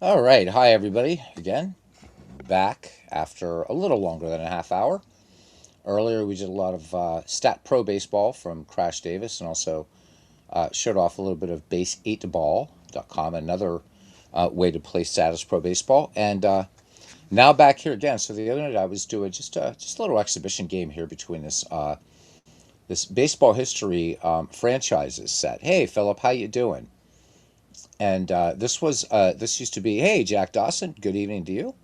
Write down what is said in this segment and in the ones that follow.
All right. Hi, everybody. Again, back after a little longer than a half hour. Earlier, we did a lot of Stat Pro Baseball from Crash Davis and also showed off a little bit of base8ball.com, another way to play Status Pro Baseball. And now back here again. So the other night I was doing just a little exhibition game here between this baseball history franchises set. Hey, Philip, how you doing? And this used to be, hey, Jack Dawson, good evening to you.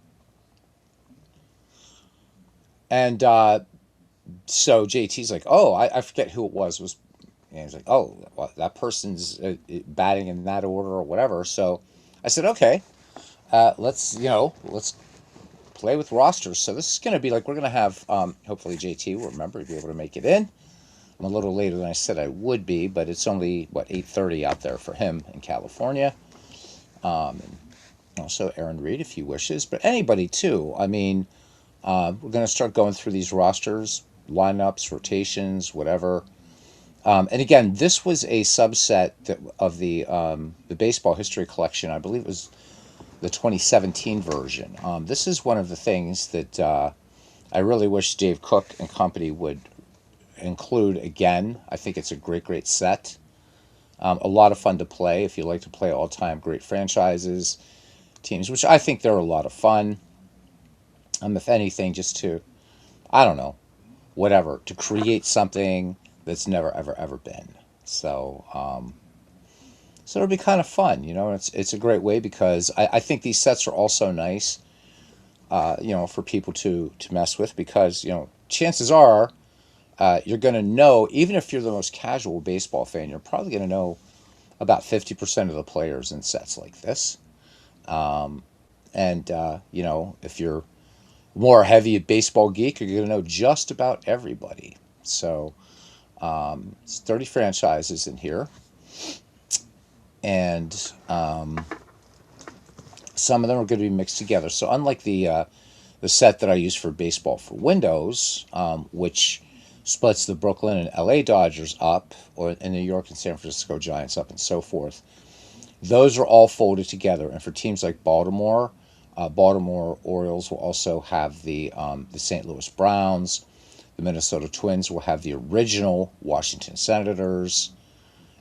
And so JT's like, oh, I forget who it was. And he's like, oh, well, that person's batting in that order or whatever. So I said, okay, let's play with rosters. So this is going to be like we're going to have hopefully JT will remember to be able to make it in. I'm a little later than I said I would be, but it's only what 8:30 out there for him in California. And also Aaron Reed if he wishes, but anybody too. I mean, we're going to start going through these rosters, lineups, rotations, whatever. And again, this was a subset of the baseball history collection. I believe it was the 2017 version. This is one of the things that I really wish Dave Cook and company would include again. I think it's a great set. A lot of fun to play if you like to play all-time great franchises, teams, which I think they're a lot of fun. If anything, just to, I don't know, whatever, to create something that's never ever been. So so it'll be kind of fun, you know. It's a great way because I think these sets are also nice, for people to mess with because chances are you're going to know even if you're the most casual baseball fan, you're probably going to know about 50% of the players in sets like this. And if you're more heavy baseball geek, you're going to know just about everybody. So it's 30 franchises in here, and some of them are going to be mixed together. So unlike the set that I use for baseball for Windows, which splits the Brooklyn and LA Dodgers up, or in New York and San Francisco Giants up, and so forth, those are all folded together. And for teams like Baltimore, Baltimore Orioles will also have the St. Louis Browns. The Minnesota Twins will have the original Washington Senators,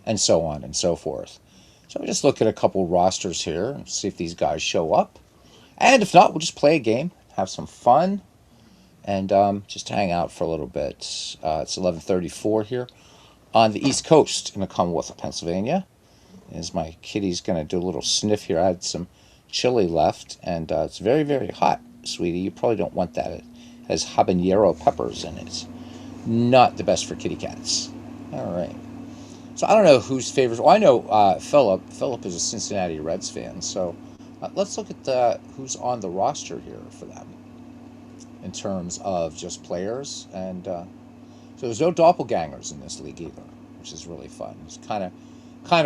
and so on and so forth. So we just look at a couple rosters here and see if these guys show up. And if not, we'll just play a game, have some fun, and just hang out for a little bit. It's 11:34 here on the East Coast in the Commonwealth of Pennsylvania. As my kitty's going to do a little sniff here, I had some chili left, and it's very hot, sweetie. You probably don't want that. It has habanero peppers in it. Not the best for kitty cats. All right. So I don't know whose favorites. Well, I know Philip. Philip is a Cincinnati Reds fan. So let's look at who's on the roster here for them in terms of just players. And so there's no doppelgangers in this league either, which is really fun. It's kind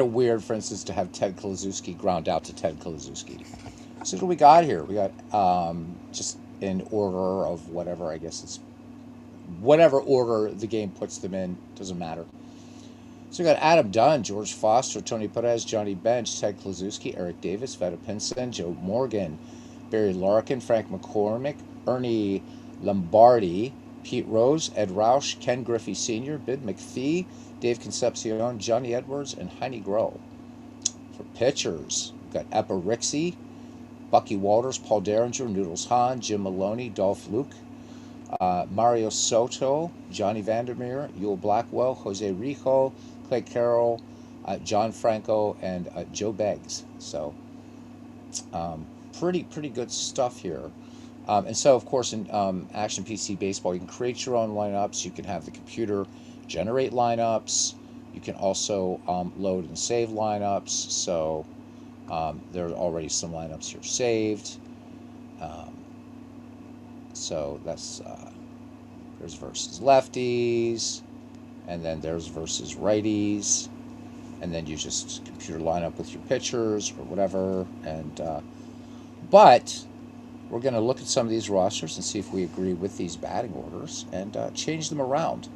of weird, for instance, to have Ted Kluszewski ground out to Ted Kluszewski. So what do we got here? We got just in order of whatever. I guess it's whatever order the game puts them in. Doesn't matter. So we got Adam Dunn, George Foster, Tony Perez, Johnny Bench, Ted Kluszewski, Eric Davis, Veta Pinson, Joe Morgan, Barry Larkin, Frank McCormick, Ernie Lombardi, Pete Rose, Ed Roush, Ken Griffey Sr., Bid McPhee, Dave Concepcion, Johnny Edwards, and Heine Groh. For pitchers, we've got Eppa Rixey, Bucky Walters, Paul Derringer, Noodles Hahn, Jim Maloney, Dolph Luke, Mario Soto, Johnny Vandermeer, Yul Blackwell, Jose Rijo, Clay Carroll, John Franco, and Joe Beggs. So pretty good stuff here. And so, of course, in Action PC Baseball, you can create your own lineups. You can have the computer generate lineups. You can also load and save lineups. So there are already some lineups here saved. Um, so that's there's versus lefties, and then there's versus righties, and then you just computer line up with your pitchers or whatever. And but we're going to look at some of these rosters and see if we agree with these batting orders and change them around.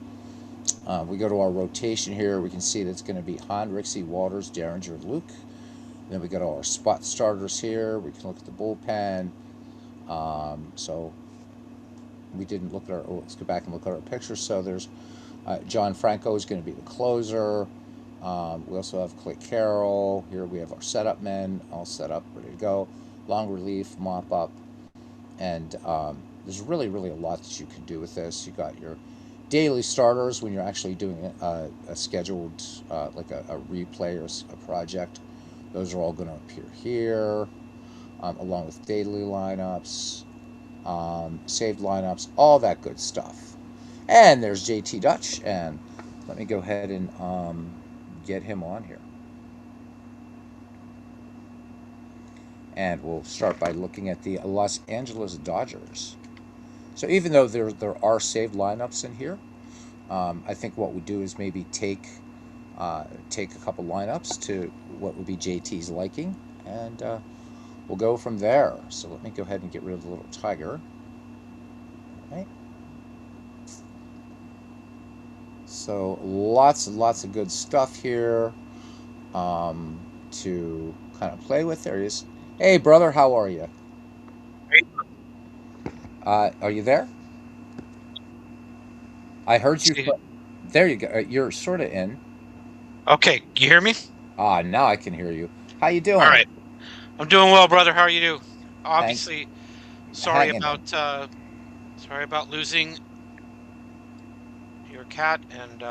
We go to our rotation here. We can see that's going to be Hahn, Rixey, Walters, Derringer, Luke, Then we got all our spot starters here. We can look at the bullpen. So we didn't look at our. Oh, let's go back and look at our pictures. So there's John Franco is going to be the closer. We also have Clay Carroll. Here we have our setup men all set up, ready to go. Long relief, mop up, and there's really a lot that you can do with this. You got your daily starters when you're actually doing a scheduled like a replay or a project. Those are all going to appear here, along with daily lineups, saved lineups, all that good stuff. And there's JTDutch, and let me go ahead and get him on here. And we'll start by looking at the Los Angeles Dodgers. So even though there are saved lineups in here, I think what we do is maybe take a couple lineups to what would be JT's liking, and we'll go from there. So let me go ahead and get rid of the little tiger. All right. So lots and lots of good stuff here to kind of play with. There he is. Hey, brother, how are you? Are you there? I heard you. See. There you go. You're sort of in. Okay, you hear me? Now I can hear you. How you All doing? right. I'm doing well, brother. How are you doing? Hang, Obviously, sorry hanging in. about uh sorry about losing your cat and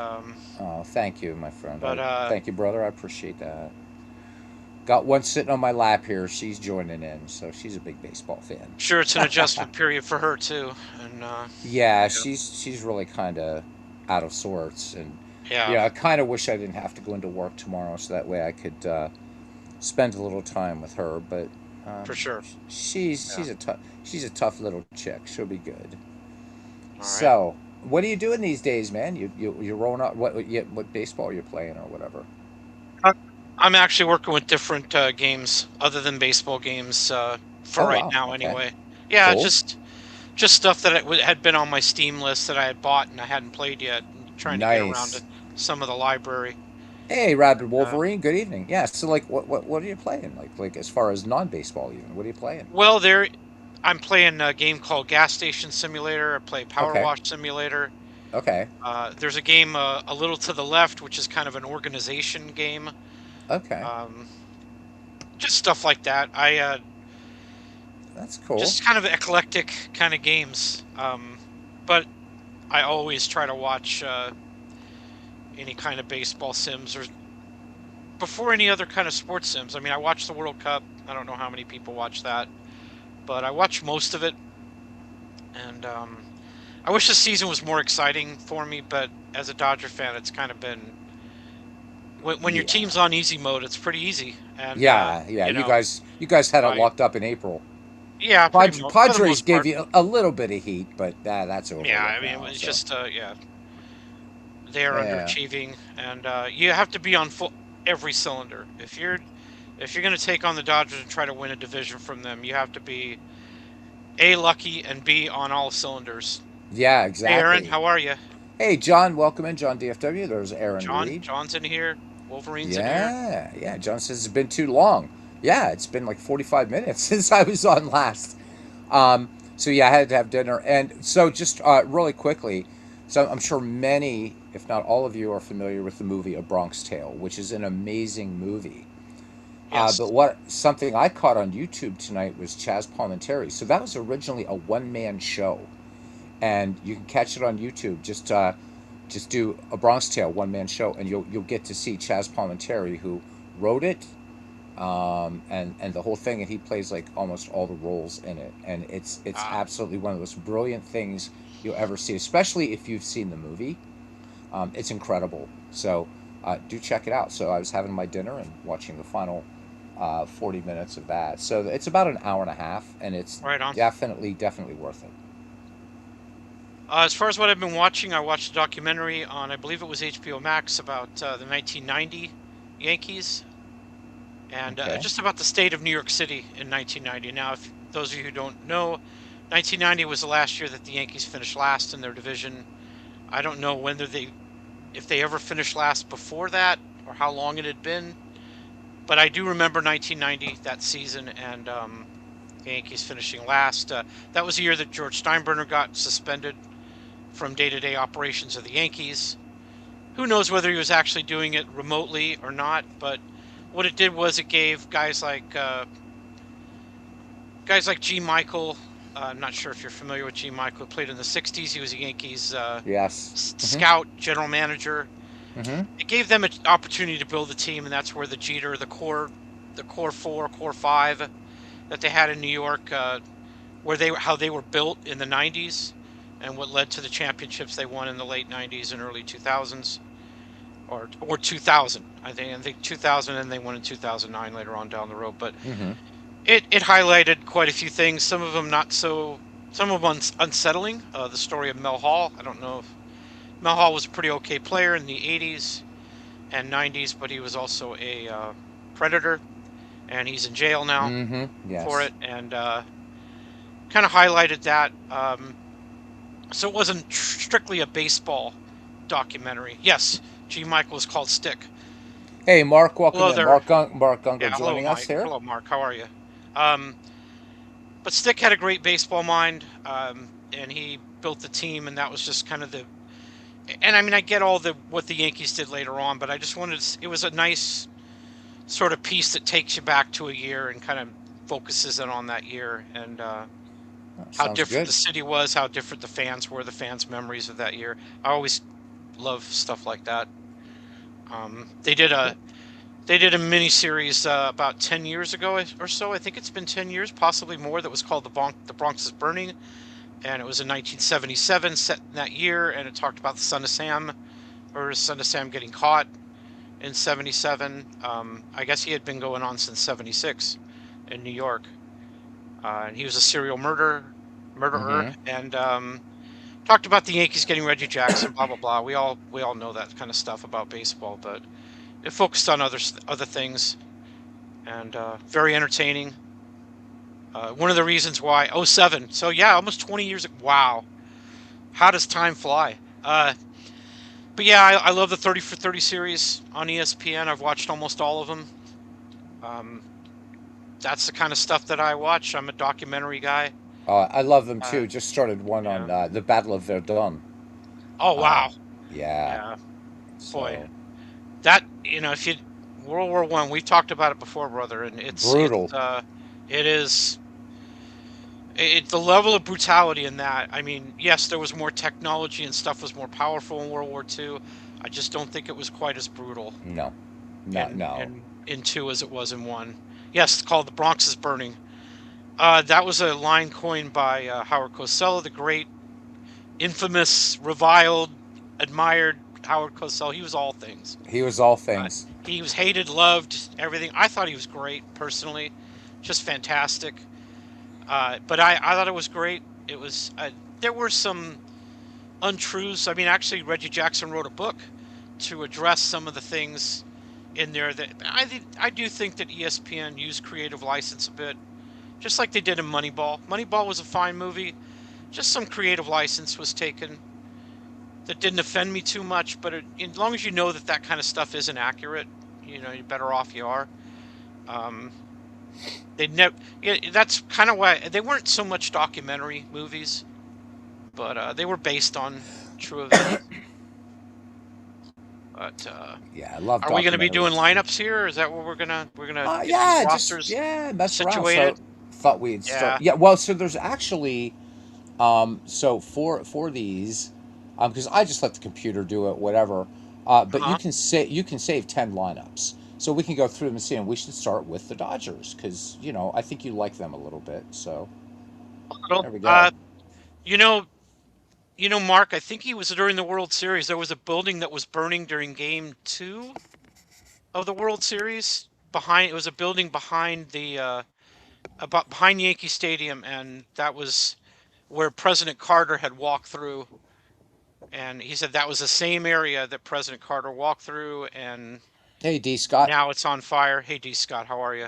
Oh, thank you, my friend. but Thank you, brother. I appreciate that. Got one sitting on my lap here. She's joining in, so she's a big baseball fan. sure it's an adjustment period for her too. And Yeah, yeah. she's really kind of out of sorts, and Yeah, I kind of wish I didn't have to go into work tomorrow, so that way I could spend a little time with her. But for sure. Yeah. she's a tough little chick. She'll be good. All right. So, what are you doing these days, man? You're rolling up what baseball you're playing or whatever. Uh, I'm actually working with different games other than baseball games for Oh right wow, now okay, anyway. Yeah, cool, just stuff that had been on my Steam list that I had bought and I hadn't played yet, and trying to get around to nice. some of the library. Hey, Rabid Uh, Wolverine. Good evening. Yeah. So, like, what are you playing? Like as far as non-baseball, even what are you playing? well, I'm playing a game called Gas Station Simulator. I play Power Okay, Wash Simulator. okay, There's a game a little to the left, which is kind of an organization game. okay. Um, just stuff like that. I That's cool. just kind of eclectic kind of games. But I always try to watch any kind of baseball sims or before any other kind of sports sims. I mean, I watch the World Cup. I don't know how many people watch that, but I watch most of it. And I wish the season was more exciting for me, but as a Dodger fan, it's kind of been when your Yeah, team's on easy mode, it's pretty easy. And yeah. You guys had it I locked up in April. yeah, pretty much for the Padres most gave part. you a little bit of heat, but that's over Yeah, with I mean, now. it's So just yeah, they're yeah, underachieving, and you have to be on full every cylinder. If you're going to take on the Dodgers and try to win a division from them, you have to be A, lucky, and B, on all cylinders. yeah, Hey, Aaron, exactly. how are you? Hey, John, welcome in, John DFW. There's Aaron Reed. John's in here. Wolverine's in here. Yeah. John says it's been too long. Yeah, it's been like 45 minutes since I was on last. So yeah, I had to have dinner, and so just really quickly. So I'm sure many, if not all of you, are familiar with the movie A Bronx Tale, which is an amazing movie. But Yes. what something I caught on YouTube tonight was Chaz Palminteri. So that was originally a one-man show, and you can catch it on YouTube. Just do A Bronx Tale one-man show, and you'll get to see Chaz Palminteri, who wrote it, and the whole thing, and he plays like almost all the roles in it, and it's Ah, absolutely one of the most brilliant things you'll ever see, especially if you've seen the movie. It's incredible. So do check it out. So I was having my dinner and watching the final 40 minutes of that. So it's about an hour and a half, and it's right on. definitely worth it. As far as what I've been watching, I watched a documentary on, I believe it was HBO Max, about the 1990 Yankees and Okay. just about the state of New York City in 1990. Now, if those of you who don't know, 1990 was the last year that the Yankees finished last in their division. I don't know whether if they ever finished last before that or how long it had been. But I do remember 1990, that season, and the Yankees finishing last. That was the year that George Steinbrenner got suspended from day-to-day operations of the Yankees. Who knows whether he was actually doing it remotely or not? But what it did was it gave guys like G. Michael. I'm not sure if you're familiar with G. Michael. Who played in the '60s. He was a Yankees Yes. scout, general manager. Mm-hmm. It gave them an opportunity to build a team, and that's where the Jeter, the core four, core five that they had in New York, where how they were built in the '90s, and what led to the championships they won in the late '90s and early 2000s, or 2000. I think 2000, and they won in 2009 later on down the road. But Mm-hmm. it highlighted quite a few things. Some of them not so. Some of them unsettling. The story of Mel Hall. I don't know if Mel Hall was a pretty okay player in the '80s and '90s, but he was also a predator, and he's in jail now Mm-hmm. for Yes. it, and kind of highlighted that. So it wasn't strictly a baseball documentary. Yes, G. Michael is called Stick. Hey, Mark, welcome Hello in. there. Mark Gungo Yeah, hello, joining us Mike. here. Hello, Mark. How are you? Um, but Stick had a great baseball mind, and he built the team, and that was just kind of the. And I mean, I get all the what the Yankees did later on, but I just wanted to, it was a nice sort of piece that takes you back to a year and kind of focuses in on that year and Oh, how sounds different good. the city was, how different the fans were, the fans' memories of that year. I always love stuff like that. Um, they did Cool. a they did a mini series about 10 years ago or so. I think it's been 10 years, possibly more. That was called The Bronx is Burning, and it was in 1977, set in that year, and it talked about the Son of Sam, or Son of Sam getting caught in '77. I guess he had been going on since '76 in New York, and he was a murderer, Mm-hmm. and talked about the Yankees getting Reggie Jackson, blah blah blah. We all know that kind of stuff about baseball, but it focused on other things, and very entertaining. One of the reasons why '07. So yeah, almost 20 years. Wow, how does time fly? But yeah, I love the 30 for 30 series on ESPN. I've watched almost all of them. Um, that's the kind of stuff that I watch. I'm a documentary guy. I love them Uh, too. Just started one yeah. on the Battle of Verdun. Oh Uh, wow. yeah. Yeah. Boy, So that if you World War I, we've talked about it before, brother, and brutal. it is the level of brutality in that. I mean, yes, there was more technology and stuff was more powerful in World War II. I just don't think it was quite as brutal No, no, in no. two as it was in one. Yes, it's called The Bronx is Burning. That was a line coined by Howard Cosell, the great, infamous, reviled, admired Howard Cosell. He was all things. He was all things. He was hated, loved, everything. I thought he was great personally, just fantastic. But I thought it was great. It was there were some untruths. I mean, actually, Reggie Jackson wrote a book to address some of the things in there that I do think that ESPN used creative license a bit, just like they did in Moneyball. Moneyball was a fine movie. Just some creative license was taken that didn't offend me too much. But as long as you know that that kind of stuff isn't accurate, you're better off you are. Um, they never. Yeah, that's kind of why they weren't so much documentary movies, but they were based on true events. But Yeah, I love are we going to be doing documentaries too. lineups here? Is that what we're gonna get these Yeah, just rosters yeah, mess around. So situated? thought we'd start. Yeah. Yeah, well, so there's actually so for these, because I just let the computer do it, whatever. But Uh-huh. you can save 10 lineups, so we can go through them and see. And we should start with the Dodgers because I think you like them a little bit. So Little. there we go. You know, Mark. I think he was during the World Series. There was a building that was burning during Game 2 of the World Series. Behind it was a building behind the about behind Yankee Stadium, and that was where President Carter had walked through. And he said that was the same area that President Carter walked through, and Hey, D. Scott. now it's on fire. Hey, D. Scott, how are you?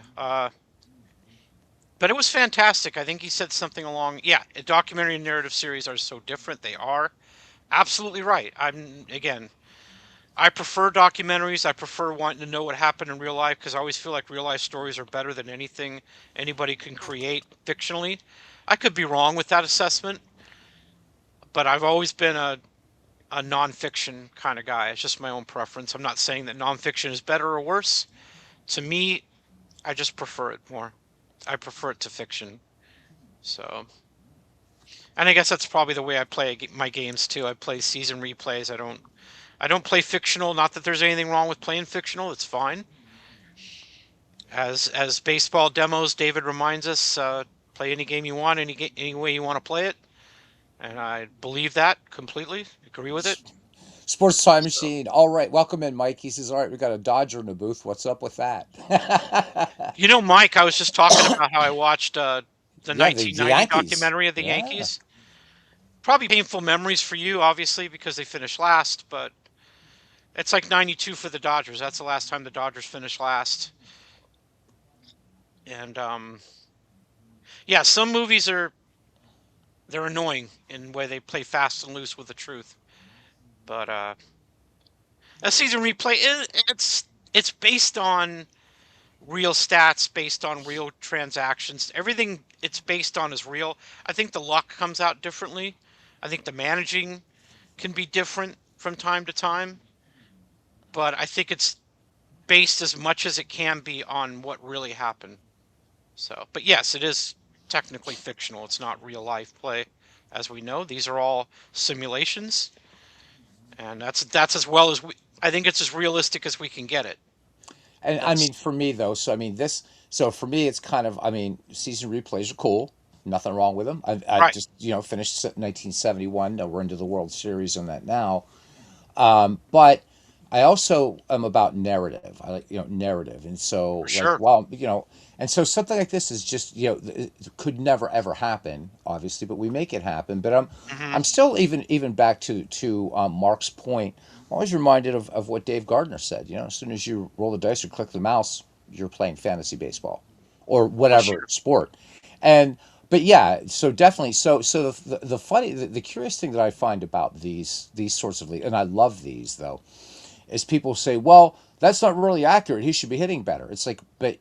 But it was fantastic. I think he said something along, yeah, a documentary and narrative series are so different. They are absolutely right. I'm again, I prefer documentaries. I prefer wanting to know what happened in real life because I always feel like real life stories are better than anything anybody can create fictionally. I could be wrong with that assessment, but I've always been a nonfiction kind of guy. It's just my own preference. I'm not saying that nonfiction is better or worse. To me, I just prefer it more. I prefer it to fiction. So, and I guess that's probably the way I play my games too. I play season replays. I don't play fictional. Not that there's anything wrong with playing fictional. It's fine. As baseball demos, David reminds us, play any game you want, any way you want to play it, and I believe that completely. Agree with it. Sports Time So, Machine. All right, welcome in, Mike. He says, "All right, we got a Dodger in the booth. What's up with that?" Mike, I was just talking about how I watched the Yeah, the 1990 Yankees. documentary of the Yeah. Yankees. Probably painful memories for you, obviously, because they finished last, but it's like 92 for the Dodgers. That's the last time the Dodgers finished last. And yeah, some movies they're annoying in the way they play fast and loose with the truth. But a season replay, it's based on real stats, based on real transactions. Everything it's based on is real. I think the luck comes out differently. I think the managing can be different from time to time, but I think it's based as much as it can be on what really happened. So, but yes, it is technically fictional. It's not real life play, as we know. These are all simulations, and that's as well as we. I think it's as realistic as we can get it. And I That's mean, for me though, so I mean, this, so for me, it's kind of, I mean, season replays are cool. Nothing wrong with them. I right. just, finished 1971. We're into the World Series on that now. But I also am about narrative. I like, narrative. And For so, like, sure. well, and so something like this is just, it could never ever happen, obviously, but we make it happen. But Hmm. I'm still even back to Mark's point. I'm always reminded of what Dave Gardner said. As soon as you roll the dice or click the mouse, you're playing fantasy baseball or Oh, whatever sure. sport. And but yeah, so definitely, so the funny, the curious thing that I find about these sorts of leagues, and I love these though, is people say, well, that's not really accurate. He should be hitting better. It's like, but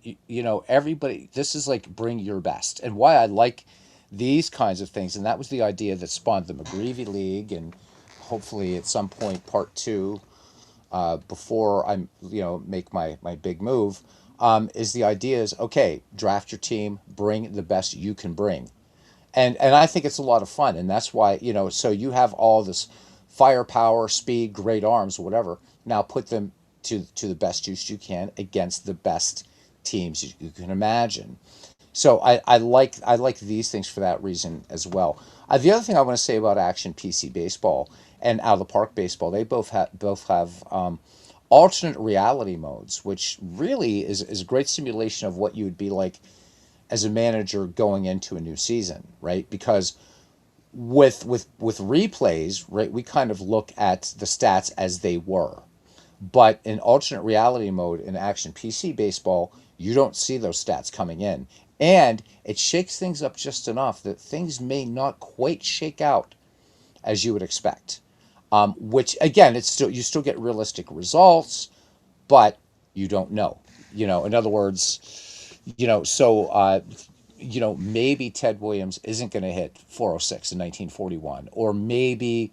everybody, this is like bring your best, and why I like these kinds of things, and that was the idea that spawned the McGreevy League, and hopefully at some point part two, before I make my big move, is the idea is okay, draft your team, bring the best you can bring, and I think it's a lot of fun, and that's why so you have all this firepower, speed, great arms, whatever. Now put them to the best use you can against the best teams you can imagine. So I like these things for that reason as well. The other thing I want to say about Action PC Baseball and Out of the Park Baseball, they both have alternate reality modes, which really is a great simulation of what you would be like as a manager going into a new season, right? Because with replays, right, we kind of look at the stats as they were. But in alternate reality mode in Action PC Baseball, you don't see those stats coming in. And it shakes things up just enough that things may not quite shake out as you would expect. Which again, it's still you still get realistic results, but you don't know. In other words, maybe Ted Williams isn't going to hit 406 in 1941, or maybe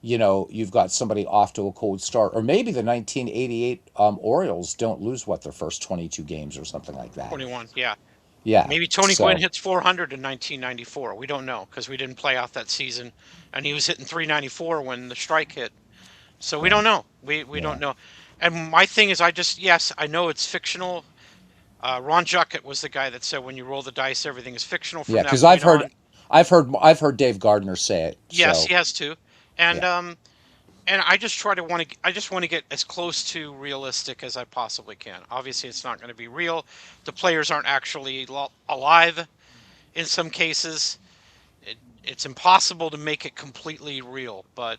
you've got somebody off to a cold start, or maybe the 1988 Orioles don't lose their first 22 games or something like that. 21. Yeah. Yeah. Maybe Tony Gwynn So hits 400 in 1994. We don't know because we didn't play out that season, and he was hitting 394 when the strike hit. So we right. don't know. We Yeah. don't know. And my thing is, yes, I know it's fictional. Ron Juckett was the guy that said when you roll the dice, everything is fictional Yeah. from that Because point on. I've heard Dave Gardner say it. Yes, So he has too. And yeah. I just try to want to I just want to get as close to realistic as I possibly can. Obviously, it's not going to be real. The players aren't actually alive in some cases. It's impossible to make it completely real, but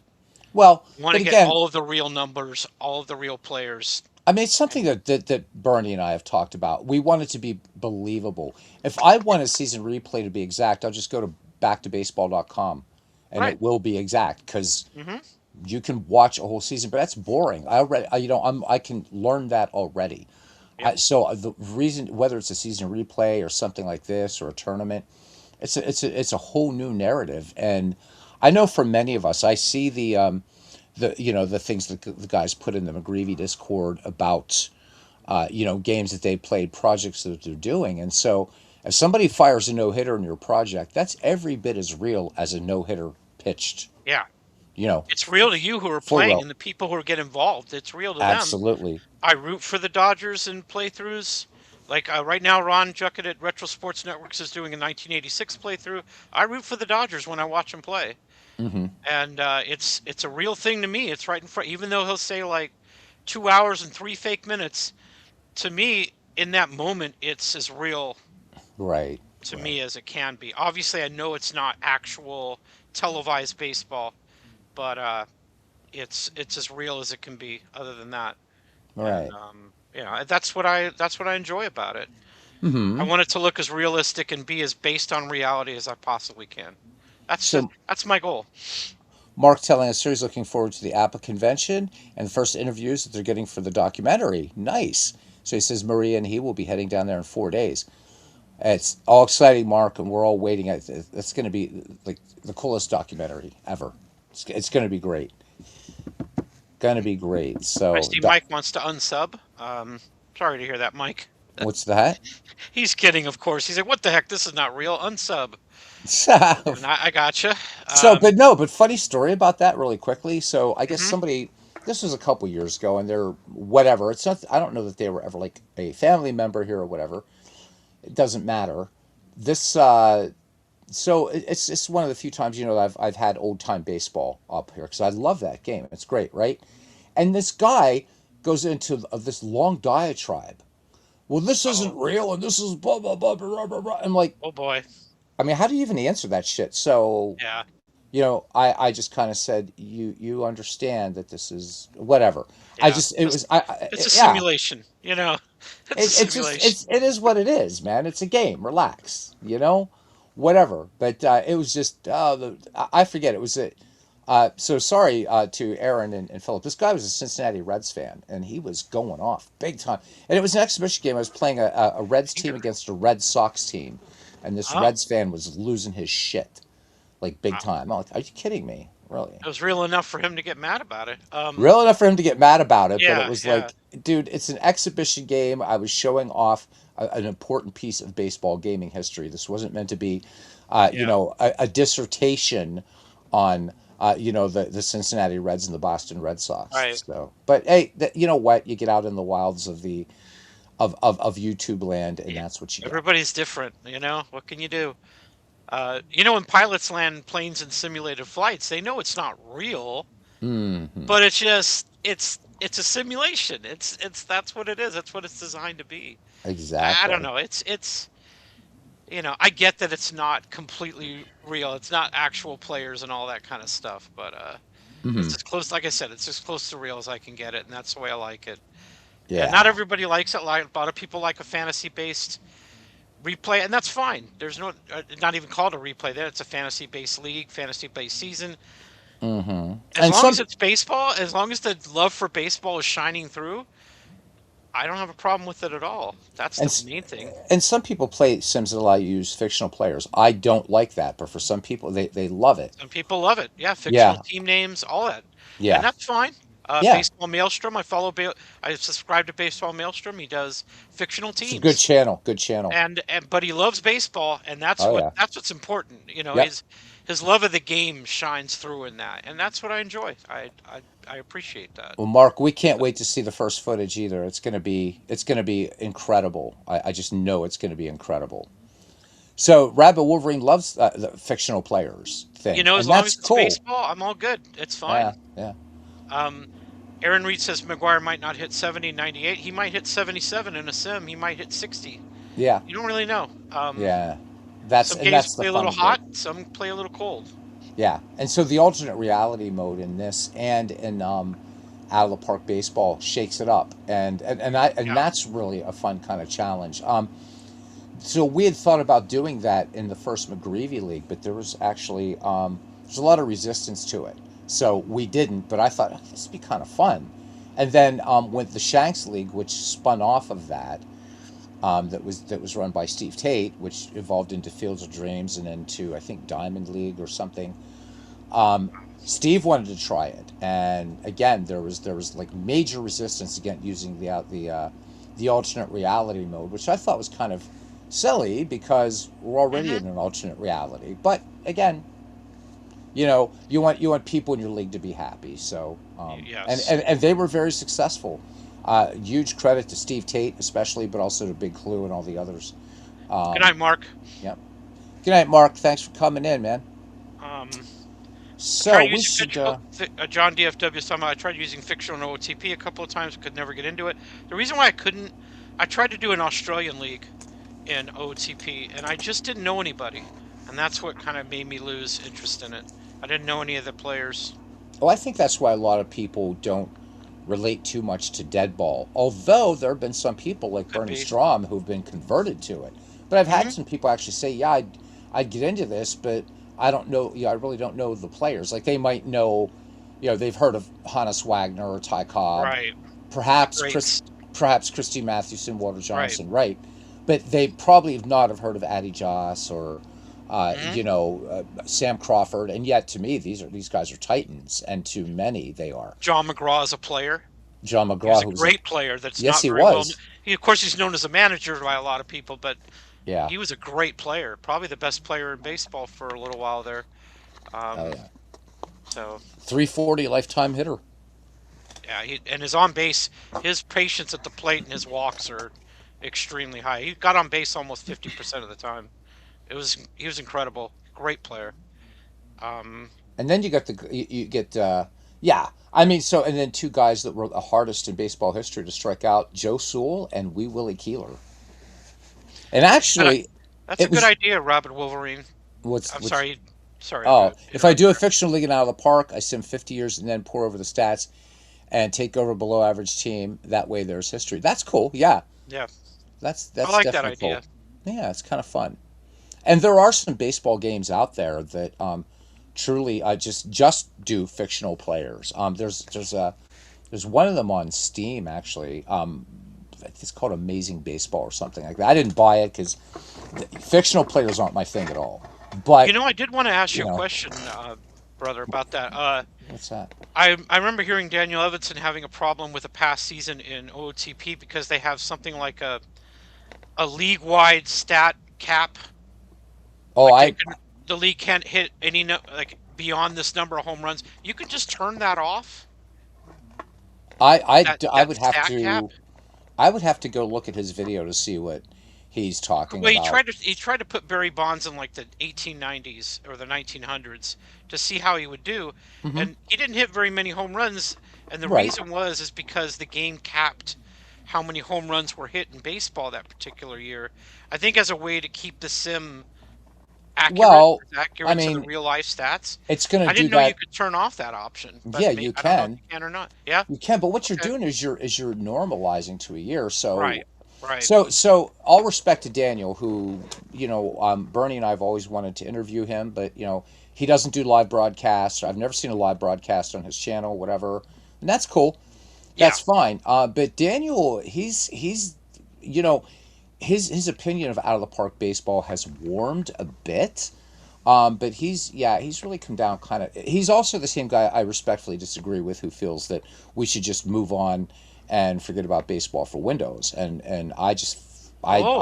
Well, want but to get again, all of the real numbers, all of the real players. I mean, it's something And that Bernie and I have talked about. We want it to be believable. If I want a season replay to be exact, I'll just go to backtobaseball.com and right. it will be exact because Hmm. You can watch a whole season, but that's boring. I already, I can learn that already. Yep. So the reason, whether it's a season replay or something like this or a tournament, it's a whole new narrative. And I know for many of us, I see the things that the guys put in the McGreevy Discord about games that they played, projects that they're doing. And so if somebody fires a no hitter in your project, that's every bit as real as a no hitter pitched, Yeah. you know, It's real to you who are for playing real. and the people who get involved. It's real to them. Absolutely. I root for the Dodgers in playthroughs. Like right now, Ron Juckett at Retro Sports Networks is doing a 1986 playthrough. I root for the Dodgers when I watch them play, Hmm. and it's a real thing to me. It's right in front. Even though he'll say like 2 hours and 3 fake minutes, to me in that moment, it's as real Right. to Right. me as it can be. Obviously, I know it's not actual televised baseball, but it's as real as it can be. Other than that, and Right. that's what I enjoy about it. I Hmm. want it to look as realistic and be as based on reality as I possibly can. So That's my goal. Mark telling us here he's looking forward to the APA convention and the first interviews that they're getting for the documentary. Nice. So he says Maria and he will be heading down there in 4 days. It's all exciting, Mark, and we're all waiting. It's going to be like the coolest documentary ever. It's going to be great. Going to be great. I So, see Mike wants to unsub. Sorry to hear that, Mike. what's that? He's kidding, of course. He's like, "What the heck? This is not real. Unsub." And I gotcha. But no, but funny story about that really quickly. So I guess Mhm. somebody, this was a couple years ago, and they're whatever. It's not. I don't know that they were ever like a family member here or whatever. It doesn't matter. This so it's one of the few times that I've had old time baseball up here because I love that game. It's great, right? And this guy goes into this long diatribe. Well, this isn't Uh-oh. real, and this is blah blah blah blah blah blah. I'm like, Oh boy. I mean, how do you even answer that shit? So Yeah. I just kind of said, you understand that this is whatever. I Yeah. just it It's, was it's a yeah. simulation. It's a It's just simulation. it is what it is, man. It's a game. Relax, whatever. But it was just I forget. It was a so sorry to Aaron and Philip. This guy was a Cincinnati Reds fan, and he was going off big time. And it was an exhibition game. I was playing a Reds team Finger. against a Red Sox team, and this Oh, Reds fan was losing his shit like big wow. time. I'm like, are you kidding me? Really? It was real enough for him to get mad about it. Real enough for him to get mad about it, but it Yeah, was yeah, like, dude, it's an exhibition game. I was showing off an important piece of baseball gaming history. This wasn't meant to be, yeah. a dissertation on, the Cincinnati Reds and the Boston Red Sox. Right. So, but hey, you know what? You get out in the wilds of the of YouTube land, and Yeah. that's what you get. Everybody's different. What can you do? In pilots land planes in simulated flights, they know it's not real, Hmm. but it's a simulation. It's that's what it is. That's what it's designed to be. I don't Exactly. know. I get that it's not completely real. It's not actual players and all that kind of stuff, but Hmm. it's as close, like I said, it's as close to real as I can get it, and that's the way I like it. And not Yeah. everybody likes it. Like a lot of people like a fantasy-based replay, and that's fine. There's not even called a replay there. It's a fantasy-based league, fantasy-based season. Hmm. As And long as some it's baseball, as long as the love for baseball is shining through, I don't have a problem with it at all. That's and the s- main thing. and some people play Sims that allow you to use fictional players. I don't like that, but for some people, they love it. Some people love it. Yeah, fictional Yeah, team names, all that, and yeah, that's fine. yeah. Baseball Maelstrom. I subscribe to Baseball Maelstrom. He does fictional It's a good teams, channel. Good channel. and but he loves baseball, and that's Oh what yeah. that's what's important. Yep. His love of the game shines through in that, and that's what I enjoy. I appreciate that. Well, Mark, we can't wait to see the first footage either. It's gonna be incredible. I just know it's gonna be incredible. So Rabbit Wolverine loves the fictional players thing, As and long as that's it's cool. baseball, I'm all good. It's Yeah, fine. yeah, Um, Aaron Reed says McGuire might not hit 70 in 98. He might hit 77 in a sim. He might hit 60. yeah, You don't really know. yeah. That's Some and games that's the play a little fun bit. hot, some play a little cold. Yeah, and so the alternate reality mode in this and in out of the park baseball shakes it up, and Yeah. that's really a fun kind of challenge. So we had thought about doing that in the first McGreevy League, but there was actually there's a lot of resistance to it. So we didn't, but I thought, oh, this would be kind of fun. And then with the Shanks League, which spun off of that, that was run by Steve Tate, which evolved into Fields of Dreams and into, I think, Diamond League or something. Um, Steve wanted to try it, and again, there was like major resistance against using the alternate reality mode, which I thought was kind of silly because we're already Hmm. in an alternate reality. But again, you want people in your league to be happy. So and, Yes. and and they were very successful. Huge credit to Steve Tate, especially, but also to Big Clue and all the others. Good Um, night, Mark. yeah. Good night, Mark. Thanks for coming in, man. Um, So tried we using should. fictional. John DFW is talking about. I tried using fictional OTP a couple of times, could never get into it. The reason why I couldn't, I tried to do an Australian league in OTP, and I just didn't know anybody, and that's what kind of made me lose interest in it. I didn't know any of the players. Well, I think that's why a lot of people don't relate too much to Deadball. Although there have been some people like Could Bernie be. Strom who've been converted to it. But I've had Hmm. some people actually say, "Yeah, I'd get into this, but I don't know. Yeah, I really don't know the players. Like they might know, they've heard of Hannes Wagner or Ty Cobb, Right. The perhaps greats. perhaps Christy Mathewson, Walter Right. Johnson, right? But they probably have not have heard of Addy Joss or Hmm. Sam Crawford, and yet to me these guys are titans, and to many they are. John McGraw is a player. John He was McGraw, a who was a great player. That's yes, not he very well. was, He, of course, he's known as a manager by a lot of people, but yeah, he was a great player. Probably the best player in baseball for a little while there. oh Um, yeah, so 340 lifetime hitter. yeah, and his on base, his patience at the plate and his walks are extremely high. He got on base almost 50% of the time. He was incredible. Great player. Um, And then you get yeah. I mean, so and then two guys that were the hardest in baseball history to strike out: Joe Sewell and Wee Willie Keeler. And and actually, that's a it good was idea, Robert Wolverine. what's I'm what's sorry. Sorry oh, to if I interrupt do a there. fictional league and out of the park, I sim 50 years and then pour over the stats and take over a below average team. That way, there's history. That's cool. Yeah, Yeah, that's I that's like that definitely idea. cool. Yeah, it's kind of fun. And there are some baseball games out there that truly just do fictional players. There's one of them on Steam actually. It's called Amazing Baseball or something like that. I didn't buy it because fictional players aren't my thing at all. You But know, I did want to ask you you a know, question, brother, about that. what's that? I remember hearing Daniel Evanson having a problem with a past season in OTP because they have something like a league-wide stat cap. Oh, Like I the league can't hit any no, like beyond this number of home runs. You could just turn that off. I I I That would have stat cap. to I would have to go look at his video to see what he's talking Well, about. he tried to put Barry Bonds in like the 1890s or the 1900s to see how he would do, Hmm. and he didn't hit very many home runs. And the Right. reason was because the game capped how many home runs were hit in baseball that particular year. I think as a way to keep the sim Well, I accurate to the mean, real life stats. it's going to I do didn't know you that. could turn off that option, but Yeah, you I don't know if can. you can or not. Yeah. You can, but what you're Okay. doing is you're normalizing to a year. Right. So Right. so all respect to Daniel, who Bernie and I have always wanted to interview him, but he doesn't do live broadcasts. I've never seen a live broadcast on his channel, whatever, and that's cool. Yeah. That's fine. But Daniel, he's you know his opinion of out of the park baseball has warmed a bit. But he's really come down kind of. He's also the same guy I respectfully disagree with, who feels that we should just move on and forget about baseball for Windows. And Oh.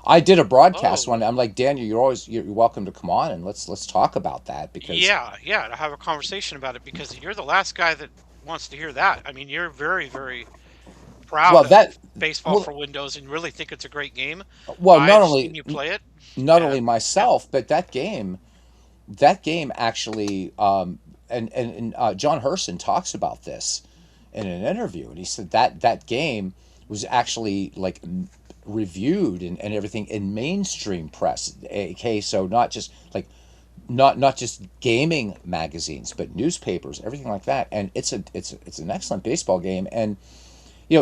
I did a broadcast Oh. one. I'm like, Daniel, you're welcome to come on and let's talk about that because Yeah, yeah, to have a conversation about it because you're the last guy that wants to hear that. I mean, you're very, very well proud of that Baseball well for Windows and really think it's a great game. well I've seen you play it, not only and yeah, myself, but that game actually and John Herson talks about this in an interview, and he said that game was actually like reviewed and everything in mainstream press. Okay, so not just gaming magazines, but newspapers, everything like that. And it's an excellent baseball game. And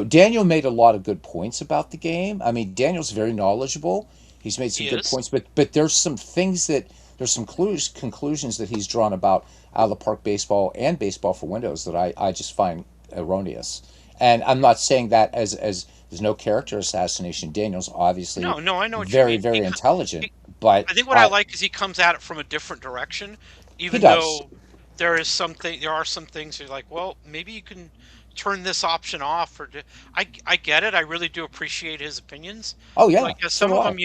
Daniel made a lot of good points about the game. I mean, Daniel's very knowledgeable. He's made some he good is. points, but there's some things that there's some conclusions that he's drawn about out of the park baseball and baseball for Windows that I just find erroneous. And I'm not saying that as there's no character assassination. Daniel's obviously No, no, I know what you very, mean. very intelligent, but I think what I like is he comes at it from a different direction, he even does. though there are some things you're like, well, maybe you can turn this option off I get it. I really do appreciate his opinions. Oh Like yeah, so some do of I. them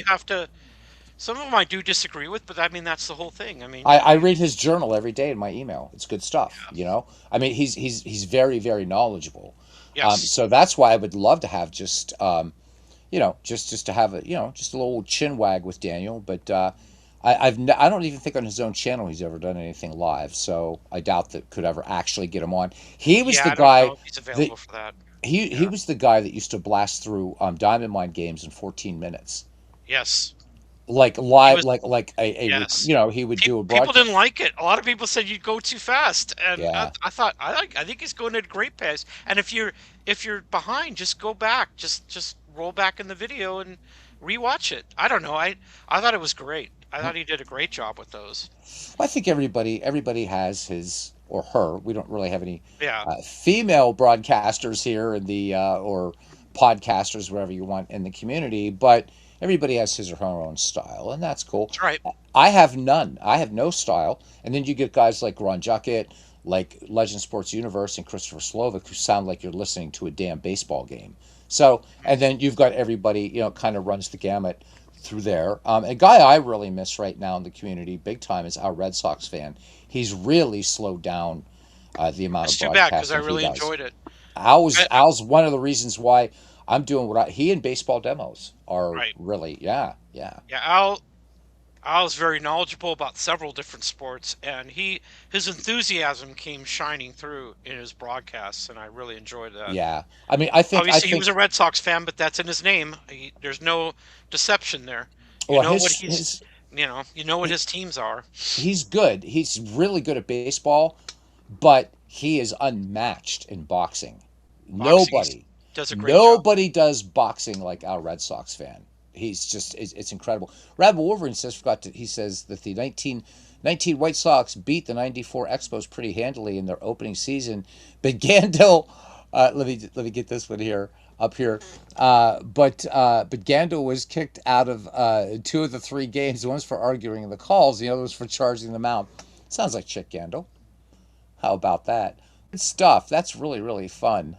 some of them I do disagree with, but I mean that's the whole thing. I mean, I read his journal every day in my email. It's good stuff, you know. I mean, he's very, very knowledgeable. yes. So that's why I would love to have just just to have a just a little chin wag with Daniel. But I don't even think on his own channel he's ever done anything live. So I doubt that could ever actually get him on. He was Yeah, the I don't know guy if he's that available for that. he Yeah. was the guy that used to blast through Diamond Mine games in 14 minutes, Yes. like He live, was like yes. he would do a People didn't broadcast. like it. A lot of people said you'd go too fast, and Yeah. I thought I think he's going at a great pace. And if you're behind, just go back, just roll back in the video and rewatch it. I don't know. I thought it was great. I thought he did a great job with those. Well, I think everybody has his or her. We don't really have any Yeah, female broadcasters here in the or podcasters, wherever you want in the community, but everybody has his or her own style, and that's cool. that's right. I have none. I have no style. And then you get guys like Ron Juckett, like Legend Sports Universe, and Christopher Slovak, who sound like you're listening to a damn baseball game. So, and then you've got everybody, kind of runs the gamut through there. A guy I really miss right now in the community, big time, is our Red Sox fan. He's really slowed down the amount of That's too bad because I broadcasting he really does. enjoyed it. Al's I, Al's one of the reasons why I'm doing he and baseball demos are right. really, yeah, yeah. Yeah, Al is very knowledgeable about several different sports, and his enthusiasm came shining through in his broadcasts, and I really enjoyed that. Yeah. I mean, I Obviously, he was think a Red Sox fan, but that's in his name. There's no deception there. You well know what his you know what he, his teams are. he's good. He's really good at baseball, but he is unmatched in boxing. Boxing, he Nobody does a great job. nobody does boxing like our Red Sox fan. He's just it's incredible. Rabbi Wolverine he says that the 1919 White Sox beat the 94 Expos pretty handily in their opening season. But Gandil, let me get this one here up here. But Gandil was kicked out of two of the three games. One's for arguing the calls, the other was for charging them out. Sounds like Chick Gandil. How about that? Good stuff. That's really really fun.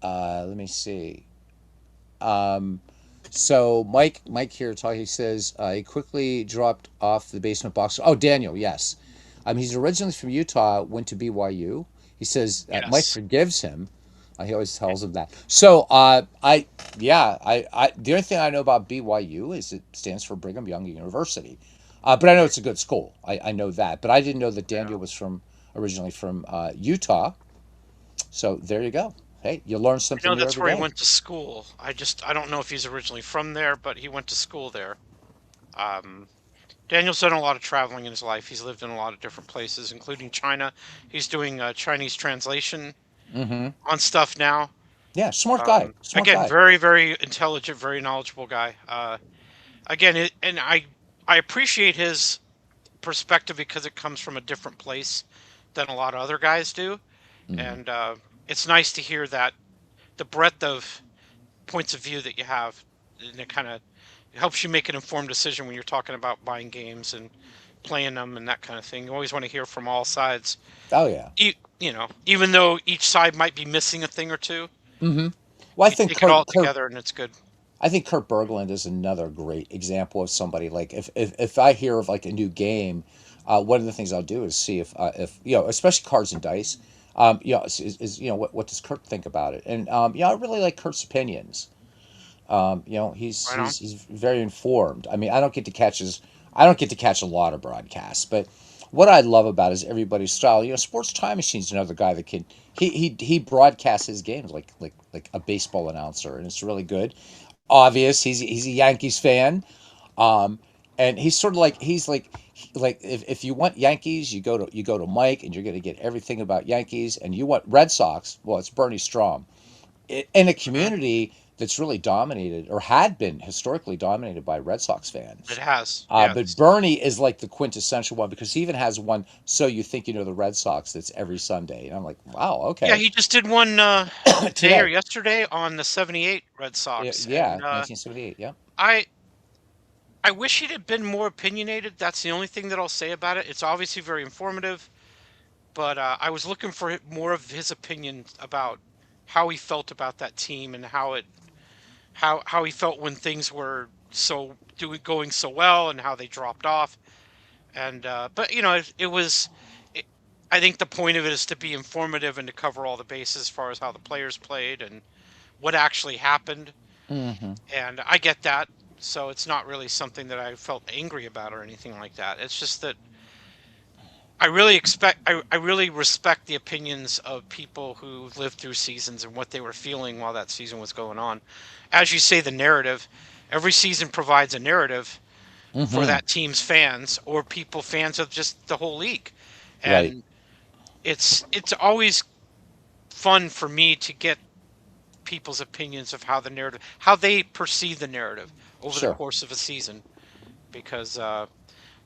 Let me see. Um, so Mike here talking. He says he quickly dropped off the basement box. Oh, Daniel, yes. He's originally from Utah. Went to BYU. He says Mike Yes, forgives him. He always tells him that. So the only thing I know about BYU is it stands for Brigham Young University. But I know it's a good school. I know that. But I didn't know that yeah. Daniel was originally from Utah. So there you go. Hey, you learn I something know new that's every where he day. went to school. I don't know if he's originally from there, but he went to school there. Um, Daniel's done a lot of traveling in his life. He's lived in a lot of different places, including China. He's doing Chinese translation Mm-hmm. on stuff now. Yeah, smart guy. Smart Again, guy. very, very intelligent, very knowledgeable guy. Again, and I appreciate his perspective because it comes from a different place than a lot of other guys do, Mm-hmm. and it's nice to hear that the breadth of points of view that you have, and it kind of helps you make an informed decision when you're talking about buying games and playing them and that kind of thing. You always want to hear from all sides, Oh yeah. even though each side might be missing a thing or two, Mm-hmm. Well, you take it all together and it's good. I think Kurt Berglund is another great example of somebody like if I hear of like a new game, one of the things I'll do is see if especially cards and dice, what does Kurt think about it, and I really like Kurt's opinions. He's Right on. he's he's very informed. I mean, I don't get to catch a lot of broadcasts, but what I love about is everybody's style. Sports Time Machine's another guy that can he broadcasts his games like a baseball announcer, and it's really good. Obvious, he's a Yankees fan, um, and he's sort of like if you want Yankees, you go to Mike, and you're going to get everything about Yankees, and you want Red Sox, well, it's Bernie Strom in a Mhm. community that's really dominated or had been historically dominated by Red Sox It fans. has. But Yes. Bernie is like the quintessential one because he even has one. So you think you know the Red Sox? That's every Sunday, and I'm like, wow, Yeah, okay. he just did one today or Today, yesterday on the '78 Red Sox, yeah, and 1978. Yeah. I I wish he'd have been more opinionated. That's the only thing that I'll say about it. It's obviously very informative, but I was looking for more of his opinion about how he felt about that team and how he felt when things were going so well and how they dropped off. And but it was. It, I think the point of it is to be informative and to cover all the bases as far as how the players played and what actually happened. Hmm. And I get that. So it's not really something that I felt angry about or anything like that. It's just that I really respect the opinions of people who lived through seasons and what they were feeling while that season was going on. As you say, the narrative, every season provides a narrative for Hmm. that team's fans or people fans of just the whole league. Right. And it's always fun for me to get people's opinions of how they perceive the narrative over the Sure. course of a season because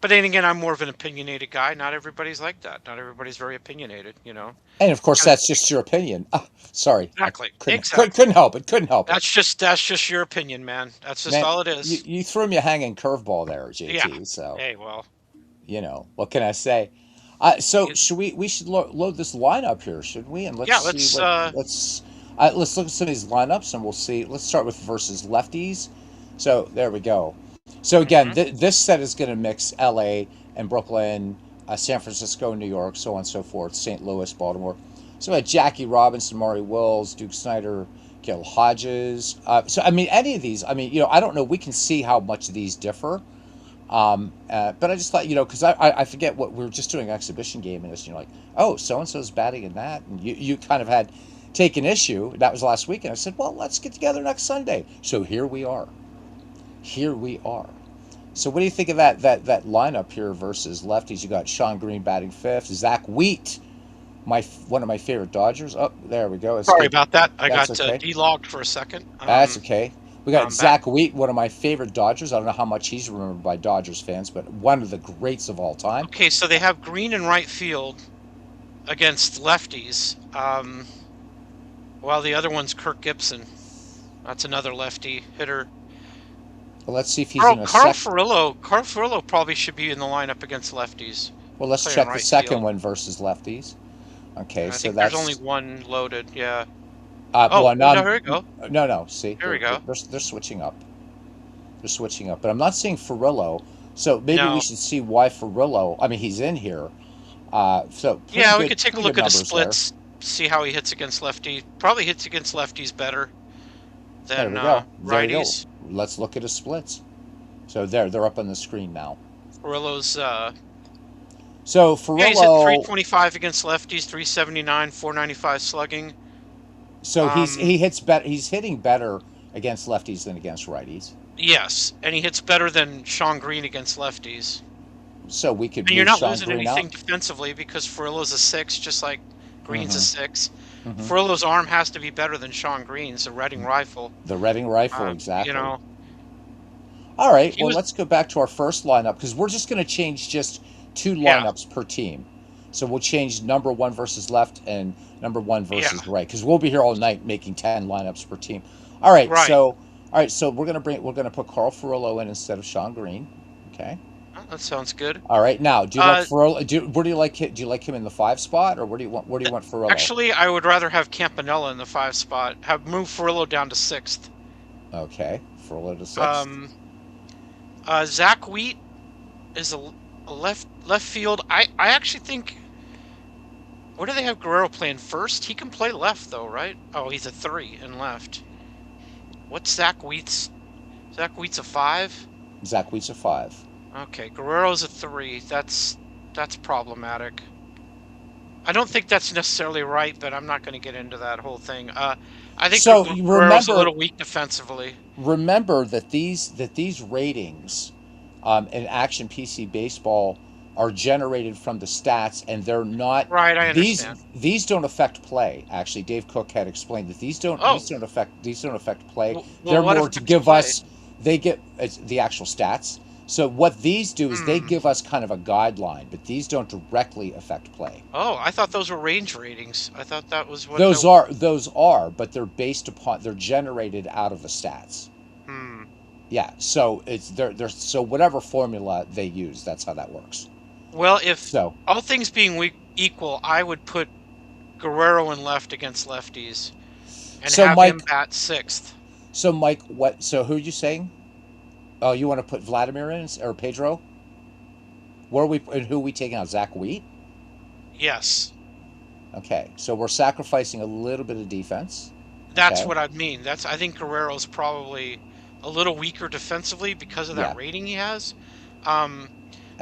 but then again, I'm more of an opinionated guy. Not everybody's like that. Not everybody's very opinionated. And of course, Kind of that's just your opinion. Sorry, I exactly, couldn't could, exactly. couldn't help it. Couldn't help it. That's just your opinion, man. That's just Man, all it you, is. you threw me a hanging curveball there, Yeah. JT. So Hey, well, what can I say? So it, should we should load this lineup here, should we? And let's yeah. see Let's what let's look at some of these lineups and we'll see. Let's start with versus lefties. So there we go. So again, mhm. this set is going to mix L.A. and Brooklyn, San Francisco, New York, so on and so forth, St. Louis, Baltimore. So we had Jackie Robinson, Maury Wills, Duke Snyder, Gil Hodges. So I mean, any of these. I mean, I don't know. We can see how much these differ. But I just thought, because I forget what we were just doing an exhibition game, and it's like, oh, so and so's batting in that, and you kind of had taken issue. That was last week, and I said, well, let's get together next Sunday. So here we are. Here we are. So what do you think of that lineup here versus lefties? You got Sean Green batting fifth, Zach Wheat, one of my favorite Dodgers. Oh, there we go. Sorry about that. I That's got okay. delogged for a second. That's okay. We Now got I'm back. Zach Wheat, one of my favorite Dodgers. I don't know how much he's remembered by Dodgers fans, but one of the greats of all time. Okay, so they have Green in right field against lefties. While the other one's Kirk Gibson. That's another lefty hitter. Well, let's see if he's Carl in a Carl sec. Furillo. Carl Furillo probably should be in the lineup against lefties, Well, let's playing check the right second field. one versus lefties. Okay, I so think there's only that's one loaded. Yeah. well, Oh now no, here we go. no. See, Here we go. they're switching up. They're switching up, but I'm not seeing Furillo. So maybe we No. should see why Furillo. I mean, he's in here. So Yeah, we could take a pretty good look at his numbers there. splits, see how he hits against lefty. Probably hits against lefties better There than we go. There we go. righties. Let's look at his splits. So they're up on the screen now. Furillo's So yeah, he's hit Furillo, 325 against lefties, 379, 495 slugging. so Um, he hits better. He's hitting better against lefties than against righties. yes, and he hits better than Sean Green against lefties. So we could And you're move not Sean losing Green out. anything defensively because Furillo's a six, just like Green's a Mm-hmm. six. Mm-hmm. Furillo's arm has to be better than Sean Green's, a Reading rifle. The Reading rifle, You exactly. know, All right. he Well, was, let's go back to our first lineup because we're just going to change just two yeah, lineups per team. So we'll change number one versus left and number one yeah, versus right because we'll be here all night making 10 lineups per team. All right. right. So we're gonna put Carl Furillo in instead of Sean Green. Okay. Oh, that sounds good. All right. Now, do you like Uh, Furillo? Where do you like do you like him in the five spot or where do you want Furillo? Actually, I would rather have Campanella in the five spot. Have moved Furillo down to sixth. Okay. Furillo to sixth. Um, Zach Wheat is a left field. I actually think. What do they have Guerrero playing first? He can play left though, right? Oh, he's a three in left. What's Zach Wheat's? Zach Wheat's a five. Zach Wheat's a five. Okay, Guerrero's a three. That's problematic. I don't think that's necessarily right, but I'm not going to get into that whole thing. I think So you Guerrero's a little weak defensively. remember that these ratings in Action PC Baseball are generated from the stats, and they're not Right, I these understand. these don't affect play. Actually, Dave Cook had explained that Oh, these don't affect play. well, They're what more to affects give play? us they get it's the actual stats. So what these do is they Hmm. give us kind of a guideline, but these don't directly affect play. Oh, I thought those were range ratings. I thought that was what Those the. are those are, but they're generated out of the stats. Hmm. Yeah, so they're so whatever formula they use, that's how that works. Well, if So all things being equal, I would put Guerrero in left against lefties and so have him Mike, bat sixth. so Mike, what? So who are you saying? Oh, you want to put Vladimir in or Pedro? Where are we and who are we taking out? Zach Wheat. Yes, Okay, so we're sacrificing a little bit of defense. that's Okay, what I mean. I think Guerrero's probably a little weaker defensively because of that yeah. rating he has. Um,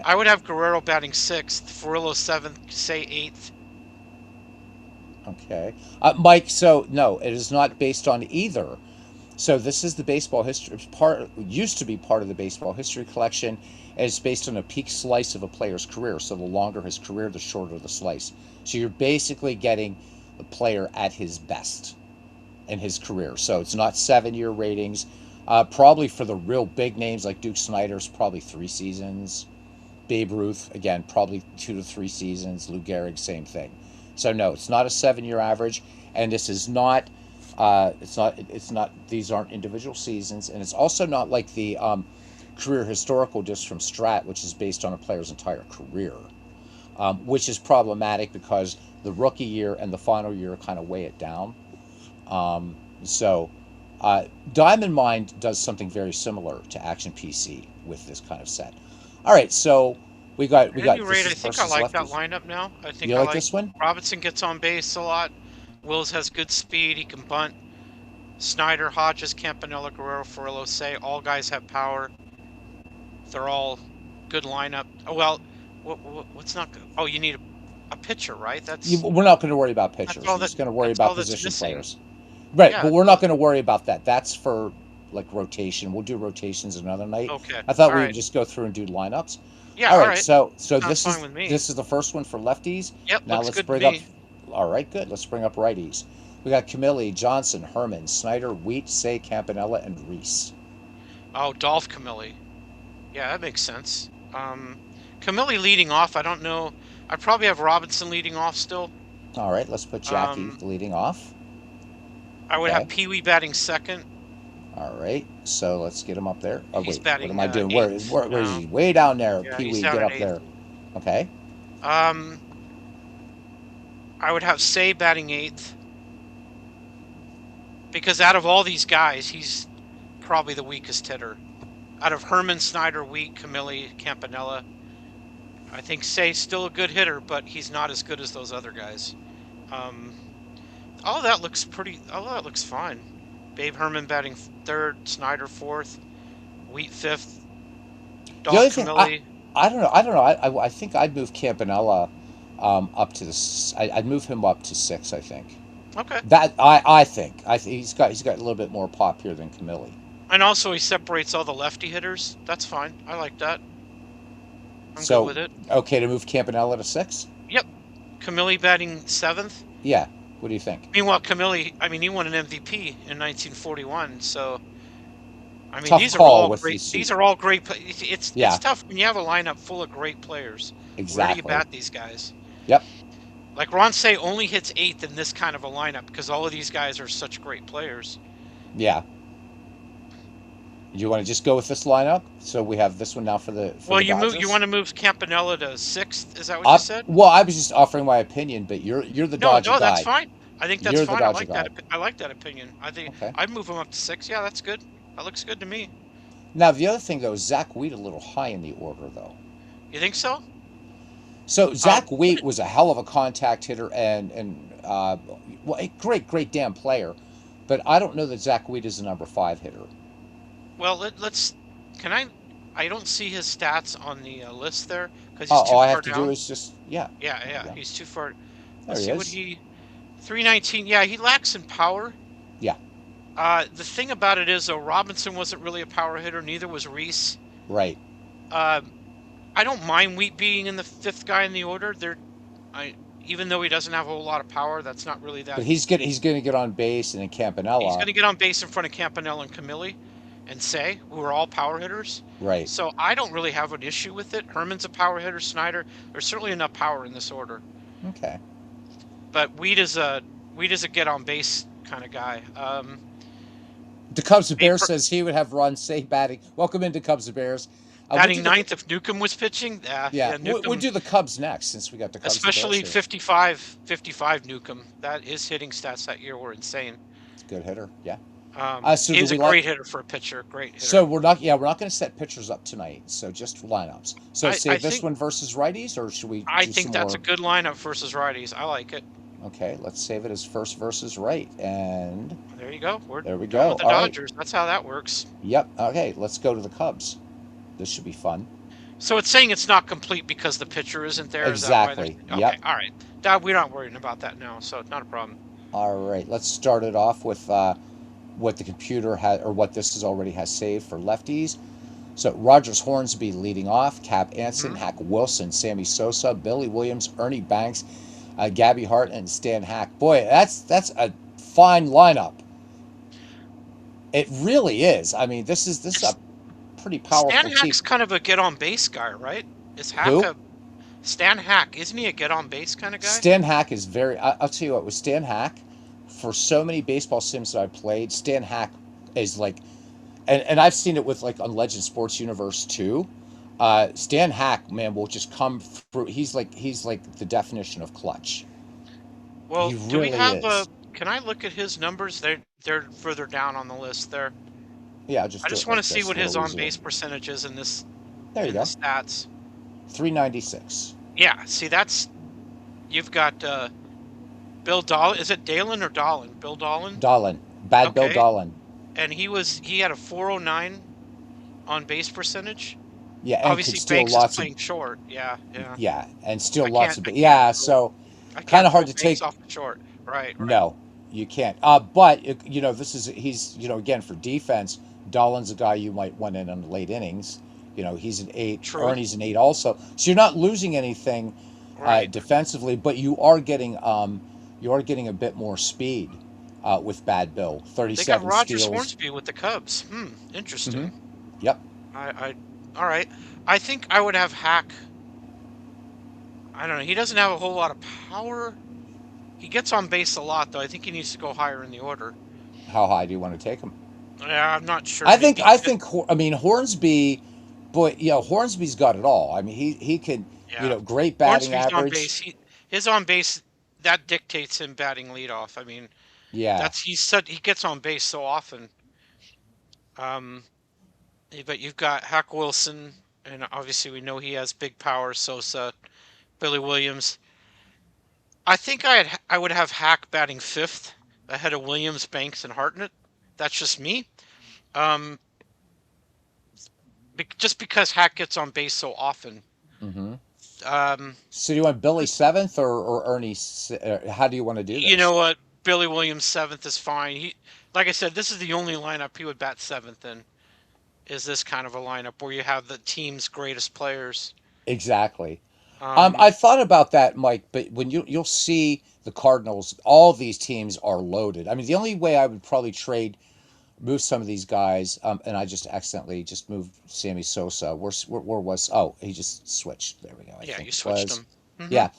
I would have Guerrero batting sixth, Furillo seventh, say eighth. Okay, Mike. So no, it is not based on either. So this is the baseball history part. Used to be part of the baseball history collection, and it's based on a peak slice of a player's career. So the longer his career, the shorter the slice. So you're basically getting the player at his best in his career. So it's not 7 year ratings. Probably for the real big names like Duke Snyder's, probably 3 seasons. Babe Ruth, again, probably 2 to 3 seasons. Lou Gehrig, same thing. So no, it's not a 7 year average, and this is not. It's not. These aren't individual seasons, and it's also not like the career historical disc from Strat, which is based on a player's entire career, which is problematic because the rookie year and the final year kind of weigh it down. Um, so, Diamond Mind does something very similar to Action PC with this kind of set. All right, so we At any got this rate, is I think I versus like that lefties. lineup now. I think You I like like this one? Robinson gets on base a lot. Wills has good speed. He can bunt. Snyder, Hodges, Campanella, Guerrero, Furillo, Say, all guys have power. They're all good lineup. Oh well, what's not good? Oh, you need a pitcher, right? We're not going to worry about pitchers. We're just going to worry That's about all that's position missing. players, right? Yeah. But we're not going to worry about that. That's for like rotation. We'll do rotations another night. Okay. I thought All we would right. just go through and do lineups. Yeah. All All right, right. so Sounds fine with me. this is the first one for lefties. Yep. Now Looks let's good to bring up. me. All right, good. Let's bring up righties. We got Camille, Johnson, Herman, Snyder, Wheat, Say, Campanella, and Reese. Oh, Dolph Camilli. Yeah, that makes sense. Camilli leading off. I don't know. I probably have Robinson leading off still. All right, let's put Jackie Um, leading off. I would have Okay. Pee Wee batting second. All right, so let's get him up there. Oh He's wait, what am batting I doing? eighth Where is now. he? Way down there. Yeah, Pee he's Wee, down get at up eighth. there. Okay. Um, I would have Say batting eighth because out of all these guys, he's probably the weakest hitter. Out of Herman, Snyder, Wheat, Camilli, Campanella, I think Say's still a good hitter, but he's not as good as those other guys. Um, all that looks pretty. All that looks fine. Babe Herman batting third, Snyder fourth, Wheat fifth, The Dolph other thing, Camilli. I don't know. I don't know. I think I'd move Campanella up to the. I'd move him up to six. I think Okay. that I think he's got a little bit more pop here than Camille. And also he separates all the lefty hitters. That's fine. I like that. I'm good So with it. okay to move Campanella to six. Yep. Camilli batting seventh. Yeah. What do you think? Meanwhile, Camilli, I mean, he won an MVP in 1941. So, I mean, Tough these are call all with great. these two. These are all great. It's Yeah. tough when you have a lineup full of great players. Where do you Exactly. bat these guys? Yep. Like Ron Say only hits eighth in this kind of a lineup because all of these guys are such great players. Yeah. You want to just go with this lineup? So we have this one now for Well, the you Dodgers. want to move Campanella to sixth? Is that what you Up. said? Well, I was just offering my opinion, but you're the No, Dodger no, that's guy. fine. I think that's You're the fine. I Dodger like that. guy. I like that opinion. I think Okay. I'd move him up to six. Yeah, that's good. That looks good to me. Now the other thing though, is Zach Wheat a little high in the order though. You think so? So Zach Put Wheat it. was a hell of a contact hitter and well, a great damn player, but I don't know that Zach Wheat is a number five hitter. Well, let's. Can I? I don't see his stats on the list there because he's too All I far have to do down. is just yeah, Yeah, yeah. he's too far. There Let's he see what is. he. 319. Yeah, he lacks in power. Yeah, The thing about it is, though, Robinson wasn't really a power hitter. Neither was Reese. right. Uh, I don't mind Wheat being in the fifth guy in the order. I even though he doesn't have a whole lot of power, that's not really But that he's gonna get on base, and then he's Campanella, going to get on base in front of Campanella and Camilli and Say, who are all power hitters. right? So I don't really have an issue with it. Herman's a power hitter, Snyder. There's certainly enough power in this order. Okay. But Wheat is a get on base kind of guy. The Cubs and A Bears per, says he would have runs, say batting. Welcome into Cubs and Bears. We'll do batting the ninth if Newcomb was pitching. yeah. Yeah, We'll Newcomb, do the Cubs next since we got the Cubs and Bears especially here. 55 Newcomb. That his hitting stats that year were insane. It's a good hitter. Yeah. So do He's a we like? great hitter for a pitcher. Great So hitter. we're not. Yeah, we're not going to set pitchers up tonight. So just lineups. So I save this think one versus righties, or should we I do think some that's a more? good lineup versus righties. I like it. Okay, let's save it as first versus right, and There you go. We're there we going go. with the All right. Dodgers. That's how that works. Yep. Okay, let's go to the Cubs. This should be fun. So it's saying it's not complete because the pitcher isn't there. Is that why they're Exactly. okay? Yep. All right. That we're not worrying about that now, so it's not a problem. All right. Let's start it off with what the computer has, or what this is already has saved for lefties. So Rogers Hornsby leading off, Cap Anson, Hmm. Hack Wilson, Sammy Sosa, Billy Williams, Ernie Banks, Gabby Hart, and Stan Hack. Boy, that's a fine lineup. It really is. I mean, this is It's a pretty Stan powerful team. Hack's kind of a get on base guy, right? Is Hack Who? a Stan Hack? Isn't he a get on base kind of guy? Stan Hack is very. I'll tell you what. With Stan Hack, for so many baseball sims that I played, Stan Hack is like, and I've seen it with like on Legend Sports Universe too. Stan Hack, man, will just come through. He's like the definition of clutch. He Well, do we really have a? is. Can I look at his numbers? They're further down on the list there. Yeah, I'll just I do just it want to like see this, what a his little on easier. base percentage is in this There you in the go. stats. 396. Yeah, see that's you've got Bill Dolan. Is it Dalen or Dolan? Bill Dolan. Dolan, Bad Bill Okay, Dolan. and he had a 409 on base percentage. Yeah, and could Obviously, steal Banks is lots of playing short. Yeah, yeah. yeah, and steal I lots can't of I can't yeah. throw So I kind can't of hard throw to Banks take. off the short. Right, right. No, you can't. But this is he's again for defense. Dolan's a guy you might want in on late innings. He's an eight. True. Ernie's an eight also. So you're not losing anything Right. defensively, but you are getting a bit more speed with Bad Bill. They got 37 Rogers steals. Hornsby with the Cubs. Hmm. Interesting. Yep. I all right. I think I would have Hack. I don't know. He doesn't have a whole lot of power. He gets on base a lot, though. I think he needs to go higher in the order. How high do you want to take him? Yeah, I'm not sure. I think Maybe I fifth. think I mean Hornsby, boy, Hornsby's got it all. I mean he can Yeah. great batting Hornsby's on average. base. His on base that dictates him batting leadoff. I mean, Yeah, he gets on base so often. Um, but you've got Hack Wilson, and obviously we know he has big power. Sosa, Billy Williams. I would have Hack batting fifth ahead of Williams, Banks, and Hartnett. That's just me. Um, just because Hack gets on base so often. hmm. Um, So do you want Billy seventh or Ernie? How do you want to do you this? know what? Billy Williams seventh is fine. Like I said, this is the only lineup he would bat seventh in. Is this kind of a lineup where you have the team's greatest players? Exactly. Um, I thought about that, Mike, but when you'll see the Cardinals, all these teams are loaded. I mean, the only way I would probably move some of these guys, and I just accidentally just moved Sammy Sosa. Where was? Oh, he just switched. There we go. I yeah, think you it switched was. them. Hmm. Yeah,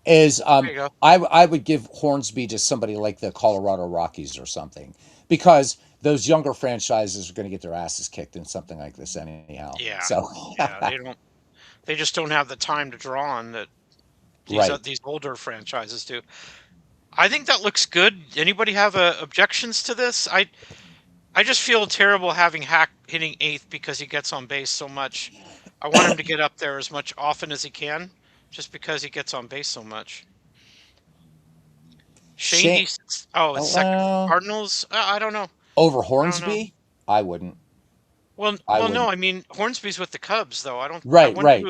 is There you go. I would give Hornsby to somebody like the Colorado Rockies or something because those younger franchises are going to get their asses kicked in something like this anyhow. Yeah, So yeah. They don't. They just don't have the time to draw on that right. these older franchises do. I think that looks good. Anybody have objections to this? I just feel terrible having Hack hitting eighth because he gets on base so much. I want him to get up there as much often as he can, just because he gets on base so much. Shane, Oh, it's second for well, Cardinals. I don't know. over I don't know. Hornsby, I wouldn't. I Well, no. wouldn't. I mean, Hornsby's with the Cubs, though. I don't. I Right, wonder right.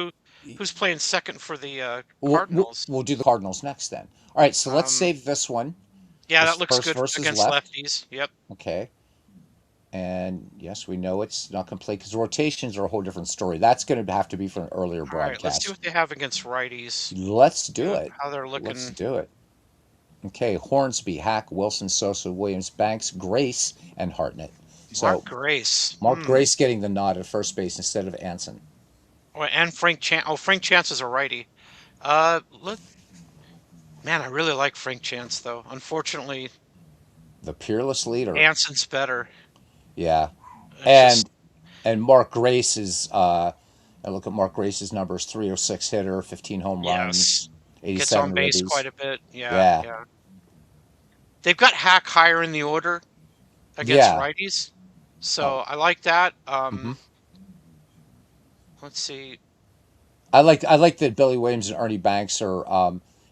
who's playing second for the We'll, we'll, Cardinals. we'll do the Cardinals next then. All right, so let's Um, save this one. yeah, This that looks first good versus against left. lefties. Yep. Okay. And yes, we know it's not complete because rotations are a whole different story. That's going to have to be for an earlier All right, let's see broadcast. what they have against righties. Let's do it. How they're Let's looking. do it. Okay, Hornsby, Hack, Wilson, Sosa, Williams, Banks, Grace, and Hartnett. So Mark Grace. Mark Grace getting the nod at first base instead of Anson. Oh, and Frank Chan. Oh, Frank Chance is a righty. Let Man, I really like Frank Chance though. Unfortunately, The peerless leader. Anson's better. Yeah. It's just And Mark Grace is I look at Mark Grace's numbers, 306 hitter, 15 home yes, runs, gets on 87 base ribbies. quite a bit. Yeah, Yeah. yeah. They've got Hack higher in the order against Yeah. righties, Oh. so I like that. Hmm. Let's see. I like that Billy Williams and Ernie Banks are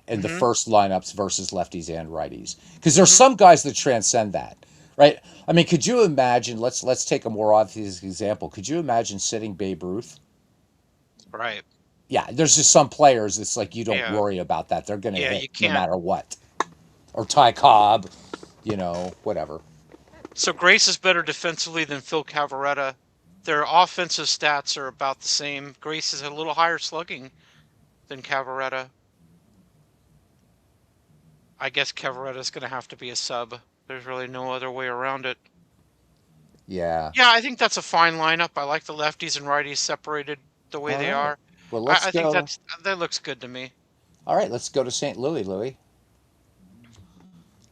in the Mm-hmm. first lineups versus lefties and righties because there's Mm-hmm. some guys that transcend that, right? I mean, could you imagine? Let's take a more obvious example. Could you imagine sitting Babe Ruth? Right. Yeah, there's just some players. It's like you don't Yeah. worry about that. They're going to Yeah. hit You no can't. matter what. Or Ty Cobb, whatever. So Grace is better defensively than Phil Cavaretta. Their offensive stats are about the same. Grace is a little higher slugging than Cavaretta. I guess Cavaretta's going to have to be a sub. There's really no other way around it. Yeah. Yeah, I think that's a fine lineup. I like the lefties and righties separated the way All they right. are. Well, let's I think go. that looks good to me. All right, let's go to St. Louis, Louis.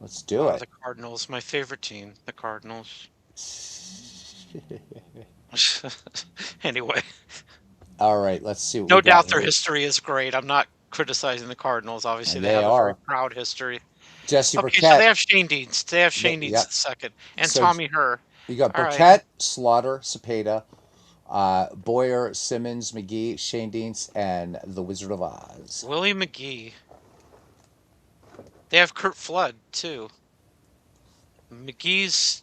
Let's do it. The Cardinals, my favorite team, the Cardinals. Anyway, All right, let's see what we no got doubt in their here. history is great. I'm not criticizing the Cardinals. Obviously, And they they have a very are proud history. Jesse Okay, so they Burkett. have Shane Deans. They have Shane Deans Yep. the second, and So Tommy Herr. you got All right, Burkett, Slaughter, Cepeda, Boyer, Simmons, McGee, Shane Deans, and the Wizard of Oz. Willie McGee. They have Kurt Flood too. McGee's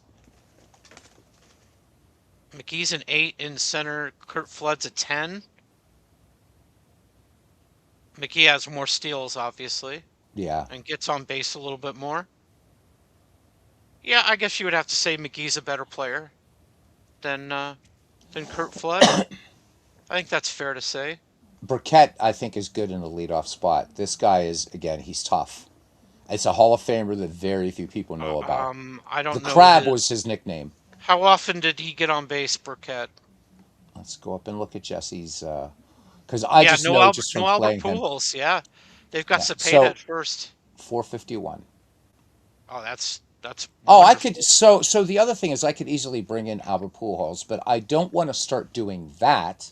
McGee's an 8 in center. Kurt Flood's a 10. McGee has more steals, obviously, Yeah. and gets on base a little bit more. Yeah, I guess you would have to say McGee's a better player than uh, than Kurt Flood. I think that's fair to say. Burkett, I think, is good in the leadoff spot. This guy is, again, he's tough. It's a Hall of Famer that very few people know about. I The don't know Crab his. was his nickname. How often did he get on base, Burkett? Let's go up and look at Jesse's, because I Yeah, just know just from No Albert playing him. Pujols. Yeah, they've got Yeah. Cepeda So at first. 451. Oh, that's Oh, I could. wonderful. So the other thing is, I could easily bring in Albert Pujols, but I don't want to start doing that.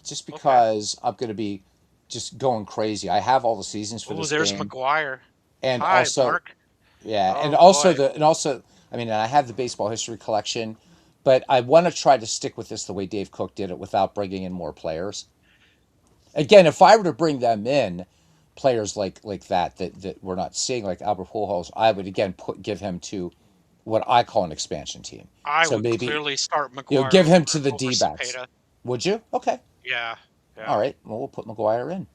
Just Okay. because I'm going to be just going crazy. I have all the seasons for Oh, this there's game, McGuire. and Hi, also, Mark. yeah, Oh boy. and also, I mean, I have the baseball history collection, but I want to try to stick with this the way Dave Cook did it without bringing in more players. Again, if I were to bring them in, players like that we're not seeing, like Albert Pujols, I would again give him to what I call an expansion team. I So would maybe clearly start McGuire give him to the over D backs. Cepeda. Would you? Okay. Yeah, All yeah, right. Well, we'll put McGuire in.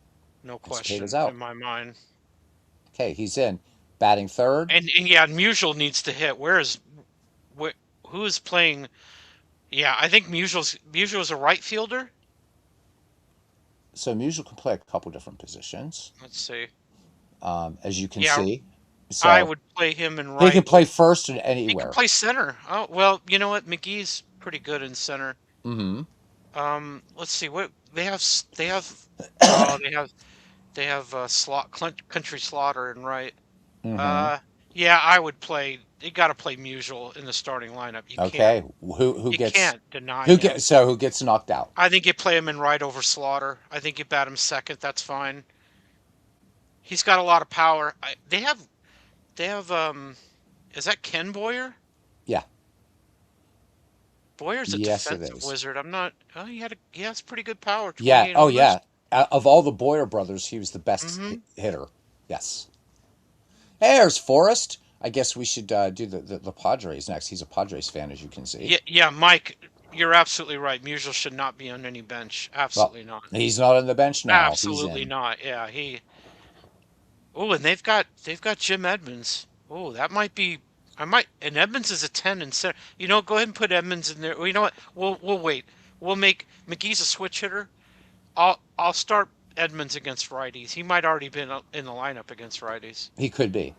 no And Cepeda's question in out. my mind. Okay, he's in. Batting third. And yeah, Musial needs to hit. Where, who is playing? Yeah, I think Musial's a right fielder. So Musial can play a couple different positions, Let's see. as you can Yeah, see. I So would play him in he can right. play first and He could anywhere. play center. Oh well, you know what? McGee's pretty good in center. Mm-hmm. Let's see what they have. They have. Oh, they have country slaughter and right. Mm-hmm. Uh, yeah, I would play. You got to play Musial in the starting lineup. Okay. Who You gets can't deny who gets him. so who gets knocked out? I think you play him in right over Slaughter. I think you bat him second. That's fine. He's got a lot of power. They have is that Ken Boyer? Yeah. Boyer's a Yes, it defensive is. wizard. I'm not. Oh, he has pretty good power. Yeah. 28 Oh, homers. yeah. Of all the Boyer brothers, he was the best Mm-hmm. hitter. Yes. Hey, there's Forrest. I guess we should do the Padres next. He's a Padres fan, as you can see. Yeah, yeah, Mike, you're absolutely right. Musial should not be on any bench. Well, Absolutely not. he's not on the bench now. He's Absolutely in. not. Yeah, he. Oh, and they've got Jim Edmonds. Oh, that might be I might. And Edmonds is a 10 and center. You know, go ahead and put Edmonds in there. Well, you know what? We'll wait. We'll make McGee's a switch hitter. I'll start Edmonds against righties. He might already been in the lineup against righties. He could be.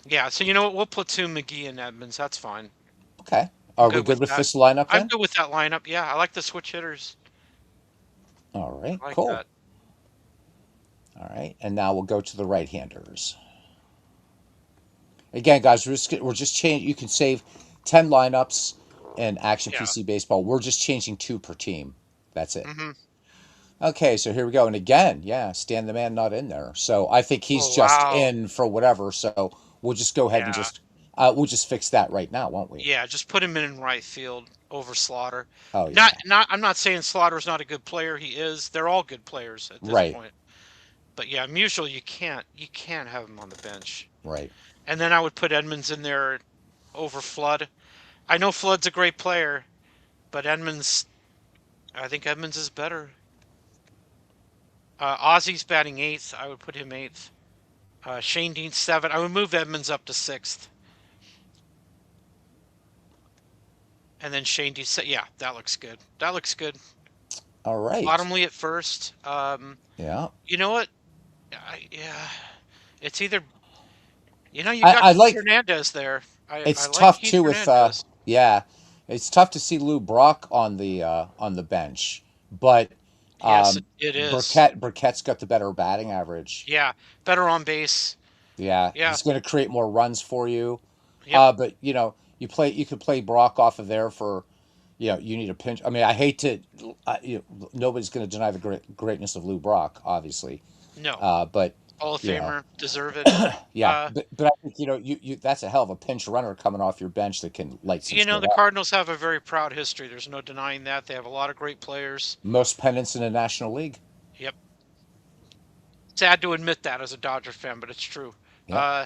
Yeah. So you know what? We'll platoon McGee and Edmonds. That's fine. Okay. I'm Are we good good with with that. this lineup I'm then? good with that lineup. Yeah, I like the switch hitters. All right, I like cool. that. All right, and now we'll go to the right-handers. Again, guys, we're just changing. You can save 10 lineups in Action Yeah. PC Baseball. We're just changing two per team. That's it. Mm-hmm. Okay, so here we go. And again, yeah, Stan the Man not in there. So I think he's Oh just wow. in for whatever. So we'll just go ahead and Yeah. we'll just fix that right now, won't we? Yeah. Just put him in right field over Slaughter. Oh Not yeah. not. I'm not saying Slaughter's not a good player. He is. They're all good players at this Right. point. But yeah, Musial, you can't have him on the bench. Right. And then I would put Edmonds in there over Flood. I know Flood's a great player, but I think Edmonds is better. Ozzy's batting eighth. I would put him eighth. Shane Dean seven. I would move Edmonds up to sixth, and then Shane Dean. Yeah, that looks good. That looks good. All right. Bottomly at first. Yeah. You know what? Yeah, it's either you got I Keith like Hernandez there. I it's like tough Keith too with Hernandez. yeah, it's tough to see Lou Brock on the bench, but Yes, it is. Burkett's got the better batting average. Yeah, better on base. Yeah, Yeah. he's going to create more runs for you. Yep. But you could play Brock off of there for you need a pinch. I mean, I hate to nobody's going to deny the greatness of Lou Brock, obviously. No. But Hall of you know, Famer, deserve it. yeah, Uh, but I think you that's a hell of a pinch runner coming off your bench that can light some shit the up. Cardinals have a very proud history. There's no denying that. They have a lot of great players. Most pennants in the National League. Yep. Sad to admit that as a Dodger fan, but it's true. Yep. Uh,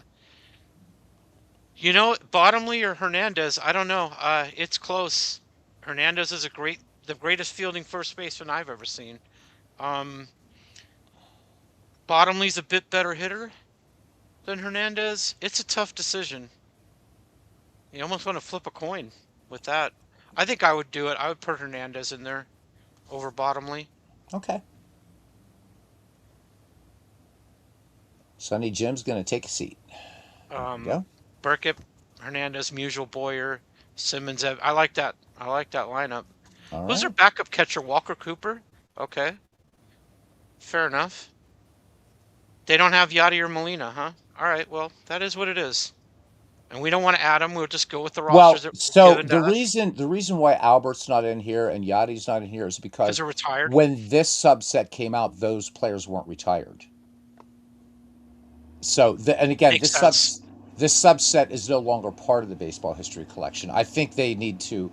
Bottomley or Hernandez, I don't know. It's close. Hernandez is the greatest fielding first baseman I've ever seen. Um, Bottomley's a bit better hitter than Hernandez. It's a tough decision. You almost want to flip a coin with that. I think I would do it. I would put Hernandez in there over Bottomley. Okay. Sonny Jim's going to take a seat. There we Um, go. Burkett, Hernandez, Musial, Boyer, Simmons. I like that. I like that lineup. All Who's their right. backup catcher? Walker Cooper. Okay, fair enough. They don't have Yachty or Molina, huh? All right. Well, that is what it is. And we don't want to add them. We'll just go with the rosters Well, that were so given to us the reason why Albert's not in here and Yachty's not in here is because because they're retired. when this subset came out, those players weren't retired. So and again, Makes sense. this subset is no longer part of the baseball history collection. I think they need to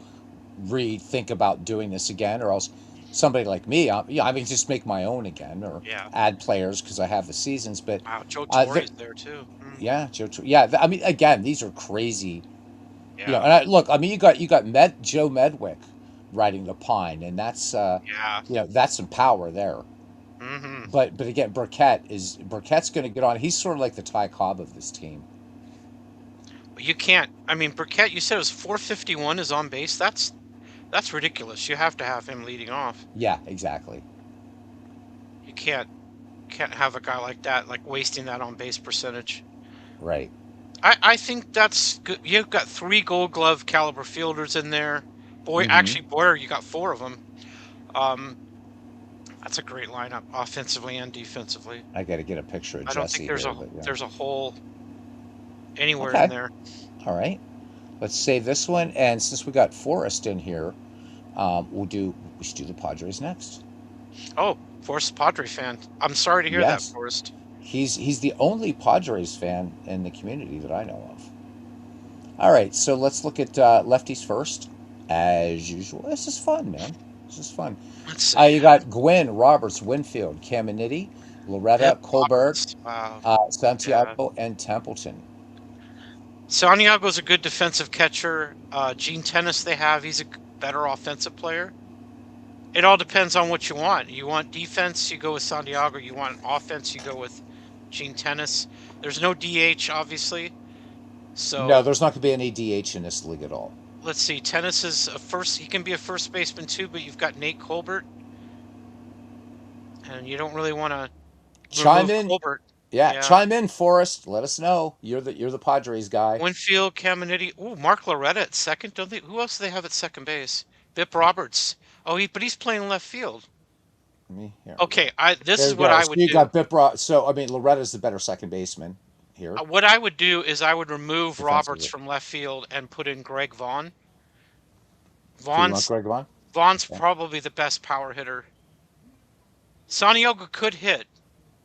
rethink about doing this again, or else somebody like me, I mean, just make my own again, or Yeah. add players because I have the seasons. But Wow. Joe th- Torre's there too. yeah, I mean, again, these are crazy. Yeah. And look, I mean, you got Joe Medwick riding the pine, and that's Yeah. that's some power there. Mm-hmm. But again, Burkett's going to get on. He's sort of like the Ty Cobb of this team. You can't. I mean, Burkett. You said it was 451 is on base. That's ridiculous. You have to have him leading off. Yeah, exactly. You can't have a guy like that like wasting that on base percentage. Right. I think that's good. You've got 3 Gold Glove caliber fielders in there. Mm-hmm. Actually, Boyer, you got 4 of them. Um, that's a great lineup, offensively and defensively. I got to get a picture of I don't think Jesse here, but yeah. there's a hole anywhere in Okay. there. All right. Let's save this one, and since we got Forrest in here, we should do the Padres next. Oh, Forrest Padre fan. I'm sorry to hear that, Yes, Forrest. he's the only Padres fan in the community that I know of. All right, so let's look at lefties first, as usual. This is fun, man. This is fun. Let's see. You got Gwynn, Roberts, Winfield, Caminiti, Hip Loretta, Colbert, Roberts. Wow. Yeah. Santiago, and Templeton. Santiago's a good defensive catcher. Gene Tennis they have. He's a better offensive player. It all depends on what you want. You want defense, you go with Santiago. You want offense, you go with Gene Tennis. There's no DH, obviously. No, So there's not going to be any DH in this league at all. let's see. Tennis is a first. He can be a first baseman too, but you've got Nate Colbert, and you don't really want to Chime remove in, Colbert. yeah, Yeah. chime in, Forrest. Let us know. You're the Padres guy. Winfield, Caminiti. Ooh, Mark Loretta at second. Don't they? Who else do they have at second base? Bip Roberts. Oh, but he's playing left field. Here we Okay, go. this There is we what go. I So would you do. got Bipra. So I mean, Loretta's the better second baseman here What I would do is I would remove Roberts defensively. from left field and put in Greg Vaughn. So you want Vaughn's Greg Vaughn? Vaughn's Okay. probably the best power hitter. Santiago could hit.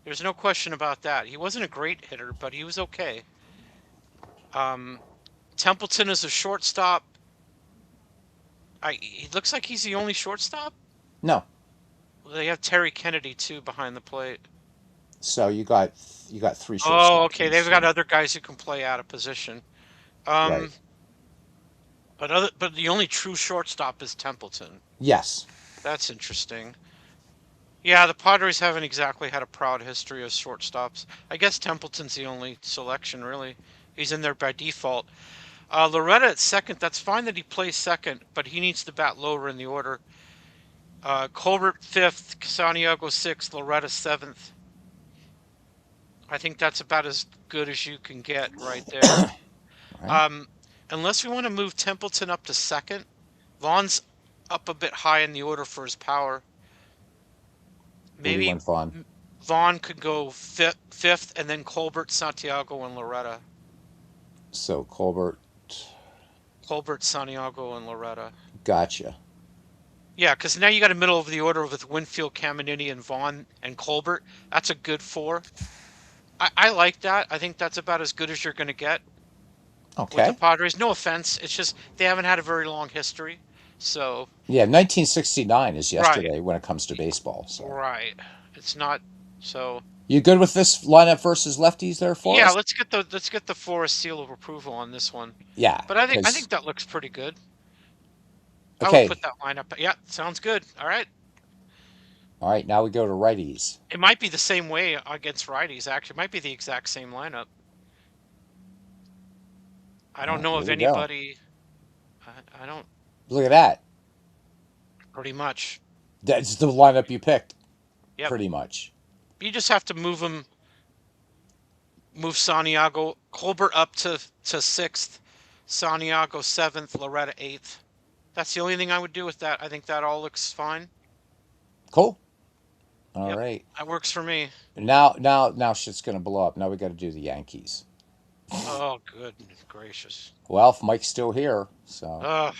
There's no question about that. He wasn't a great hitter, but he was okay. Um, Templeton is a shortstop. He looks like he's the only shortstop. No. Well, they have Terry Kennedy too behind the plate. So you got three Oh, shortstops okay. in this They've got team. other guys who can play out of position. Right. Um, but the only true shortstop is Templeton. Yes. That's interesting. Yeah, the Padres haven't exactly had a proud history of shortstops. I guess Templeton's the only selection, really. He's in there by default. Loretta at second. That's fine that he plays second, but he needs to bat lower in the order. Colbert fifth, Santiago sixth, Loretta seventh. I think that's about as good as you can get right there. Right. Um, unless we want to move Templeton up to second, Vaughn's up a bit high in the order for his power. Where do you Maybe want Vaughn? Vaughn could go fifth, and then Colbert, Santiago, and Loretta. So Colbert. Colbert, Santiago, and Loretta. Gotcha. Yeah, because now you got a middle of the order with Winfield, Caminiti, and Vaughn and Colbert. That's a good four. I like that. I think that's about as good as you're going to get with the Okay. Padres. No offense. It's just they haven't had a very long history. So, Yeah, 1969 is right, yesterday when it comes to baseball. So right. It's not so. you good with this lineup versus lefties there, Yeah, Forrest? let's get the Forest seal of approval on this one. Yeah, But I because think that looks pretty good. I would put okay. that lineup. Yeah, sounds good. All right. All right, now we go to righties. It might be the same way against righties. Actually, it might be the exact same lineup. I don't Oh, know here of we go. anybody. I don't. Look at that. Pretty much. That's the lineup you picked, Yep. pretty much. You just have to move Santiago Colbert up to sixth, Santiago seventh, Loretta eighth. That's the only thing I would do with that. I think that all looks fine. Cool. All Yep, right. that works for me. Now shit's gonna blow up. Now we got to do the Yankees. Oh, goodness gracious. Well, if Mike's still here, so Ugh.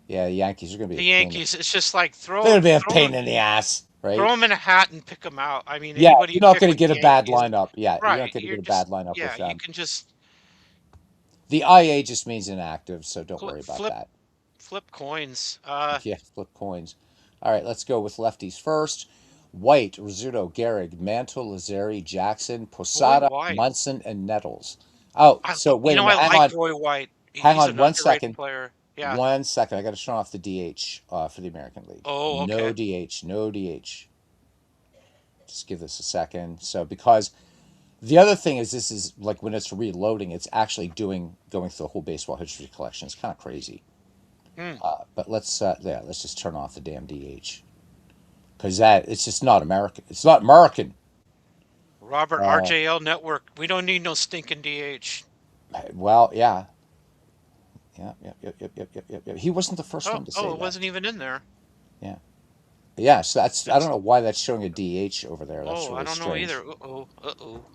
yeah, the Yankees are gonna be a The pain. Yankees. It's just like They're gonna be a pain in the ass, throw right? them in a hat and pick them out. I mean, Yeah, anybody you're you not pick gonna with get the a bad Yankees, lineup. Yeah, you're not right? gonna You're get a bad just lineup yeah. with You them. can just The IA just means inactive, so don't flip worry about flip that. flip coins. Yeah, flip coins. All right, let's go with lefties first. White, Rizzuto, Gehrig, Mantle, Lazari, Jackson, Roy Posada, White. Munson, and Nettles. Oh, so wait a minute. I like Roy White. Hang He's on an one underrated second. player. Yeah. 1 second. I got to turn off the DH for the American League. Oh, No okay. DH. No DH. Just give this a second. So because the other thing is this is like when it's reloading, it's actually going through the whole baseball history collection. It's kind of crazy. Hmm. But let's just turn off the damn DH because that it's just not American. It's not American. Robert Uh, RJL Network. We don't need no stinking DH. well, yeah, yeah. He wasn't the first one to say It that. wasn't even in there. Yeah, yeah. So that's I don't That's know why that's showing a DH over there. That's I really don't know strange. either. Uh-oh. Uh-oh.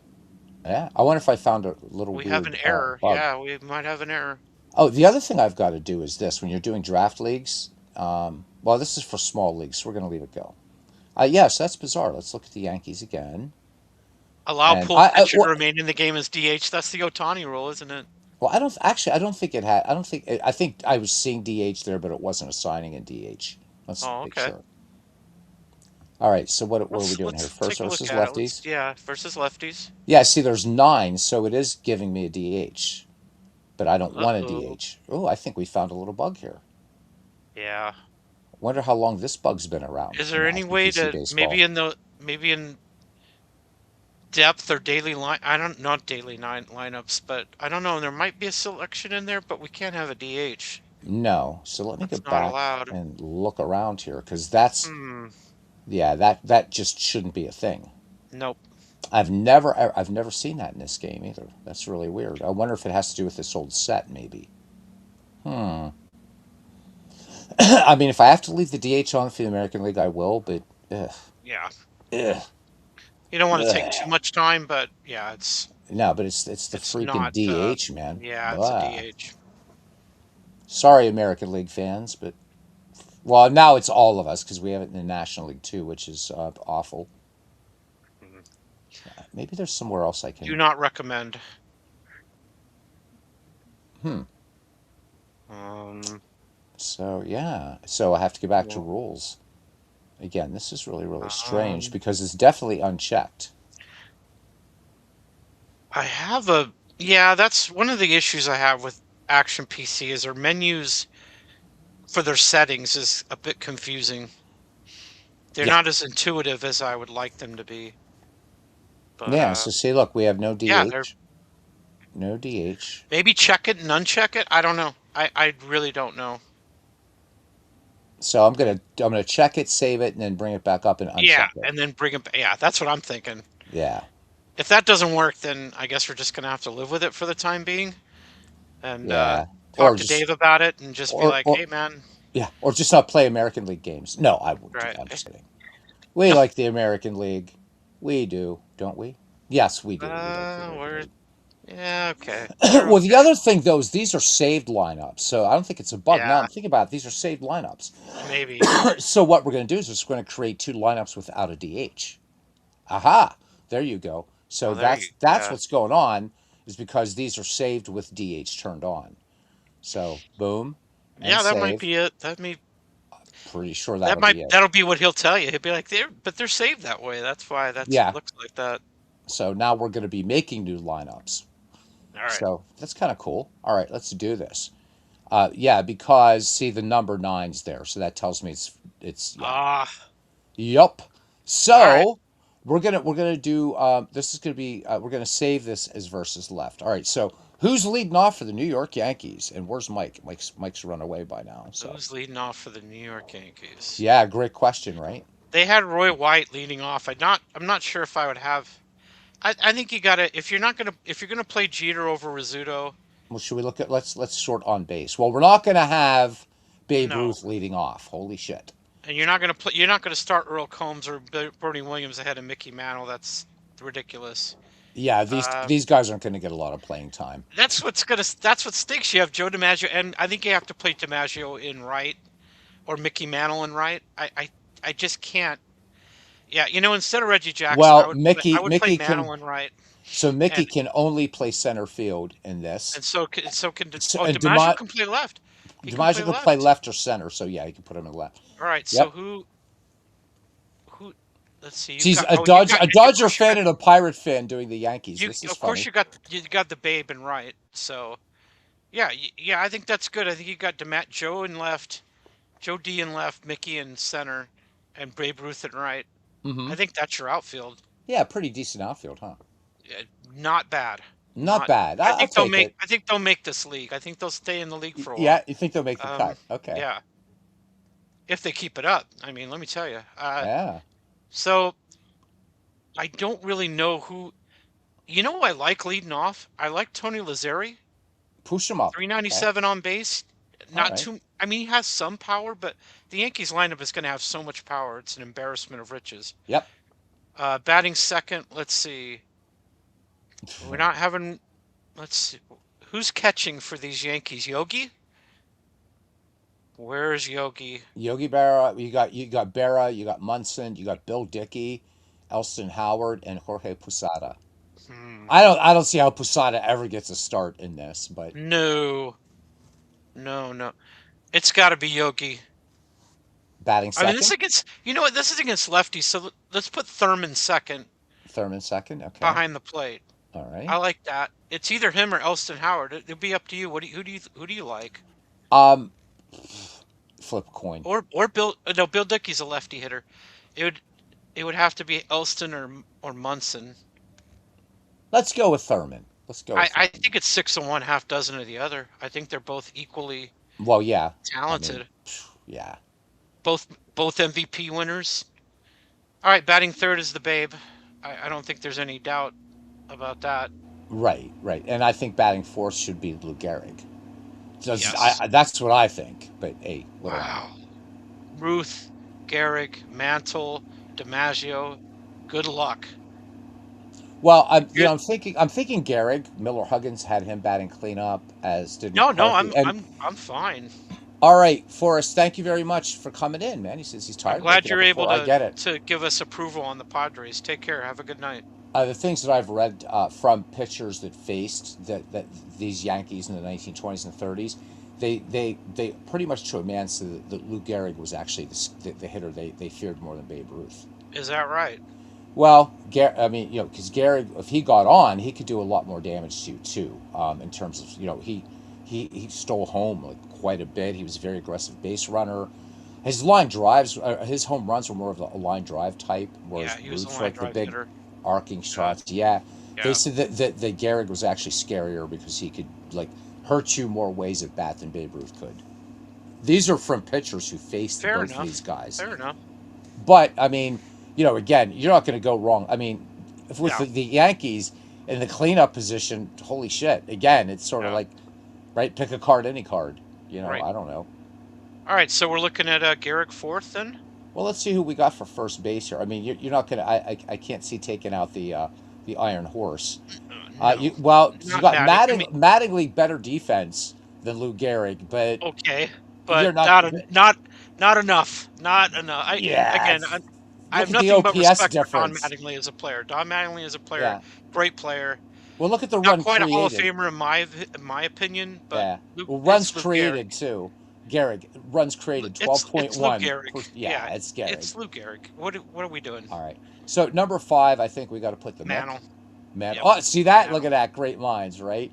Yeah, I wonder if I found a little We have an weird error. bug. Yeah, we might have an error. Oh, the other thing I've got to do is this: when you're doing draft leagues. Well, this is for small leagues, so we're going to leave it go. Yes, that's bizarre. Let's look at the Yankees again. Allow And pulled pitcher to remain in the game as DH. That's the Otani rule, isn't it? well, I don't actually. I don't think it had. I don't think. I think I was seeing DH there, but it wasn't assigning in DH. Let's Oh, make okay. sure. All right. So what are we doing here? Let's First take a look versus at it. Let's lefties. yeah, versus lefties. Yeah. See, there's 9, so it is giving me a DH, but I don't want a Uh-oh. DH. Oh, I think we found a little bug here. Yeah. Wonder how long this bug's been around Is in there any way IPTC to baseball. maybe in depth or daily line. I don't not daily nine lineups, but I don't know. There might be a selection in there, but we can't have a DH. No. So let me go That's not back allowed. and look around here because that's Hmm. yeah, that just shouldn't be a thing. Nope. I've never seen that in this game either. That's really weird. I wonder if it has to do with this old set, maybe. Hmm. I mean, if I have to leave the DH on for the American League, I will. But ugh, Yeah. ugh, You don't want to take too ugh. much time, but yeah, No, but it's the it's freaking not. DH, man. Yeah, it's a Blah. DH. Sorry, American League fans, but well, now it's all of us because we have it in the National League too, which is awful. Mhm. Maybe there's somewhere else I Do can. not recommend. Hmm. Um. So yeah, so I have to go back to Well, rules again. This is really strange um. because it's definitely unchecked. I have a. Yeah, that's one of the issues I have with Action PC is their menus for their settings is a bit confusing. They're Yeah. not as intuitive as I would like them to be. But Yeah. So see, look, we have no yeah, they're DH, no DH. maybe check it and uncheck it. I don't know. I really don't know. So I'm gonna check it, save it, and then bring it back up and Yeah, uncheck it. and then bring it. Yeah, that's what I'm thinking. Yeah. If that doesn't work, then I guess we're just gonna have to live with it for the time being, and Yeah. talk Or to just Dave about it, and just be like, or "Hey, man, yeah, or just not play American League games. No, I wouldn't do right? that. I'm just kidding. We No, like the American League. We do, don't we? Yes, we do. We like the American we're League. yeah, okay. We're Well, the okay. other thing though is these are saved lineups, so I don't think it's a bug. Now Yeah, I'm thinking about it, these are saved lineups. maybe. So what we're going to do is we're just going to create two lineups without a DH. Aha! There you go. So Oh, there you. that's Yeah, what's going on is because these are saved with DH turned on. So boom and yeah. That might save. be it. That may Pretty sure that'll be it. that'll be what he'll tell you. He'll be like, they're saved that way. That's why that's Yeah. looks like that. So now we're going to be making new lineups. All right. So that's kind of cool. All right, let's do this. Yeah, because see the number nine's there, so that tells me it's yeah. Ah, Yup. all right. So we're gonna do this is gonna be we're gonna save this as versus left. All right. So who's leading off for the New York Yankees? And where's Mike? Mike's run away by now. So Who's leading off for the New York Yankees? yeah, great question, right? They had Roy White leading off. I'm not sure if I would have. I think you gotta if you're gonna play Jeter over Rizzuto. Well, should we look at let's sort on base. Well, we're not gonna have Babe No, Ruth leading off. Holy shit. and you're not gonna start Earl Combs or Bernie Williams ahead of Mickey Mantle. That's ridiculous. Yeah, Uh, these guys aren't gonna get a lot of playing time. that's what stinks. You have Joe DiMaggio, and I think you have to play DiMaggio in right or Mickey Mantle in right. I just can't. Yeah, instead of Reggie Jackson, Well, I would play Mickey can Mantle in right, so Mickey and can only play center field in this. so can So, oh and DiMaggio can play left. He can play DiMaggio can play left. left or center, so yeah, you can put him in the left. All right, so Yep. who? Let's see. You've She's got you got A of Dodger course you fan got and a Pirate fan doing the Yankees. you This is of course funny. you got the Babe in right. So yeah, yeah, I think that's good. I think you got Joe in left, Joe D in left, Mickey in center, and Babe Ruth in right. Mm-hmm. I think that's your outfield. Yeah, pretty decent outfield, huh? Not bad. Not Not. bad. I'll take it. I think they'll make this league. I think they'll stay in the league for a Yeah, while. you think they'll make the cut? Okay. Yeah, if they keep it up. I mean, let me tell you. Yeah. So I don't really know who. Who I like leading off? I like Tony Lazzeri, Push them up. Okay. 397 on base. All Not right. too. I mean, he has some power, but the Yankees lineup is going to have so much power. It's an embarrassment of riches. Yep. Batting second. Let's see. We're not having. Let's see. Who's catching for these Yankees? Yogi? Where's Yogi? Yogi Berra. You got Berra. You got Munson. You got Bill Dickey, Elston Howard, and Jorge Posada. Hmm. I don't see how Posada ever gets a start in this, but No, no. It's got to be Yogi. batting I mean, this second. against. You know what? This is against lefties, so let's put Thurman second Thurman second. Okay. behind the plate. All right. I like that. It's either him or Elston Howard. It'll be up to you. Who do you like? Um, flip a coin. Or Bill? No, Bill Dickey's a lefty hitter. It would it would have to be Elston or Munson. Let's go with Thurman. Let's go with I Thurman. think it's six of one, half dozen of the other. I think they're both equally Well, yeah. I mean, talented. yeah. Both MVP winners. All right, batting third is the Babe. I don't think there's any doubt about that. Right, right. And I think batting fourth should be Lou Gehrig. Yes. That's what I think. But hey, what do I know? Wow. Ruth, Gehrig, Mantle, DiMaggio. Good luck. Well, You're- I'm thinking Gehrig. Miller Huggins had him batting cleanup, as did no, McCarthy. And I'm fine. all right, Forrest, thank you very much for coming in, man. He says he's I'm tired of glad waking you're up able before. I get it. to give us approval on the Padres. Take care. Have a good night. The things that I've read from pitchers that faced that these Yankees in the 1920s and 30s, they pretty much to a man said that Lou Gehrig was actually the hitter they feared more than Babe Ruth. Is that right? Well, I mean, because Gehrig, if he got on, he could do a lot more damage to you too. In terms of he stole home like quite a bit. He was a very aggressive base runner. His line drives, his home runs were more of a line drive type, Yeah, whereas he was a Ruth line like the drive big hitter. arcing Yeah, shots. Yeah, they yeah. said that Gehrig was actually scarier because he could like hurt you more ways at bat than Babe Ruth could. These are from pitchers who faced Fair both of these enough. guys. Fair enough. But I mean, again, you're not going to go wrong. I mean, if with Yeah, the Yankees in the cleanup position, holy shit! Again, it's sort of yeah. like, right, pick a card, any card. Right. I don't know. All right, so we're looking at Garrick fourth then. Well, let's see who we got for first base here. I mean, you're not going to. I can't see taking out the Iron Horse. No, You not got Maddie. I mean, Mattingly better defense than Lou Gehrig, but okay, you're but not. But not enough. Not enough. yeah, I look have at the nothing but OPS respect for Don difference. Mattingly as a player. Don Mattingly as a player, Yeah. great player. Well, look at the Not run quite a Hall of created. Famer in my opinion, but Yeah. Luke, Well, runs it's Luke created Gehrig. too. Gehrig runs created It's Luke 12.1 Gehrig. per. Yeah, Yeah, it's Gehrig. it's Luke Gehrig. What are we doing? All right. So number 5, I think we got to put the Mick. Mantle. Man. Yep, Oh, see that? Look Mantle. at that. Great lines, right?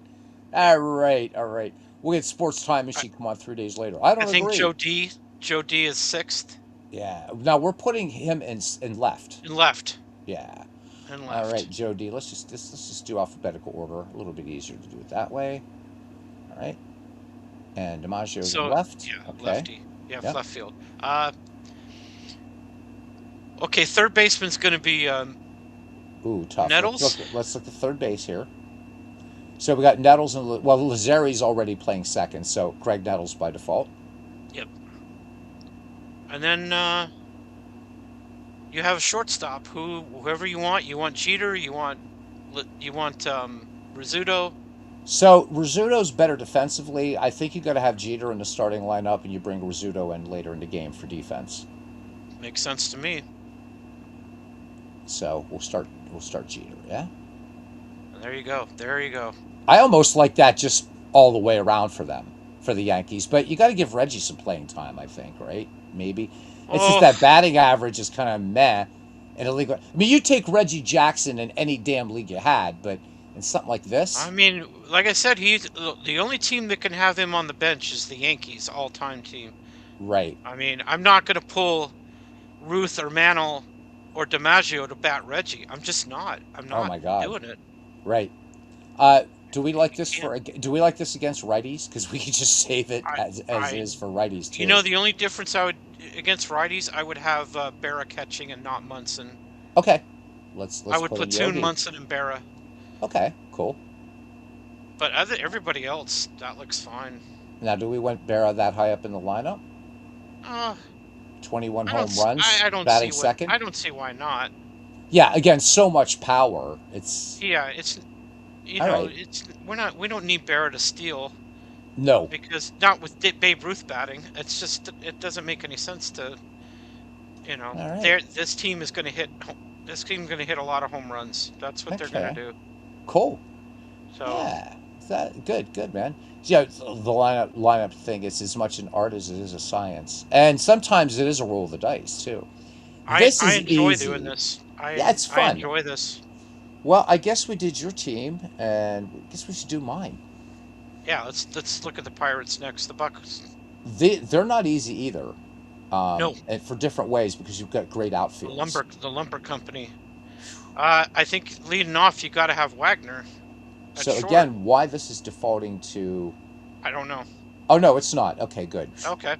Yep. All right. All right. We'll get Sports Time I, Machine come on 3 days later. I I don't think agree. Joe D is sixth Yeah. Now we're putting him in left. and left Yeah. and All right, left. Joe D. Let's just do alphabetical order. A little bit easier to do it that way. All right. And DiMaggio's in So left. yeah, Okay. lefty. Yeah, Yep. left field. Okay, third baseman's going to be Ooh, tough. Nettles. Let's look at third base here. So we got Nettles and Lazzeri's already playing second, so Craig Nettles by default. Yep. And then you have a shortstop. Whoever you want. You want Jeter. You want Rizzuto. So Rizzuto's better defensively. I think you got to have Jeter in the starting lineup, and you bring Rizzuto in later in the game for defense. Makes sense to me. So we'll start Jeter. Yeah. And there you go. There you go. I almost like that just all the way around for them, for the Yankees. But you got to give Reggie some playing time, I think, right? Maybe. It's just Oh, that batting average is kind of meh in a league. I mean, you take Reggie Jackson in any damn league you had, but in something like I this, mean, like I said, he's the only team that can have him on the bench is the Yankees, all-time team. right? I mean, I'm not going to pull Ruth or Mantle or DiMaggio to bat Reggie. I'm just not. I'm Oh not my God, doing it. right? Do we like I this can't. for? Do we like this against righties? Because we could just save it I, as I, is for righties you too. know, the only difference I would against righties, I would have Berra catching and not Munson. Okay, I let's would put in platoon Yogi. Munson and Berra, Okay, cool. but everybody else, that looks fine. Now, do we want Berra that high up in the lineup? Uh, 21 home runs, I don't batting see what second. I don't see why not. Yeah, again, so much power. It's Yeah, all right. we don't need Berra to steal No, because not with Babe Ruth batting. It doesn't make any sense to all right. there this team is going to hit this team's going to hit a lot of home runs. That's what they're going Okay, to do. cool. So Yeah, that good, man. Yeah, the lineup thing is as much an art as it is a science, and sometimes it is a roll of the dice too. This I is enjoy doing easy. this. Yeah, it's I fun. enjoy this. Well, I guess we did your team, and I guess we should do mine. Yeah, let's look at the Pirates next. The Bucks. They're not easy either, No, and for different ways because you've got great outfielders. the lumber company. I think leading off, you got to have Wagner at So short. again, why this is defaulting to? I don't know. Oh no, it's not. Okay, good. Okay.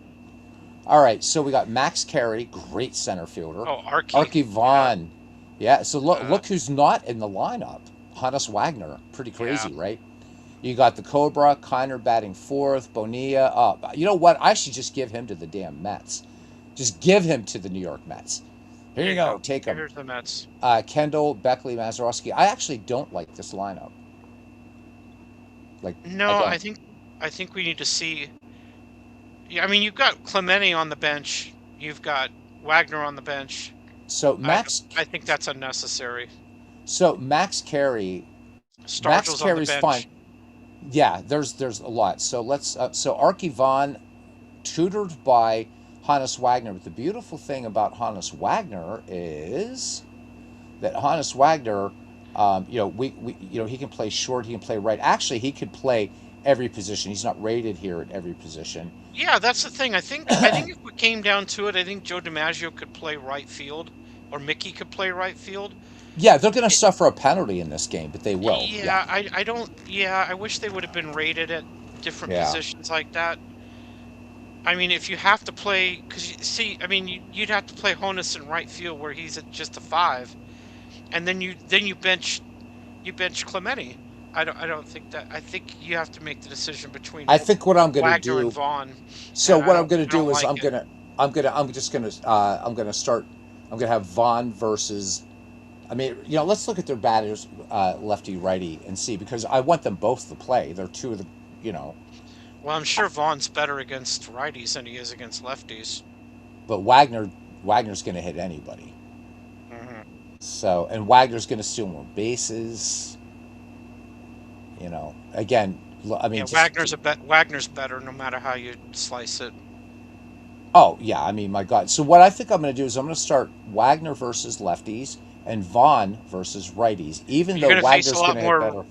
All right, so we got Max Carey, great center fielder. Oh, Arky. Arky Yeah. Vaughn. Yeah, so look, Uh, look who's not in the lineup. Hannes Wagner. Pretty yeah. crazy, right? You got the Cobra, Kiner batting fourth, Bonilla. You know what? I should just give him to the damn Mets. Just give him to the New York Mets. Here Here you you go. go. Take him. Here's the Mets. Kendall, Beckley, Mazeroski. I actually don't like this lineup. Like, I No, don't. I think we need to see. Yeah, I mean, you've got Clemente on the bench. You've got Wagner on the bench. So I Max, I think that's unnecessary. so Max Carey, Max Stargell's on the Carey's fine. bench. Yeah, there's a lot. So let's so Arky Von tutored by Hannes Wagner. But the beautiful thing about Hannes Wagner is that Hannes Wagner, he can play short, he can play right. Actually, he could play every position. He's not rated here at every position. Yeah, that's the thing. I think if we came down to it, I think Joe DiMaggio could play right field, or Mickey could play right field. Yeah, they're going to It, suffer a penalty in this game, but they will. Yeah, yeah, I don't. Yeah, I wish they would have been rated at different yeah. positions like that. I mean, if you have to play, because you see, I mean, you'd have to play Honus in right field where he's at just a 5, and then you bench Clemente. I don't think that. I think you have to make the decision between I think what I'm going to Wagner and do. Vaughn, So and what I'm going to I don't do is like it. I'm just going to I'm going to start. I'm going to have Vaughn versus. I mean, let's look at their batters, lefty righty, and see because I want them both to play. They're two of the, you know, Well, I'm sure Vaughn's better against righties than he is against lefties. but Wagner's going to hit anybody. Hmm. So and Wagner's going to steal more bases. Again, I mean, Yeah, just Wagner's better no matter how you slice it. oh yeah, I mean, my God. So what I think I'm going to do is I'm going to start Wagner versus lefties and Vaughn versus righties. Even You're though gonna face a Wagner's going lot to hit more. better.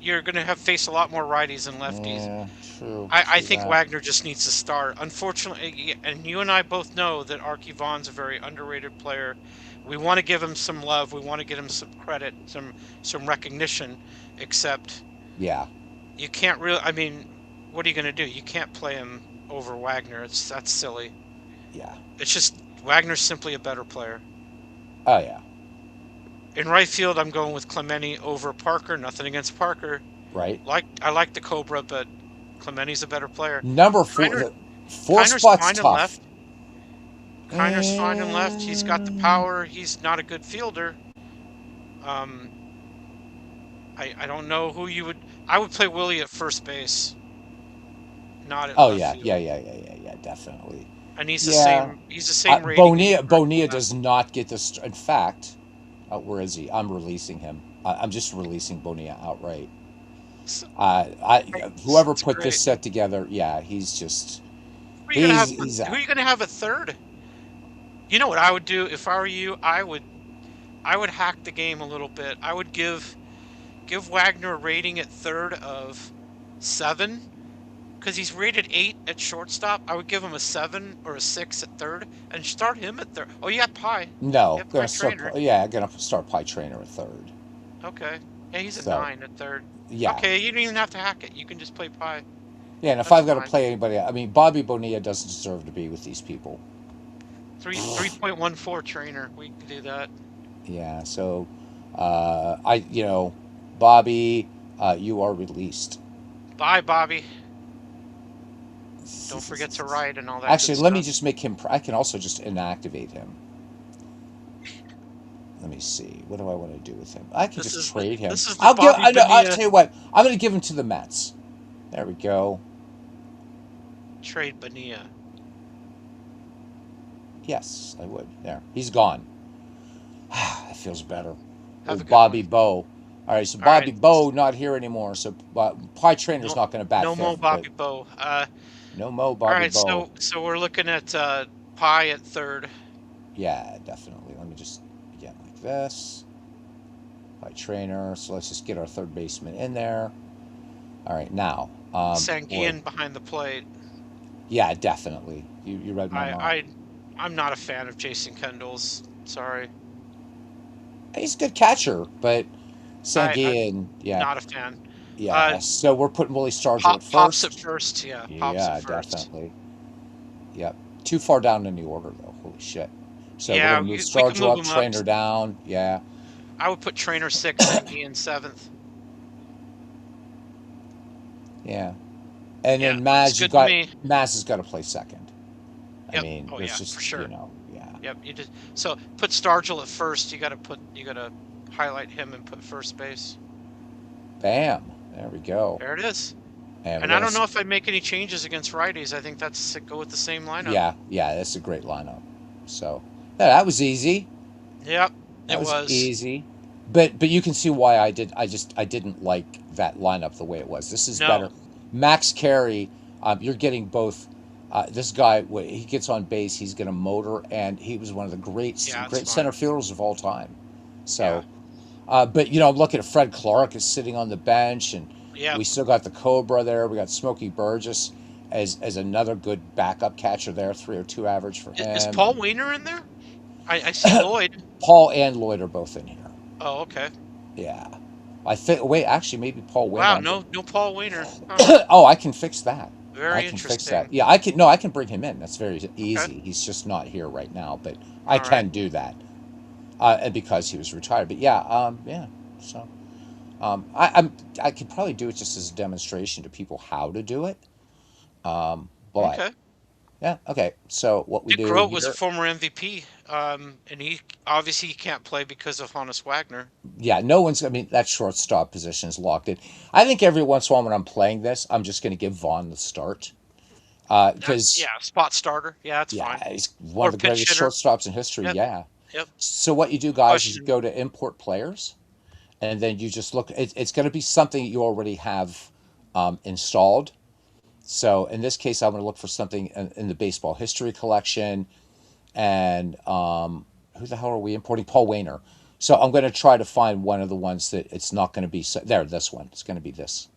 You're gonna have face a lot more righties than lefties. Yeah, true, I true think that. Wagner just needs to start. Unfortunately, and you and I both know that Arky Vaughn's a very underrated player. We want to give him some love. We want to get him some credit, some recognition. Except Yeah, you can't really. I mean, what are you gonna do? You can't play him over Wagner. That's silly. yeah. It's just Wagner's simply a better player. Oh yeah, In right field, I'm going with Clemente over Parker. Nothing against Parker. right. I like the Cobra, but Clemente's a better player. Number four, Kiner the four Kiner's spots fine in tough. left. Kiner's fine in left. He's got the And power. He's not a good fielder. Um, I don't know who you would. I would play Willie at first base, not at oh left yeah, yeah, field. yeah, yeah, yeah, yeah, definitely. And he's the Yeah, same. He's the same rating that Bonilla you were Bonilla left. does not get this. In fact, where is he? I'm releasing him. I'm just releasing Bonilla outright. So, Whoever it's put this great. set together, yeah, he's just Who are you gonna have? he's Who are out. you gonna have at third? You know what I would do if I were you? I would hack the game a little bit. I would give Wagner a rating at third of 7 because he's rated 8 at shortstop. I would give him a 7 or a 6 at third and start him at third. Oh, you got Pie. You No, have Pie gonna start. Trainer. Yeah, gonna start Pie Trainer at third. Okay. Yeah, he's a So 9 at third. yeah, Okay, you don't even have to hack it. You can just play Pie. yeah. And if That's I've got to fine. play anybody, I mean, Bobby Bonilla doesn't deserve to be with these people. 3.14 trainer. We can do that. Yeah. So, Bobby, you are released. Bye, Bobby. Don't forget to write and all that good Actually, let me stuff. just make him. I can also just inactivate him. Let me see. What do I want to do with him? I can This just is the trade him. this is the I'll give. Bobby I know. I'll Bonilla tell you what. I'm going to give him to the Mets. There we go. trade Bonilla. Yes, I would. There. He's gone. That feels better. Oh, Have a good one. Bobby Bow. All right, so All right. Bobby Bow not here anymore. So Pie Trainer's No, not going to bat no more fifth, but Bobby Bow. no mo All Bobby right. Bow. So we're looking at Pie at third. Yeah, definitely. Let me just begin like this. Pie Trainer. So let's just get our third baseman in there. All right, now, boy, Sanguian behind the plate. yeah, definitely. You read my I mind. I I'm not a fan of Jason Kendall's. Sorry. He's a good catcher, but I'm Sanguian, yeah, not a fan. Uh, yeah. So we're putting Willie Stargell at Pops at first. first. Yeah, Pops at Yeah, first. definitely. Yep. Too far down in the order though. Holy shit. So we're Yeah, gonna move we can Stargell move up, him up. Trainer down. Yeah, I would put Trainer sixth and Guillen seventh. yeah. And Yeah, then looks good to me. Maz has got to play second. I Yep. mean, Oh there's yeah, just for sure. yeah. Yep. You just so put Stargell at first. You gotta highlight him and put first base. Bam. There we go. There it is. And we're And I gonna don't know if I'd make any changes against righties. I think that's go with the same lineup. yeah, yeah. That's a great lineup. So yeah, that was easy. Yep, That it was was. easy. But you can see why I didn't like that lineup the way it was. This is better. No. Max Carey, you're getting both. This guy, when he gets on base, he's going to motor, and he was one of the Yeah, it's great fine. center fielders of all time. Yeah. So, but I'm looking at Fred Clark is sitting on the bench, and Yep. we still got the Cobra there. We got Smokey Burgess as another good backup catcher there, 302 average for Is him, Paul and Wainer in there? I see Lloyd. Paul and Lloyd are both in here. Oh, okay. Yeah. I think. Wait, actually, maybe Paul Winter. Wow, I'm no, getting. no Paul Wainer. Huh. Oh, I can fix that. I Very can fix that. interesting. Yeah, I can. No, I can bring him in. That's very Okay. easy. He's just not here right now, but I All right. can do that. And because he was retired. But yeah, yeah. So I could probably do it just as a demonstration to people how to do it. But Okay. yeah, okay. So what we Dick do Groat was a here. former MVP, and he obviously can't play because of Honus Wagner. Yeah, no one's. I mean, that shortstop position is locked in. I think every once in a while when I'm playing this, I'm just going to give Vaughn the start. Because Yeah, spot starter. Yeah, that's fine. yeah, he's one of Or the pinch greatest hitter. shortstops in history. Yep. Yeah. Yep. So what you do, guys, is you Question. go to import players, and then you just look. It's going to be something you already have installed. So in this case, I'm going to look for something in the baseball history collection, and who the hell are we importing? Paul Wainer. So I'm going to try to find one of the ones that it's not going to be. There, this one. It's going to be this.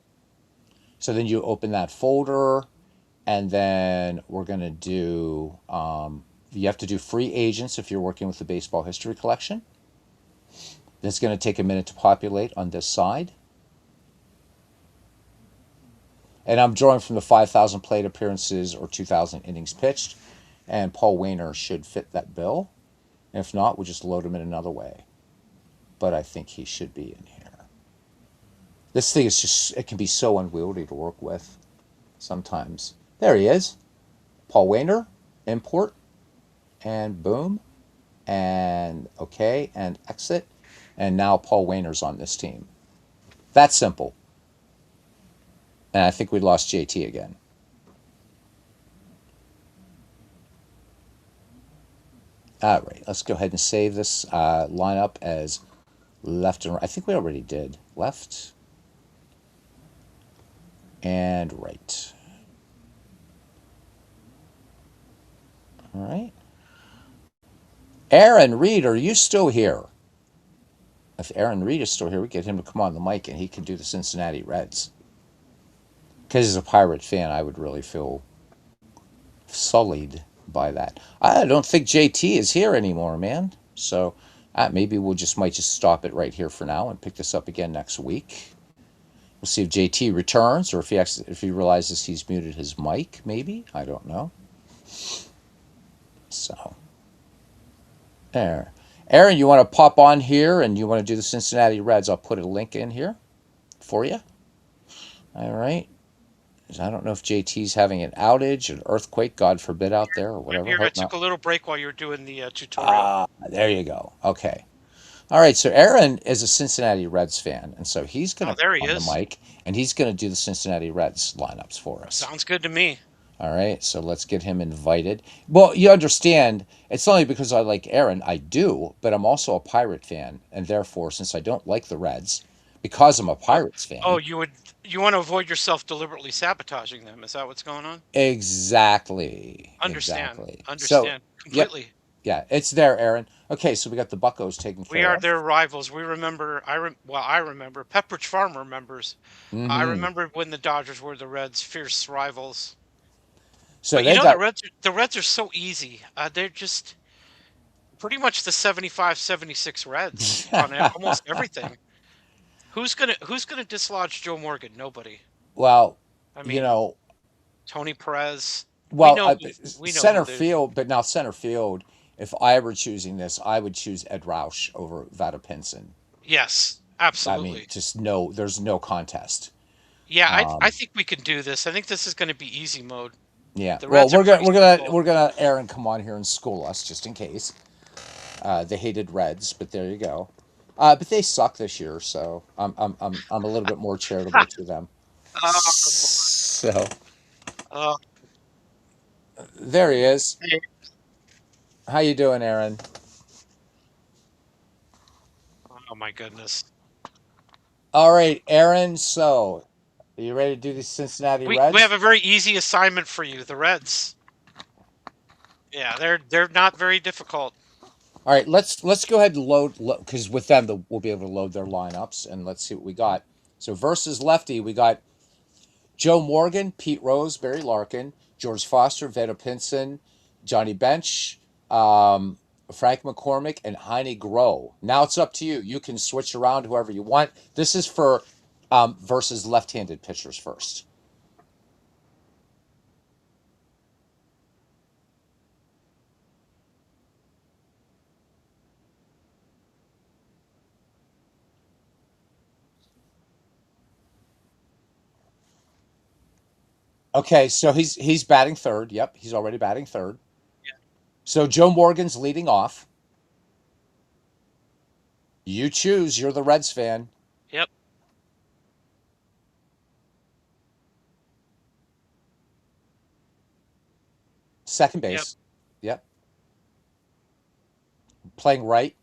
So then you open that folder, and then we're going to do you have to do free agents if you're working with the baseball history collection. That's going to take a minute to populate on this side. And I'm drawing from the 5,000 plate appearances or 2,000 innings pitched. And Paul Wainer should fit that bill. If not, we'll just load him in another way. But I think he should be in here. This thing is just, it can be so unwieldy to work with sometimes. There he is. Paul Wainer, import, and boom. And okay, and exit. And now Paul Wainer's on this team. That's simple. And I think we lost JT again. All right, let's go ahead and save this lineup as left and right. I think we already did left and right. All right. Aaron Reed, are you still here? If Aaron Reed is still here, we get him to come on the mic and he can do the Cincinnati Reds. Because as a Pirate fan, I would really feel sullied by that. I don't think JT is here anymore, man. So maybe we'll just might just stop it right here for now and pick this up again next week. We'll see if JT returns or if he realizes he's muted his mic. Maybe I don't know. So there, Aaron, you want to pop on here and you want to do the Cincinnati Reds? I'll put a link in here for you. All right. I don't know if JT's having an outage, an earthquake, God forbid, out there or I'm whatever. here. I Hope took not. a little break while you were doing the tutorial. There you go. Okay. All right. So Aaron is a Cincinnati Reds fan, and so he's going Oh, to come there he on the is. mic and he's going to do the Cincinnati Reds lineups for us. Sounds good to me. All right. So let's get him invited. Well, you understand, it's not only because I like Aaron, I do, but I'm also a Pirate fan, and therefore, since I don't like the Reds, because I'm a Oh, Pirates oh, fan, you want to avoid yourself deliberately sabotaging them? Is that what's going on? exactly, Understand. exactly. So, Understand yep, completely. yeah, it's there, Aaron. Okay, so we got the Buccos taken We care are of. their rivals. We remember. I remember. Pepperidge Farm remembers. I Mm-hmm. remember when the Dodgers were the Reds' fierce rivals. So But you they know got the Reds are so easy. They're just pretty much the 75, 76 Reds on almost everything. Who's gonna dislodge Joe Morgan? Nobody. Well, I you mean, know, Tony Perez. We well, know who we know who center the field, but now center field. If I were choosing this, I would choose Ed Roush over Vada Pinson. yes, I mean, absolutely. just no, there's no contest. Yeah, I Um, think we can do this. I think this is going to be easy mode. yeah. The Well, Reds are pretty simple. we're gonna Aaron come on here and school us just in case. They hated Reds, but there you go. But they suck this year, so I'm a little bit more charitable to them. Oh boy. So Oh, there he is. hey. How you doing, Aaron? Oh my goodness. All right, Aaron. So, are you ready to do the Cincinnati We have Reds? a very easy assignment for you. The Reds. Yeah, they're not very difficult. All right, let's go ahead and load because with them we'll be able to load their lineups and let's see what we got. So versus lefty, we got Joe Morgan, Pete Rose, Barry Larkin, George Foster, Veda Pinson, Johnny Bench, um, Frank McCormick, and Heine Groh. Now it's up to you. You can switch around whoever you want. This is for versus left-handed pitchers first. Okay, so he's batting third. Yep, he's already batting third. So Joe Morgan's leading off. You choose. You're the Reds fan. Yep, Second yep. base. Yep. Playing right.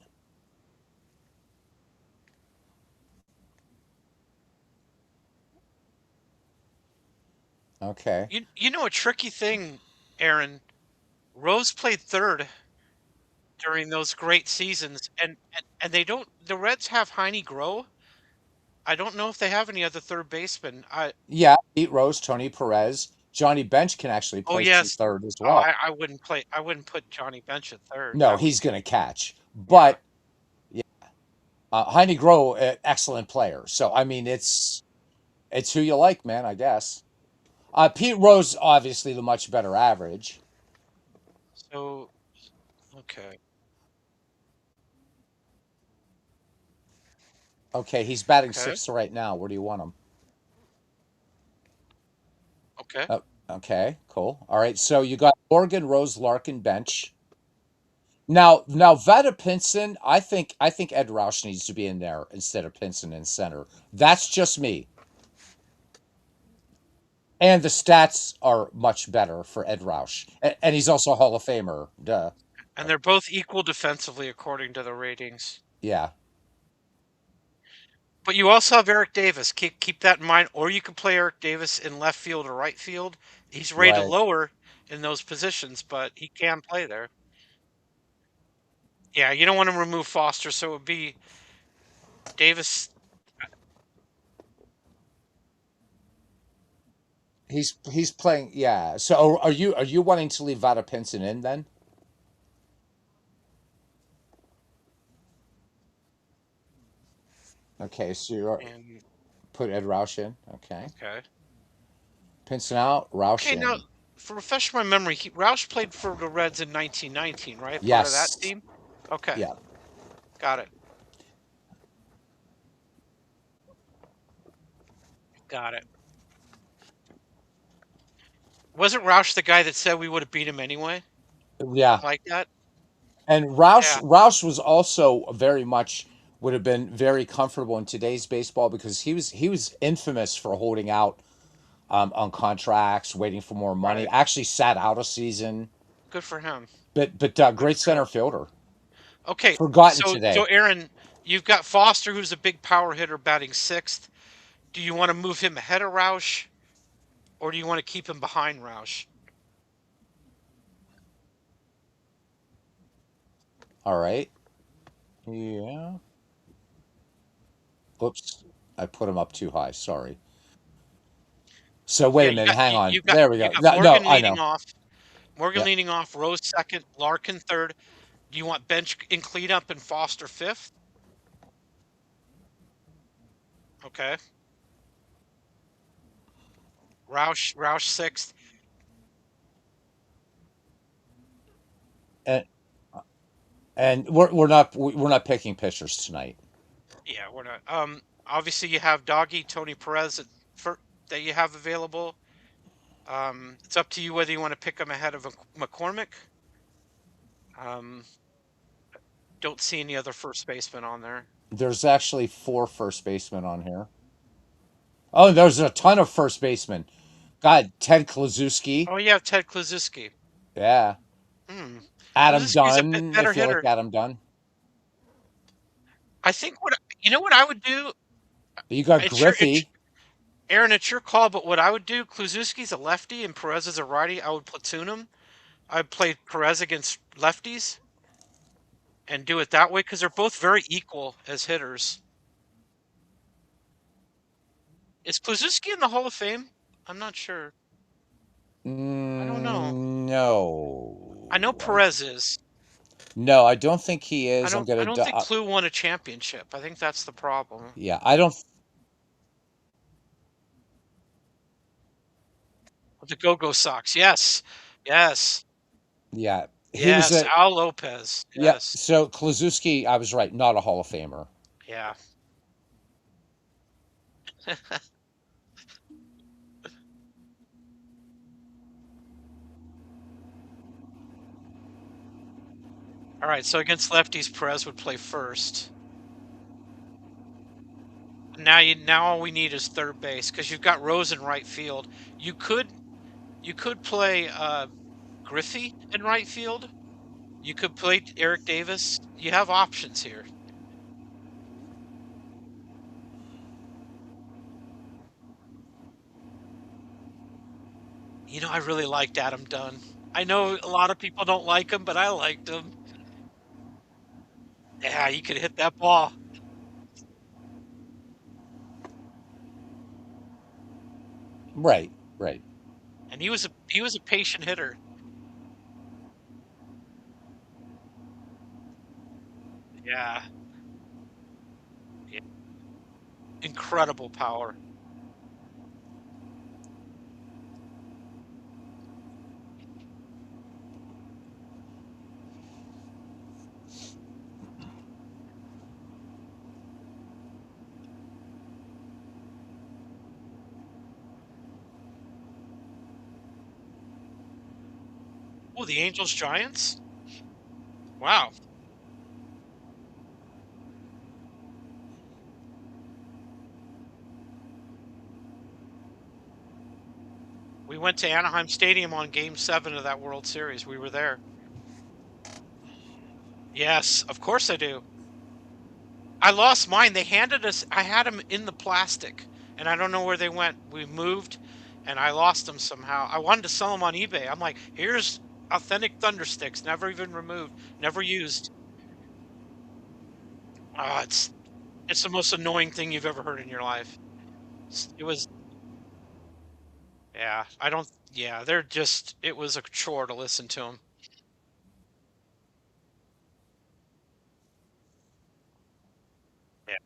Okay. You know a tricky thing, Aaron. Rose played third during those great seasons, and they don't. The Reds have Heine Groh. I don't know if they have any other third baseman. I Yeah, Pete Rose, Tony Perez, Johnny Bench can actually Oh play some yes. third as Oh, well. I wouldn't play. I wouldn't put Johnny Bench at third. No, That would he's going to catch. yeah. But yeah, Heine Groh, excellent player. So I mean, it's who you like, man. I guess. Pete Rose, obviously the much better average. So okay, Okay, he's batting okay, sixth right now. Where do you want him? okay. Oh, okay, cool. All right, so you got Morgan, Rose, Larkin, Bench. Now Vada Pinson, I think Ed Roush needs to be in there instead of Pinson in center. That's just me. And the stats are much better for Ed Roush. And he's also a Hall of Famer. Duh. And they're both equal defensively according to the ratings. Yeah. But you also have Eric Davis. Keep that in mind. Or you could play Eric Davis in left field or right field. He's rated Right. lower in those positions, but he can play there. Yeah, you don't want to remove Foster, so it would be Davis. He's playing, yeah. So are you wanting to leave Vada Pinson in then? Okay, so you're And put Ed Roush in. Okay. okay, Pinson out, Roush okay. Now, in. for refresh my memory, Roush played for the Reds in 1919, right? Part of that Yes. team. Okay, Yeah. got it, got it. Wasn't Roush the guy that said we would have beat him anyway? Yeah. Like that? And Yeah, Roush was also very much would have been very comfortable in today's baseball because he was infamous for holding out on contracts, waiting for more money. right. Actually, sat out a season, Good for him. but Good great for center him. fielder. Okay, Forgotten so today. Aaron, you've got Foster, who's a big power hitter, batting sixth. Do you want to move him ahead of Roush, or do you want to keep him behind Roush? All right. Yeah. Oops. I put him up too high. Sorry. So wait Yeah, a minute. Hang on. you got There we you go. got No, Morgan I leading know. off. Morgan Yeah. leading off. Rose second. Larkin third. Do you want bench in cleanup and Foster fifth? Okay. Roush sixth. And we're not picking pitchers tonight. Yeah, we're not. Obviously you have Doggy, Tony Perez for that you have available. It's up to you whether you want to pick him ahead of McCormick. Um, don't see any other first baseman on there. There's actually four first basemen on here. Oh, there's a ton of first basemen. God, Ted Kluszewski. Oh, yeah, Ted Kluszewski. Yeah. Hmm. Adam Kluszewski's a bit Dunn, better if you like hitter. Adam Dunn. I think what you know what I would do. You got It's Griffey. Aaron, it's your call. But what I would do, Kluszewski's a lefty and Perez is a righty. I would platoon him. I'd play Perez against lefties and do it that way because they're both very equal as hitters. Is Kluszewski in the Hall of Fame? I'm not sure. I don't know. I know No. Perez is. No, I don't think he I is. I'm don't. I gonna. don't think Clue won a championship. I think that's the problem. Yeah, I don't. The Go-Go Sox. Yes. Yes. Yeah, he was Yes. a. Al Lopez. Yeah, Yes. so Kluszewski, I was right, not a Hall of Famer. Yeah. All right. So against lefties, Perez would play first. Now all we need is third base because you've got Rose in right field. You could you could play Griffey in right field. You could play Eric Davis. You have options here. I really liked Adam Dunn. I know a lot of people don't like him, but I liked him. Yeah, you could hit that ball. Right, right. And he was a patient hitter. Yeah. Yeah. Incredible power. Oh, the Angels Giants? Wow. We went to Anaheim Stadium on game 7 of that World Series. We were there. Yes, of course I do. I lost mine. They handed us I had them in the plastic and I don't know where they went. We moved and I lost them somehow. I wanted to sell them on eBay. I'm like, "Here's authentic Thunder Sticks, never even removed, never used." It's the most annoying thing you've ever heard in your life. It was yeah, I don't yeah, they're just it was a chore to listen to them. Yeah.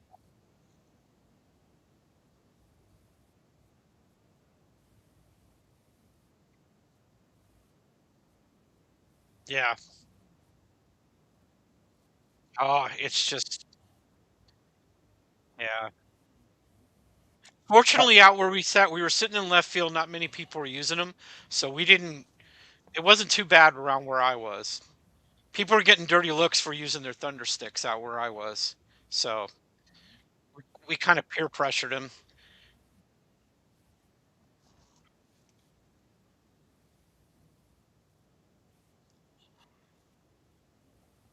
Yeah. Oh, it's just yeah. Uh, Fortunately, out where we sat, we were sitting in left field. Not many people were using them, so we didn't. It wasn't too bad around where I was. People were getting dirty looks for using their thunder sticks out where I was, so we kind of peer pressured him.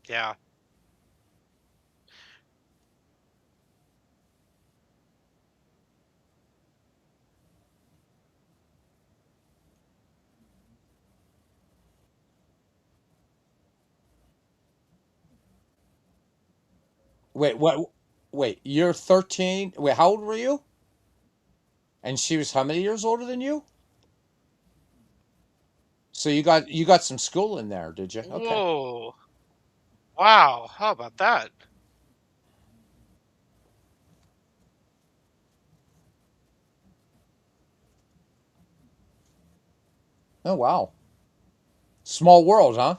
Yeah, wait, what? Wait, you're 13. Wait, how old were you? And she was how many years older than you? So you got some school in there, did you? Okay. whoa, Wow, how about that? Oh wow, small world, huh?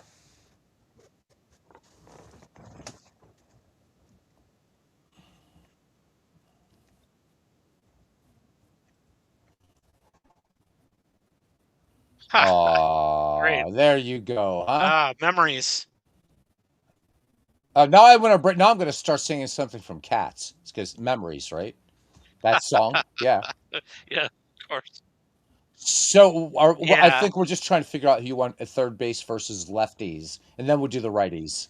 Great. There you go, huh? Ah, memories. Now I want to bring. Now I'm going to start singing something from Cats. It's because memories, right? That song, yeah. Yeah, of course. I Yeah. think we're just trying to figure out who you want at third base versus lefties, and then we'll do the righties.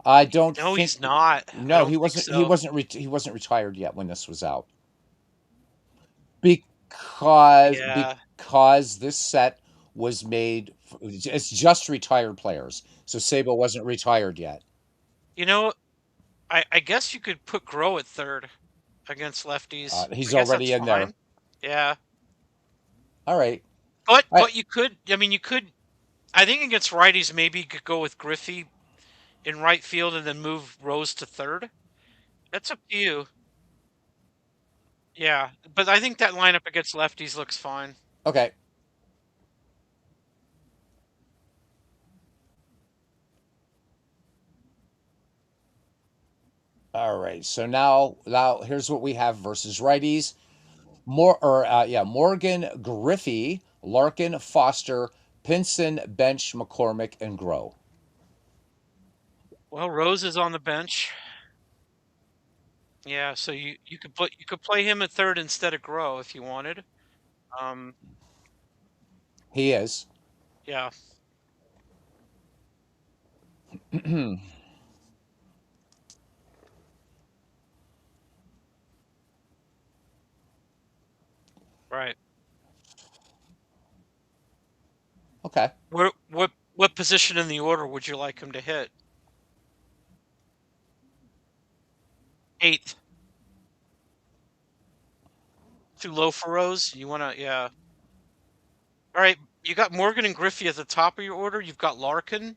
I don't No, think. he's not. I No, don't he think wasn't. He so. wasn't. He wasn't retired yet when this was out. Yeah. Because this set was made. It's just retired players. So Sabo wasn't retired yet. You know, I guess you could put Grow at third against lefties. I He's guess that's already in there. fine. Yeah. All right. I But you could, I mean, you could, I think against righties, maybe you could go with Griffey in right field and then move Rose to third. That's up to you. Yeah. But I think that lineup against lefties looks fine. okay. All right. So now here's what we have versus righties. Morgan, Griffey, Larkin, Foster, Pinson, Bench, McCormick, and Grow. Well, Rose is on the bench. Yeah, so you could play him at third instead of Grow if you wanted. Um, He is. yeah, right. Okay. What position in the order would you like him to hit? Eighth. Too low for Rose? You wanna, yeah. All right, you got Morgan and Griffey at the top of your order. You've got Larkin.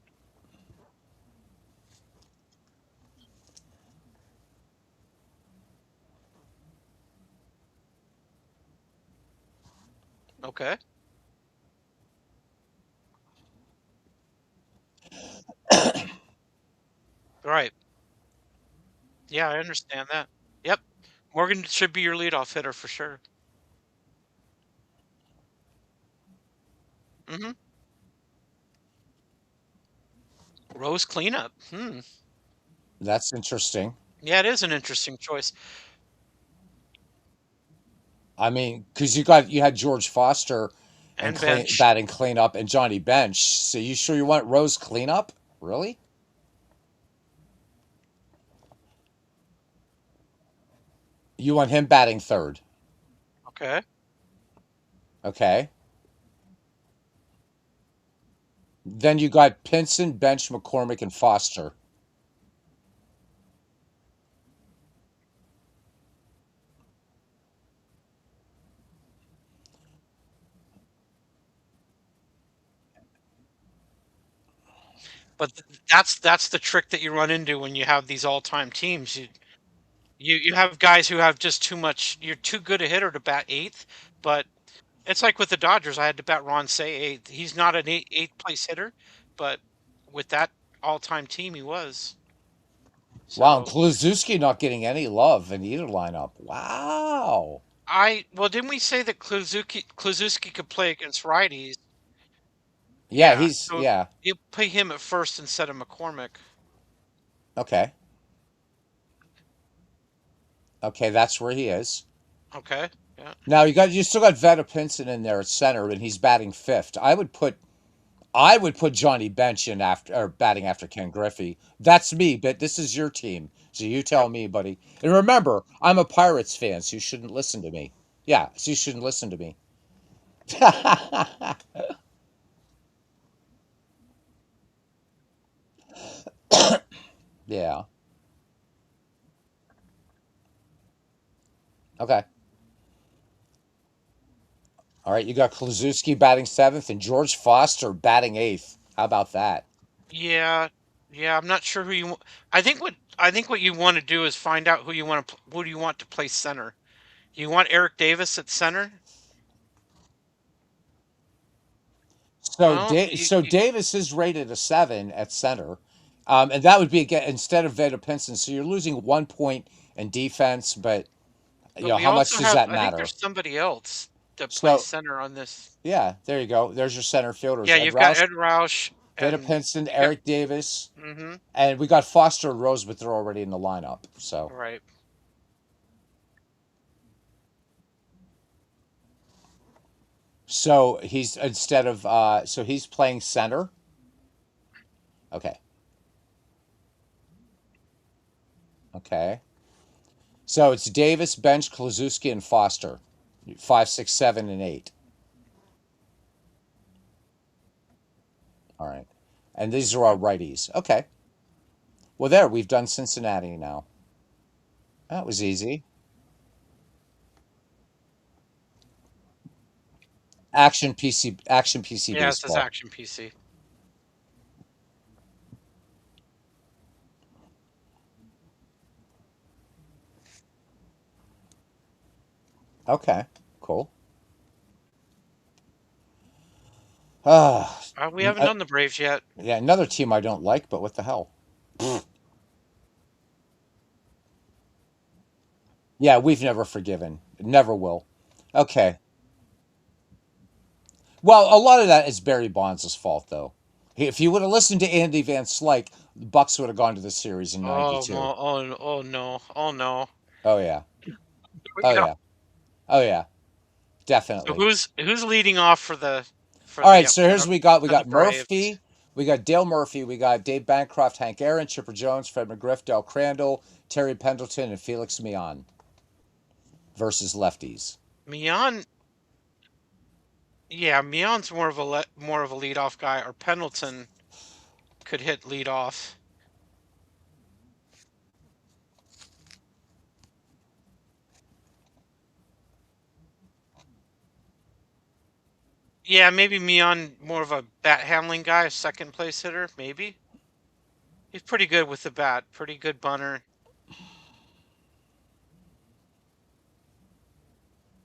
Okay. All right. Yeah, I understand that. Yep. Morgan should be your leadoff hitter for sure. Mm-hmm. Rose cleanup. Hmm. That's interesting. Yeah, it is an interesting choice. I mean, because you had George Foster and And bench. batting cleanup and Johnny Bench. So you sure you want Rose cleanup? Really? You want him batting third? Okay. Okay. Then you got Pinson, Bench, McCormick, and Foster. But that's the trick that you run into when you have these all-time teams. You have guys who have just too much. You're too good a hitter to bat eighth, but it's like with the Dodgers. I had to bat Ron Say eighth. He's not an eighth place hitter, but with that all-time team, he was. Wow, and So Kluszewski not getting any love in either lineup. Wow. well, didn't we say that Kluszewski could play against righties? Yeah, Yeah, he's so yeah. you play him at first instead of McCormick. Okay. Okay, that's where he is. Okay, yeah, Now you still got Veta Pinson in there at center, and he's batting fifth. I would put Johnny Bench in after or batting after Ken Griffey. That's me, but this is your team, so you yep. tell me, buddy. And remember, I'm a Pirates fan, so you shouldn't listen to me. Yeah, so you shouldn't listen to me. Yeah. Okay. All right. You got Kluszewski batting seventh and George Foster batting eighth. How about that? Yeah, Yeah, I'm not sure who you. I think what you want to do is find out who do you want to play center. You want Eric Davis at center? So, Well, so Davis is rated a 7 at center, and that would be again instead of Veda Pinson. So you're losing 1 point in defense, but but we how much also does have. that I think matter? there's somebody else that plays So center on this. yeah, there you go. There's your center fielders: Yeah, Ed you've got Roush, Ed Roush, Veda and Pinson, you got. Eric Davis, Mm-hmm. and we got Foster and Rose, but they're already in the lineup. So Right. he's instead of so he's playing center. Okay, okay. So it's Davis, Bench, Klazuski, and Foster. 5, 6, 7, and 8. All right. And these are our righties. Okay. Well, there, we've done Cincinnati now. That was easy. Action PC Yeah, it says baseball. Action PC. Okay. Cool. Ah, We haven't done the Braves yet. yeah, another team I don't like, but what the hell? Yeah, we've never forgiven. Never will. Okay. Well, a lot of that is Barry Bonds' fault, though. If you would have listened to Andy Van Slyke, the Bucks would have gone to the series in '92. Oh no, oh no. Oh yeah. Oh Yeah. yeah. Oh yeah. So Definitely. who's leading off All right, so here's what we got. We for the got Braves? Murphy, we got Dale Murphy, we got Dave Bancroft, Hank Aaron, Chipper Jones, Fred McGriff, Del Crandall, Terry Pendleton, and Felix Mian versus lefties. Mian, yeah, Mian's more of a leadoff guy, or Pendleton could hit leadoff. Yeah, maybe Mian more of a bat handling guy, a second place hitter, maybe. He's pretty good with the bat, pretty good bunter.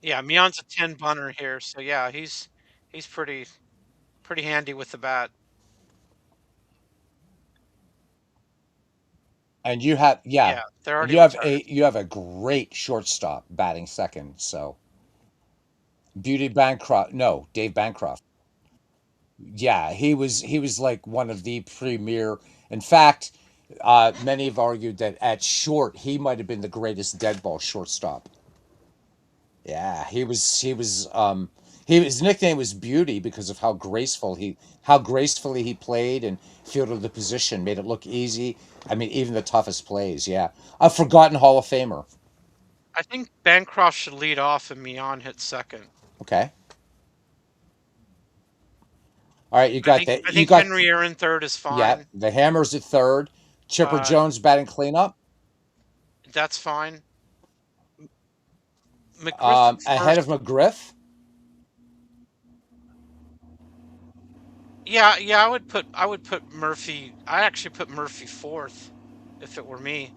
Yeah, Mian's a 10 bunter here, so yeah, he's pretty handy with the bat. And you have yeah, Yeah, they're and already retired. you have a great shortstop batting second. So Beauty Bancroft, no, Dave Bancroft. Yeah, he was like one of the premier. In fact, many have argued that at short he might have been the greatest dead ball shortstop. Yeah, his nickname was Beauty because of how gracefully he played and fielded the position, made it look easy. I mean, even the toughest plays. Yeah, a forgotten Hall of Famer. I think Bancroft should lead off and Mian hit second. Okay, all right, I you think got Henry Aaron third is yeah, fine. the Hammers at third, Chipper Uh, Jones batting cleanup, that's fine. McGriff at ahead of first. McGriff. Yeah, yeah, I would put Murphy. I actually put Murphy fourth if it were me,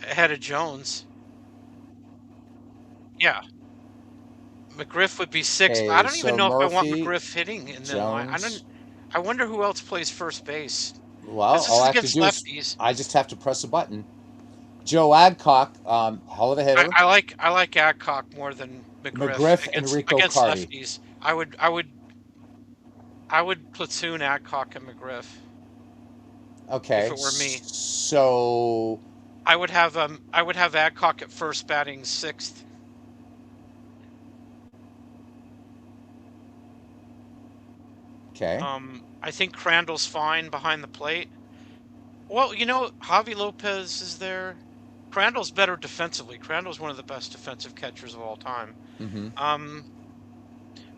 ahead of Jones. Yeah, McGriff would be sixth. I Okay, don't even so know if I want Murphy, McGriff hitting in the line. I don't. Jones. I wonder who else plays first base Well, because this all is I have to against do is lefties. I just have to press a button. Joe Adcock, hell of a hitter. I like Adcock more than McGriff McGriff, Enrico against Carty. lefties. I would platoon Adcock and McGriff if Okay, it were me. so I would have Adcock at first batting sixth. okay. I think Crandall's fine behind the plate. Well, you know, Javi Lopez is there. Crandall's better defensively. Crandall's one of the best defensive catchers of all time. Mm-hmm. Um,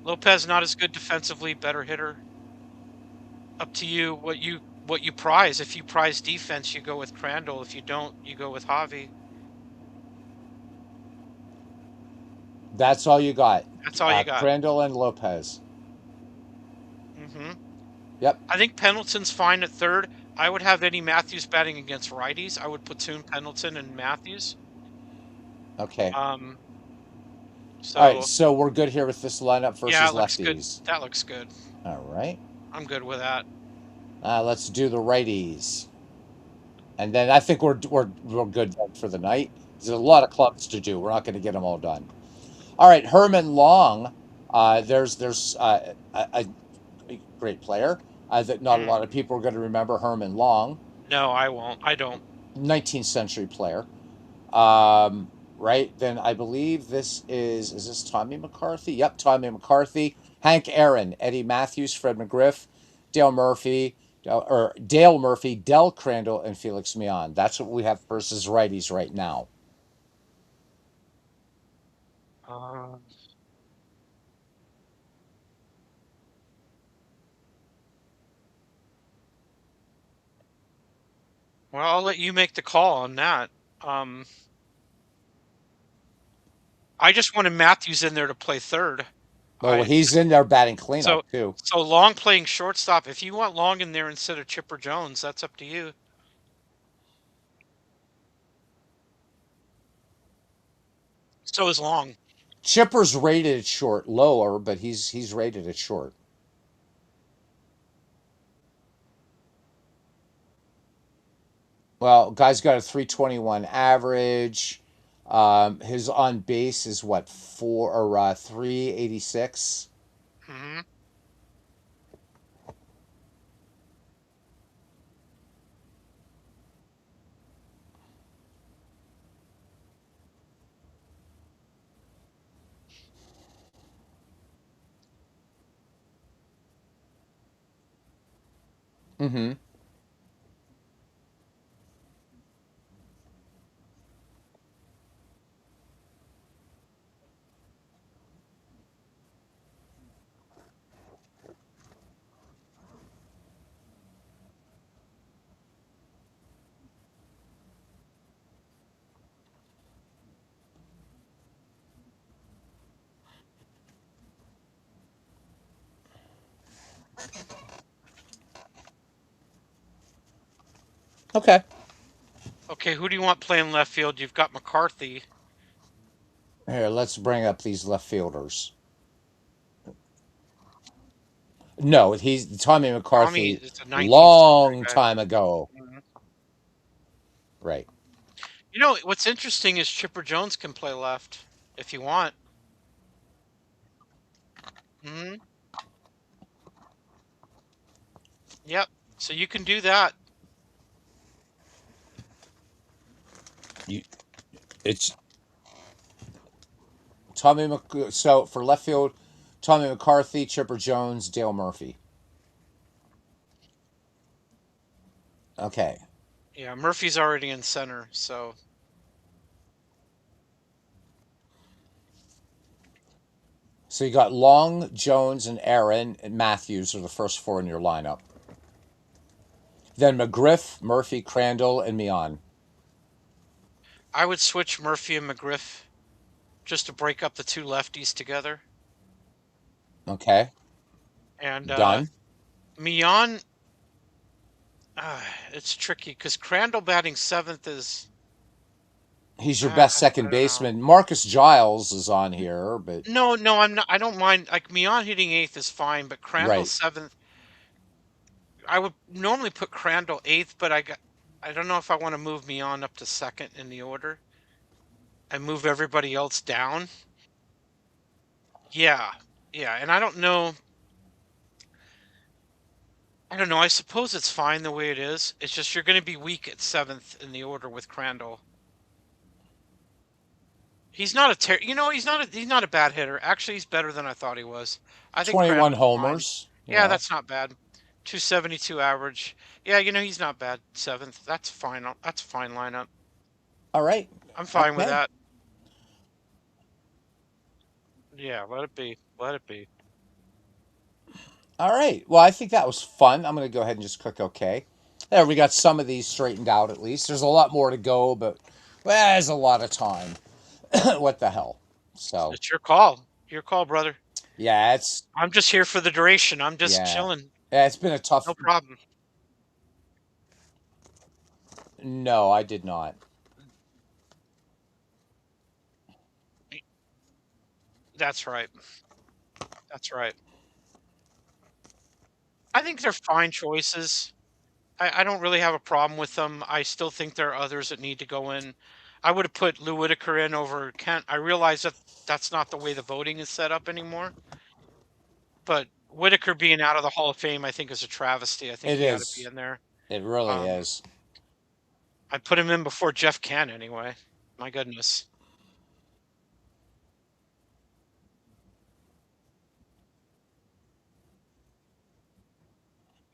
Lopez not as good defensively, better hitter. Up to you what you prize. If you prize defense, you go with Crandall. If you don't, you go with Javi. That's all you got. That's all you got. Crandall and Lopez. hmm Yep. I think Pendleton's fine at third. I would have Eddie Matthews batting against righties. I would platoon Pendleton and Matthews. Okay. Um, All right. so So we're good here with this lineup yeah, versus it looks good. lefties. That looks good. All right. I'm good with that. Let's do the righties, and then I think we're good for the night. There's a lot of clubs to do. We're not going to get them all done. All right, Herman Long. There's a great player that not a lot of Hmm. people are going to remember. Herman Long, No, I won't. I don't. 19th century player. Um, right then, I believe this is this Tommy McCarthy? Yep, Tommy McCarthy. Hank Aaron, Eddie Matthews, Fred McGriff, Dale Murphy, Dale Murphy, Del Crandall, and Felix Mian. That's what we have versus righties right now. Uh, well, I'll let you make the call on that. Um, I just wanted Matthews in there to play third. Oh, well, I he's in there batting so cleanup too. so Long playing shortstop. If you want Long in there instead of Chipper Jones, that's up to you. So is Long. Chipper's rated at short, lower, but he's rated at short. Well, guy's got a 321 average. His on base is what 386. Hmm. Mm-hmm. Okay. Okay, who do you want playing left field? You've got McCarthy. Here, let's bring up these left fielders. No, he's Tommy Tommy McCarthy is a 19th century long guy. time ago. Mhm. Right. You know what's interesting is Chipper Jones can play left if you want. Hmm. Yep. So you can do that. You, it's so for left field, Tommy McCarthy, Chipper Jones, Dale Murphy. Okay. Yeah, Murphy's already in center, so So you got Long, Jones, and Aaron and Matthews are the first four in your lineup. Then McGriff, Murphy, Crandall, and Mian. I would switch Murphy and McGriff just to break up the two lefties together. Okay. And Done. Mian, it's tricky because Crandall batting seventh is He's your best I second don't know. baseman. Marcus Giles is on here, but No, no, I'm not. I don't mind. Like Mian hitting eighth is fine, but Crandall right. seventh. I would normally put Crandall eighth, but I don't know if I want to move Mian up to second in the order and move everybody else down. Yeah, yeah, and I don't know. I don't know. I suppose it's fine the way it is. It's just you're going to be weak at seventh in the order with Crandall. He's not he's not a bad hitter. Actually, he's better than I thought he was. I think 21 Crandall's fine. homers. Yeah, Yeah. that's not bad. 272 average. Yeah, he's not bad. Seventh. That's fine. That's a fine lineup. All right. I'm fine with Okay. that. Yeah, let it be. Let it be. All right. Well, I think that was fun. I'm going to go ahead and just click OK. There, we got some of these straightened out at least. There's a lot more to go, but well, there's a lot of time. What the hell? So, It's your call. Your call, brother. yeah, it's I'm just here for the duration. I'm just yeah. chilling. Yeah, it's been a tough No problem. No, I did not. That's right. That's right. I think they're fine choices. I don't really have a problem with them. I still think there are others that need to go in. I would have put Lou Whitaker in over Kent. I realize that that's not the way the voting is set up anymore, but Whitaker being out of the Hall of Fame, I think, is a travesty. I think It he ought to be is. in there. It really Um, is. I put him in before Jeff Kent anyway. My goodness.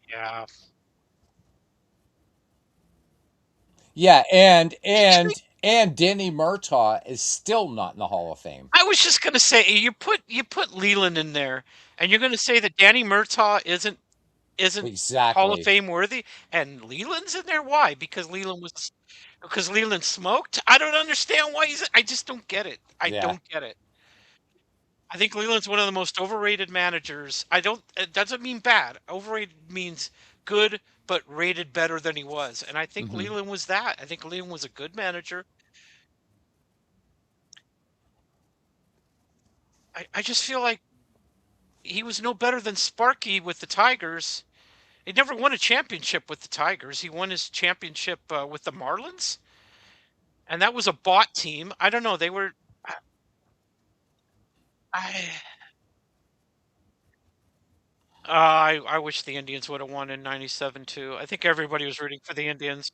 Yeah. Yeah, Actually, and Danny Murtaugh is still not in the Hall of Fame. I was just gonna say you put Leland in there, and you're gonna say that Danny Murtaugh isn't Hall of Exactly. Fame worthy, and Leland's in there? Why? Because Leland smoked? I don't understand why he's I just don't get it. I Yeah. don't get it. I think Leland's one of the most overrated managers. I don't it doesn't mean bad. Overrated means good, but rated better than he was. And I think Hmm. Leland was that. I think Leland was a good manager. I just feel like he was no better than Sparky with the Tigers. He never won a championship with the Tigers. He won his championship with the Marlins, and that was a bought team. I don't know. They were. I, I I wish the Indians would have won in '97 too. I think everybody was rooting for the Indians.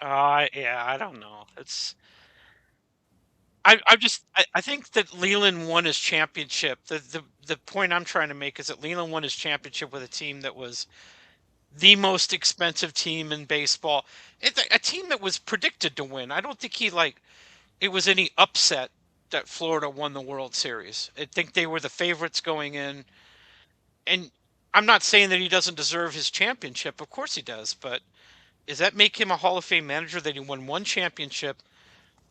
Yeah, I don't know. I think that Leland won his championship. The point I'm trying to make is that Leland won his championship with a team that was the most expensive team in baseball. It's a team that was predicted to win. I don't think it was any upset that Florida won the World Series. I think they were the favorites going in. And I'm not saying that he doesn't deserve his championship. Of course he does. But does that make him a Hall of Fame manager that he won one championship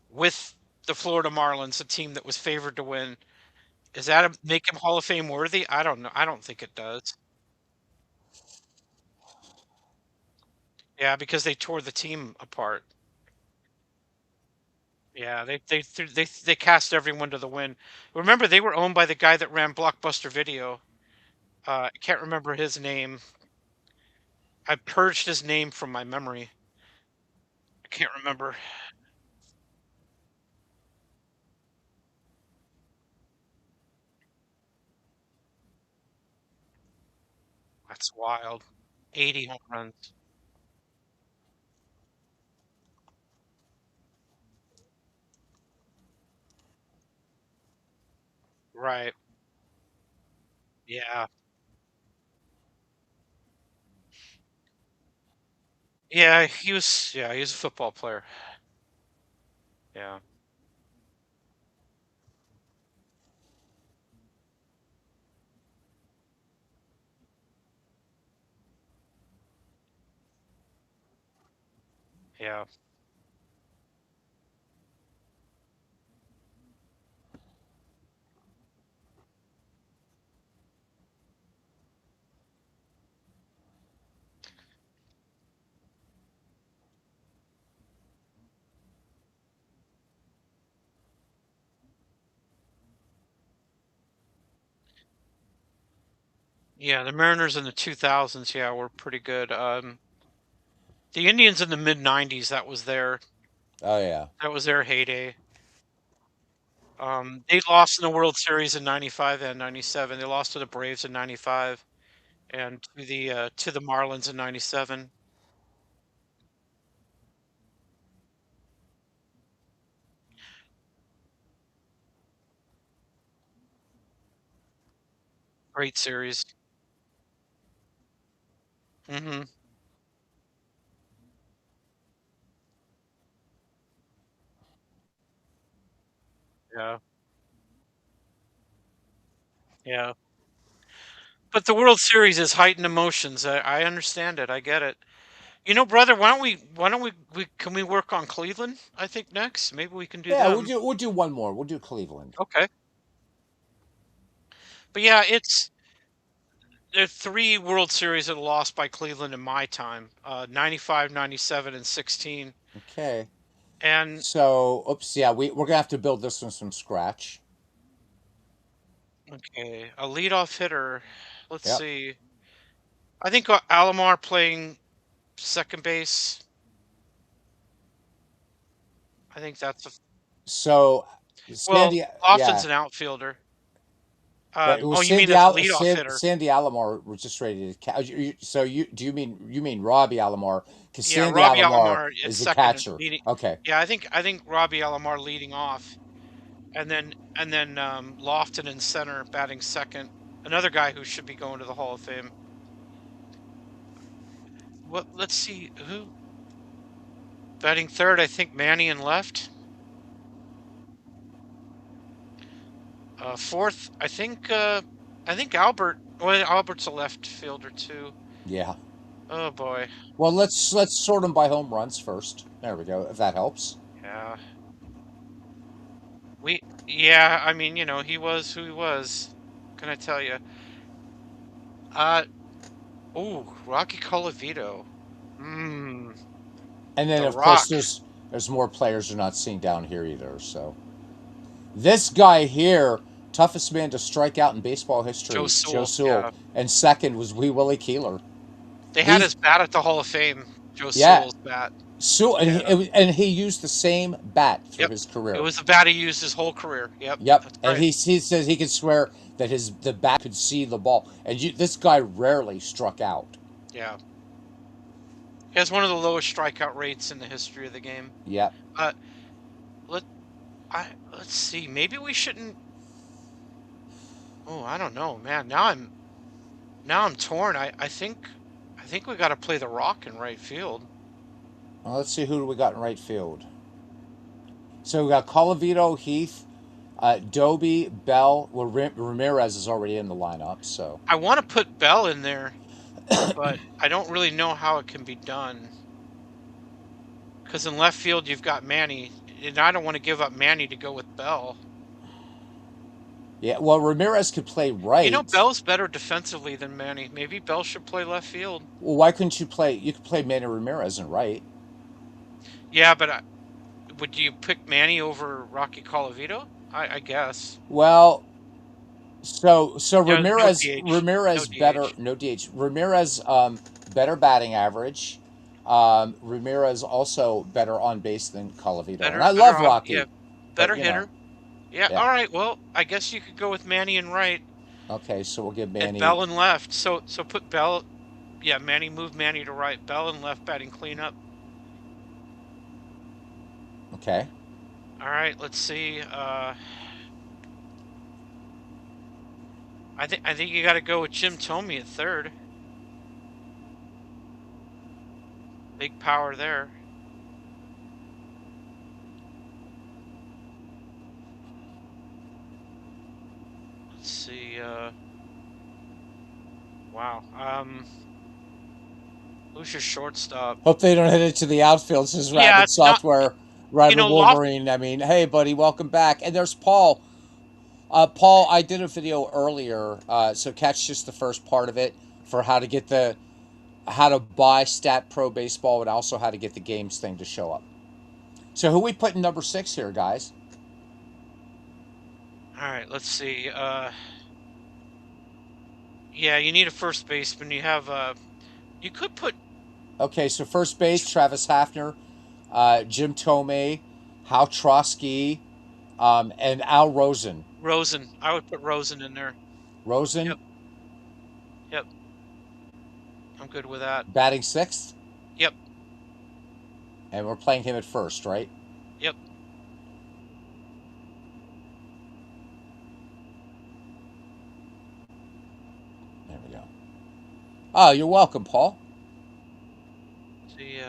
with the Florida Marlins, a team that was favored to win? Does that make him Hall of Fame worthy? I don't know. I don't think it does. Yeah, because they tore the team apart. Yeah, they cast everyone to the wind. Remember, they were owned by the guy that ran Blockbuster Video. I can't remember his name. I purged his name from my memory. I can't remember. That's wild. 80 home runs. Right. Yeah. Yeah, he was a football player. Yeah. Yeah. Yeah, the Mariners in the 2000s, yeah, were pretty good. The Indians in the mid 90s, Oh yeah. that was their heyday. They lost in the World Series in 95 and 97. They lost to the Braves in 95 and to the Marlins in 97. Great series. Mhm. Yeah. Yeah. But the World Series is heightened emotions. I understand it. I get it. You know, brother, why don't we can we work on Cleveland, I think next? Maybe we can do Yeah, them. we'll do one more. We'll do Cleveland. Okay. But yeah, it's there are three World Series that are lost by Cleveland in my time, 95, 97, and 16. Okay. And So, oops, yeah, we're gonna have to build this one from scratch. okay, a leadoff hitter. Let's Yep. see. I think Alomar playing second base. I think that's a So, well. Sandy, Lofton's yeah, an outfielder. but it was Oh, you mean as a leadoff hitter? Sandy Alomar was just ready to catch. So you mean Robbie Alomar? Because Yeah, Sandy Robbie Alomar Alomar at is the second and catcher. leading. Okay. Yeah, I think Robbie Alomar leading off, and then Lofton in center batting second. Another guy who should be going to the Hall of Fame. What? Let's see who batting third. I think Manny in left. Fourth, I think Albert. Well, Albert's a left fielder too. Yeah. Oh boy, Well, let's sort them by home runs first. There we go. If that helps. yeah. Yeah. I mean, he was who he was. Can I tell you? Uh, oh, Rocky Colavito. Hmm. And then The of course Rock. there's more players you're not seeing down here either. So this guy here, toughest man to strike out in baseball Joe history, Joe Sewell. Sewell, Yeah. and second was Wee Willie Keeler. They had These, his bat at the Hall of Fame. Joe yeah, Sewell's bat. Sewell, Yeah. and he used the same bat through Yep. his It career. was the bat he used his whole career. Yep. Yep, That's and right. he says he could swear that his the bat could see the ball, and this guy rarely struck out. Yeah. He has one of the lowest strikeout rates in the history of the game. Yep. Uh, let let's see. Maybe we shouldn't. Oh, I don't know, man. Now I'm torn. I think we got to play the Rock in right field. Well, let's see who do we got in right field. So we got Colavito, Heath, Doby, Bell. Well, Ramirez is already in the lineup, so I want to put Bell in there, but I don't really know how it can be done. Because in left field you've got Manny, and I don't want to give up Manny to go with Bell. yeah. Well, Ramirez could play right. Bell's better defensively than Manny. Maybe Bell should play left field. Well, why couldn't you play? You could play Manny Ramirez in right. Yeah, but would you pick Manny over Rocky Colavito? I guess. Well, so No, no DH. No Ramirez better DH. no DH. Ramirez better batting average. Ramirez also better on base than Colavito, and I Better love on. Yeah, Rocky, but better hitter. Yeah. yeah. All right. Well, I guess you could go with Manny in right Okay, so we'll give and Manny. Bell in left. So put Bell. Yeah, Manny moved Manny to right. Bell in left batting cleanup. Okay. All right. Let's see. I think you got to go with Jim Thome at third. Big power there. Let's see. Wow. Who's your shortstop? Hope they don't hit it to the outfield. Says Yeah, Rabbit it's not. Software, Rabbit Loft. Wolverine. I mean, hey buddy, welcome back. And there's Paul. Paul, I did a video earlier, so catch just the first part of it for how to buy Stat Pro Baseball and also how to get the games thing to show up. So who we put in number 6 here, guys? All right. Let's see. Yeah, you need a first baseman. You could put Okay, so first base, Travis Hafner, Jim Tomei, Hal Trotsky, and Al Rosen. Rosen. I would put Rosen in there. Rosen Yep. Yep. I'm good with that. batting sixth, Yep. and we're playing him at first, right? Yep. There we go. Oh, you're welcome, Paul. See.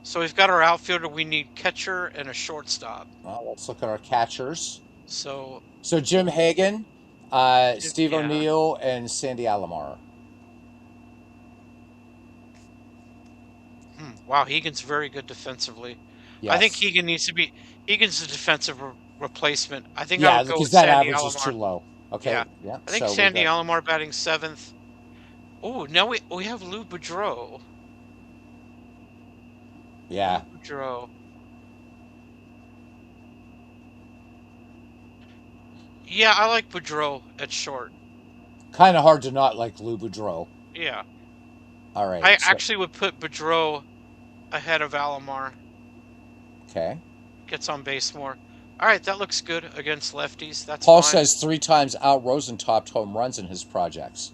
So we've got our outfielder. We need catcher and a shortstop. Well, let's look at our catchers. So So Jim Hagan, Steve yeah. O'Neill, and Sandy Alomar. Wow, Hegan's very good defensively. I think Yes. Hegan's a defensive replacement. I think I Yeah, would go because with that Sandy average is too Alomar. low. Okay, Yeah. yeah. I think So we Sandy got, Alomar batting seventh. Oh, now we have Lou Boudreau. yeah, Lou Boudreau. Yeah, I like Boudreau at short. kind of hard to not like Lou Boudreau. Yeah. All right, I so actually would put Boudreau ahead of Alomar. okay. Gets on base more. All right, that looks good against lefties. That's Paul fine. says 3 times Al Rosen topped home runs in his projects.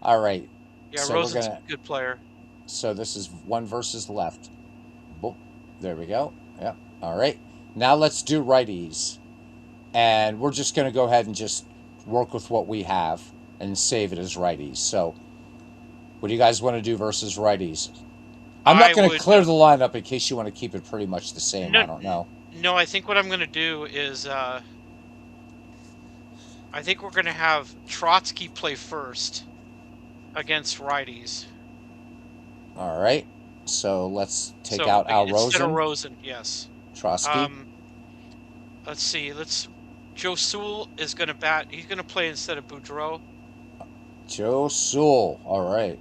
All right, Yeah, so we're Rosen's gonna. a good player. So this is one versus left. Boom. There we go. Yep. All right. Now let's do righties, and we're just gonna go ahead and just work with what we have and save it as righties. So, what do you guys want to do versus righties? I'm not I gonna would clear the lineup in case you want to keep it pretty much the same. no I don't know. no. I think what I'm gonna do is I think we're gonna have Trotsky play first against righties. All right. So let's take So out Al instead of Rosen, Rosen, yes. Trotsky, Um, let's see. Let's Joe Sewell is gonna bat. He's gonna play instead of Boudreau, Joe Sewell. All right.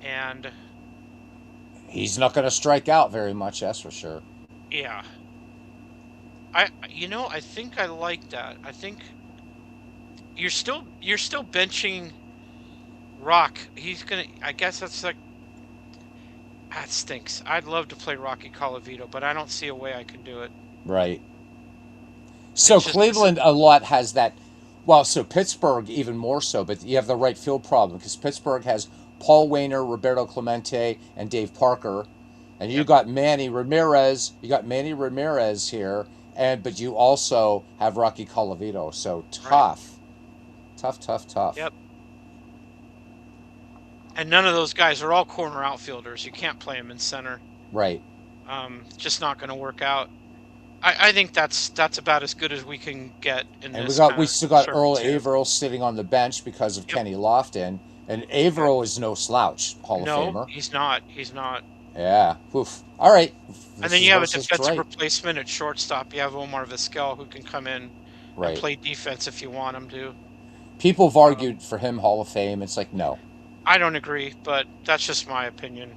and He's not going to strike out very much, that's for sure. yeah, I think I like that. I think you're still benching Rock. He's gonna. I guess that's like that stinks. I'd love to play Rocky Colavito, but I don't see a way I can do it. Right. So It's just this is Cleveland a lot has that. Well, so Pittsburgh even more so, but you have the right field problem because Pittsburgh has Paul Wainer, Roberto Clemente, and Dave Parker, and you yep, got Manny Ramirez. You got Manny Ramirez here, and but you also have Rocky Colavito. So right, tough, tough, tough, tough. yep. And none of those guys are all corner outfielders. You can't play them in center. Right. Just not going to work out. I think that's about as good as we can get in And this we kind of still got Earl circumstance. Averill sitting on the bench because of Yep. Kenny Lofton, and Okay. Averill is no slouch, Hall of No, Famer. he's not. He's not. Yeah. Oof. All right. And This then is you have a versus defensive right. replacement at shortstop. You have Omar Vizquel who can come in and Right. play defense if you want him to. People have Um, argued for him Hall of Fame. It's like no. I don't agree, but that's just my opinion.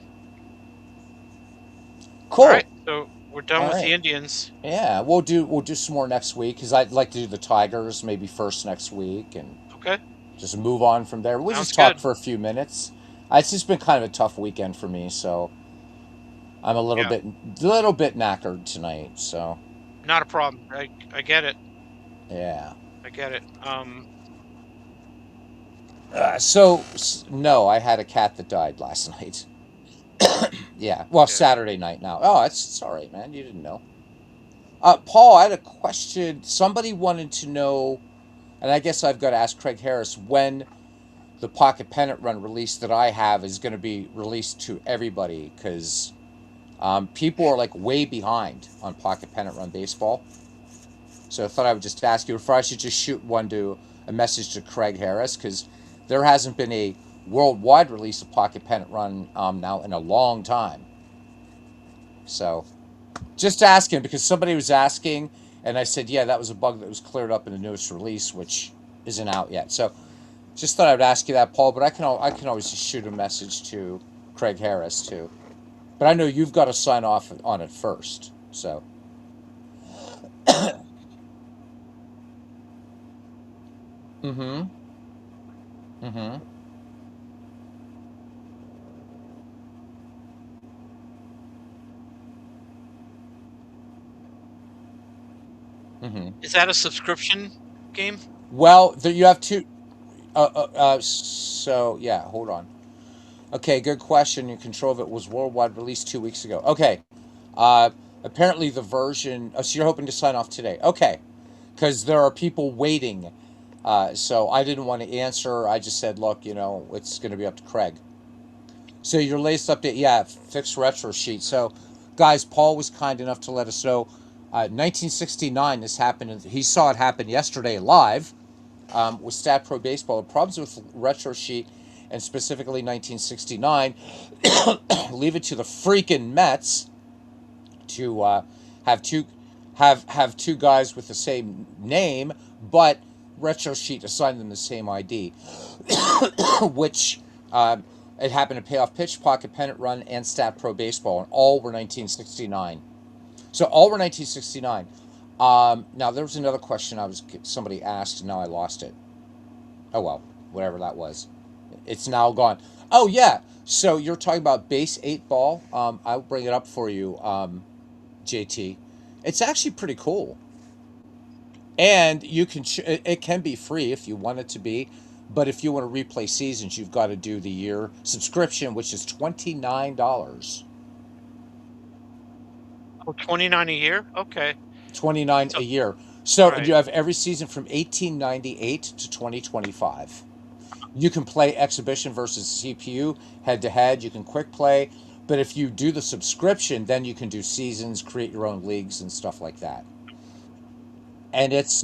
All Cool. right, so we're done All with the right. Indians. Yeah, we'll do some more next week because I'd like to do the Tigers maybe first next week and Okay, just move on from there. We'll sounds just talk good. for a few minutes. It's just been kind of a tough weekend for me, so I'm a Yeah, little bit knackered tonight. So not a problem. I get it. yeah. I get it. No, I had a cat that died last night. Yeah, well, Yeah. Saturday night now. Oh, it's all right, man. You didn't know. Paul, I had a question. Somebody wanted to know, and I guess I've got to ask Craig Harris when the Pocket Pennant Run release that I have is going to be released to everybody because people are like way behind on Pocket Pennant Run baseball. So I thought I would just ask you if I should just shoot a message to Craig Harris because there hasn't been a worldwide release of Pocket Pennant Run now in a long time. So just asking because somebody was asking, and I said, yeah, that was a bug that was cleared up in the newest release, which isn't out yet. So just thought I would ask you that, Paul. But I can always just shoot a message to Craig Harris too. But I know you've got to sign off on it first. So. Mm-hmm. Mm-hmm. Mm-hmm. Is that a subscription game? Well, you have two. So yeah, hold on. Okay, good question. Your control of it was worldwide released 2 weeks ago. Okay. Uh, apparently the version. Oh, so you're hoping to sign off today? Okay, because there are people waiting. So I didn't want to answer. I just said, look, it's going to be up to Craig. So your latest update, yeah, fixed retro sheet. So, guys, Paul was kind enough to let us know. 1969. This happened. He saw it happen yesterday live with Stat Pro Baseball. The problems with retro sheet and specifically 1969, leave it to the freaking Mets to have two have two guys with the same name, but Retro Sheet assigned them the same ID, which it happened to pay off pitch, pocket, pennant run, and stat pro baseball, and all were 1969. So all were 1969. Now there was another question somebody asked, and now I lost it. Oh well, whatever that was, it's now gone. Oh yeah. So you're talking about base eight ball. I'll bring it up for you, JT. It's actually pretty cool, and you can it can be free if you want it to be, but if you want to replay seasons, you've got to do the year subscription, which is $29. Oh, 29 a year? Okay. 29 So a year. So right. you have every season from 1898 to 2025. You can play exhibition versus CPU head to head. You can quick play, but if you do the subscription, then you can do seasons, create your own leagues and stuff like that. And it's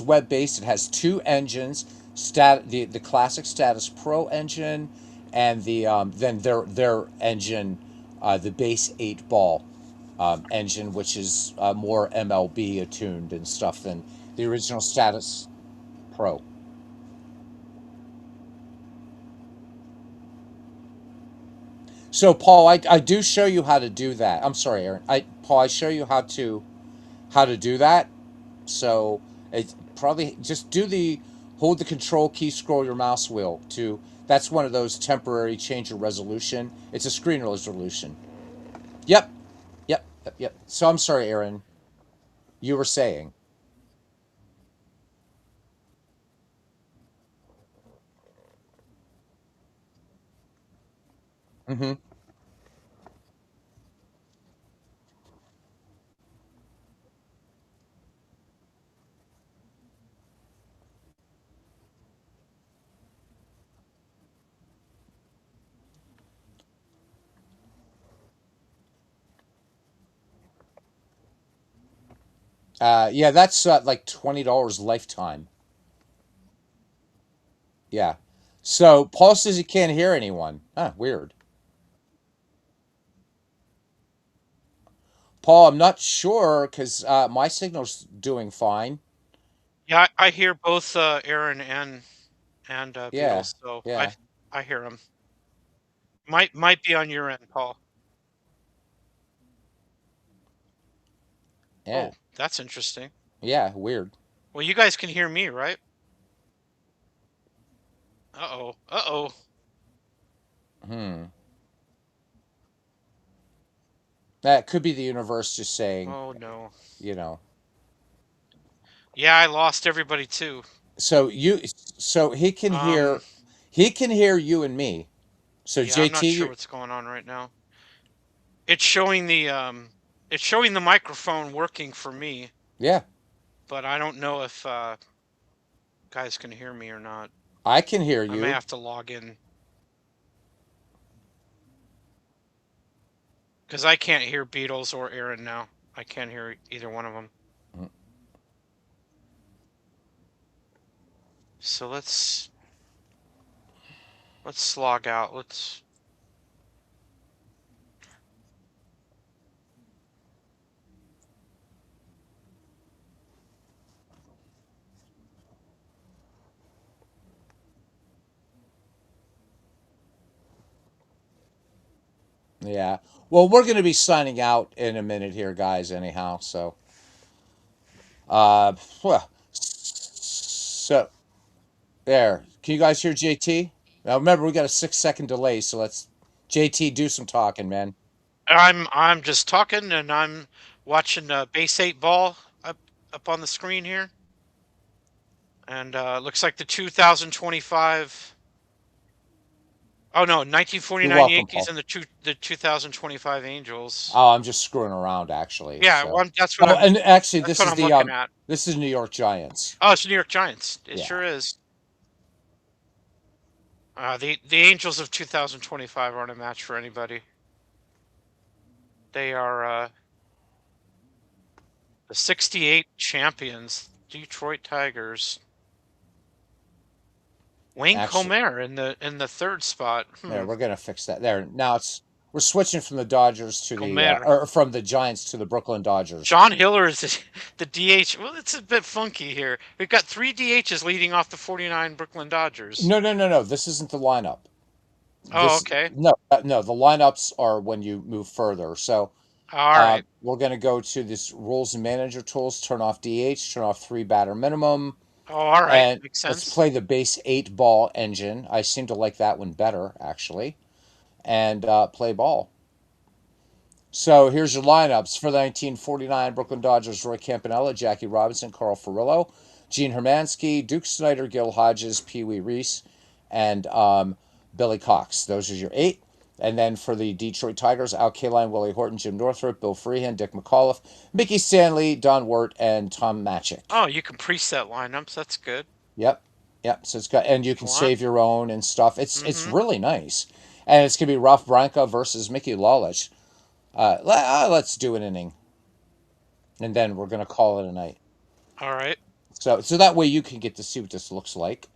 web based. It has two engines: the classic Status Pro engine, and then their engine, the base eight ball engine, which is more MLB attuned and stuff than the original Status Pro. So Paul, I do show you how to do that. I'm sorry, Aaron. I show you how to do that. So it probably just do the hold the control key, scroll your mouse wheel to. That's one of those temporary change of resolution. It's a screen resolution. Yep, yep. So I'm sorry, Aaron. You were saying. Mm-hmm. Yeah, that's like $20 lifetime. Yeah. So Paul says he can't hear anyone. Huh, weird. Paul, I'm not sure because my signal's doing fine. Yeah, I hear both Aaron and Yeah, Beatles, so yeah, I hear them. Might be on your end, Paul. yeah, Oh, that's interesting. yeah. Weird. Well, you guys can hear me, right? Uh-oh. Uh-oh. Hmm. That could be the universe just saying, Oh no. you know. Yeah, I lost everybody too. So you, so Um, he can hear you and me. So yeah, I'm not JT, sure you, what's going on right now. It's showing it's showing the microphone working for me, yeah, but I don't know if guys can hear me or not. I can hear I may you. have to log in because I can't hear Beatles or Aaron now. I can't hear either one of them. So let's log out. Let's Yeah. Well, we're going to be signing out in a minute here, guys. Anyhow, so well, so there. Can you guys hear JT? Now remember, we got a 6 second delay, so let's JT do some talking, man. I'm just talking and I'm watching base 8 ball up on the screen here. And looks like the 2025. Oh no, You're 1949 welcome, Yankees Paul. and the 2025 Angels. Oh, I'm just screwing around, actually. Yeah, well, So, that's what oh, I'm and actually, that's what I'm looking at. this is New York Giants. Oh, it's New York Giants. It Yeah, sure is. The Angels of 2025 aren't a match for anybody. They are the 68 champions, Detroit Tigers. Wayne actually, Comer in the third spot. there Hmm. we're gonna fix that. There now, it's we're switching from the Dodgers to the Comer. or from the Giants to the Brooklyn Dodgers. John Hiller is the DH. Well, it's a bit funky here. We've got three DHs leading off the 49 Brooklyn Dodgers. No, no, no, no. This isn't the lineup. Oh, This okay. no, no. The lineups are when you move further. So All right. we're going to go to this rules and manager tools. Turn off DH. Turn off three batter minimum. Oh, all right. And Makes let's sense. play the base eight ball engine. I seem to like that one better, actually. And play ball. So here's your lineups for the 1949 Brooklyn Dodgers: Roy Campanella, Jackie Robinson, Carl Furillo, Gene Hermansky, Duke Snyder, Gil Hodges, Pee Wee Reese, and Billy Cox. Those are your eight. And then for the Detroit Tigers: Al Kaline, Willie Horton, Jim Northrup, Bill Freehan, Dick McAuliffe, Mickey Stanley, Don Wirt, and Tom Matchick. Oh, you can preset lineups. That's good Yep, yep. So it's got, and you if you can want. save your own and stuff. It's Mm-hmm. really nice, and it's gonna be Ralph Branca versus Mickey Lalich. Let's do an inning, and then we're gonna call it a night. All right. So that way you can get to see what this looks like.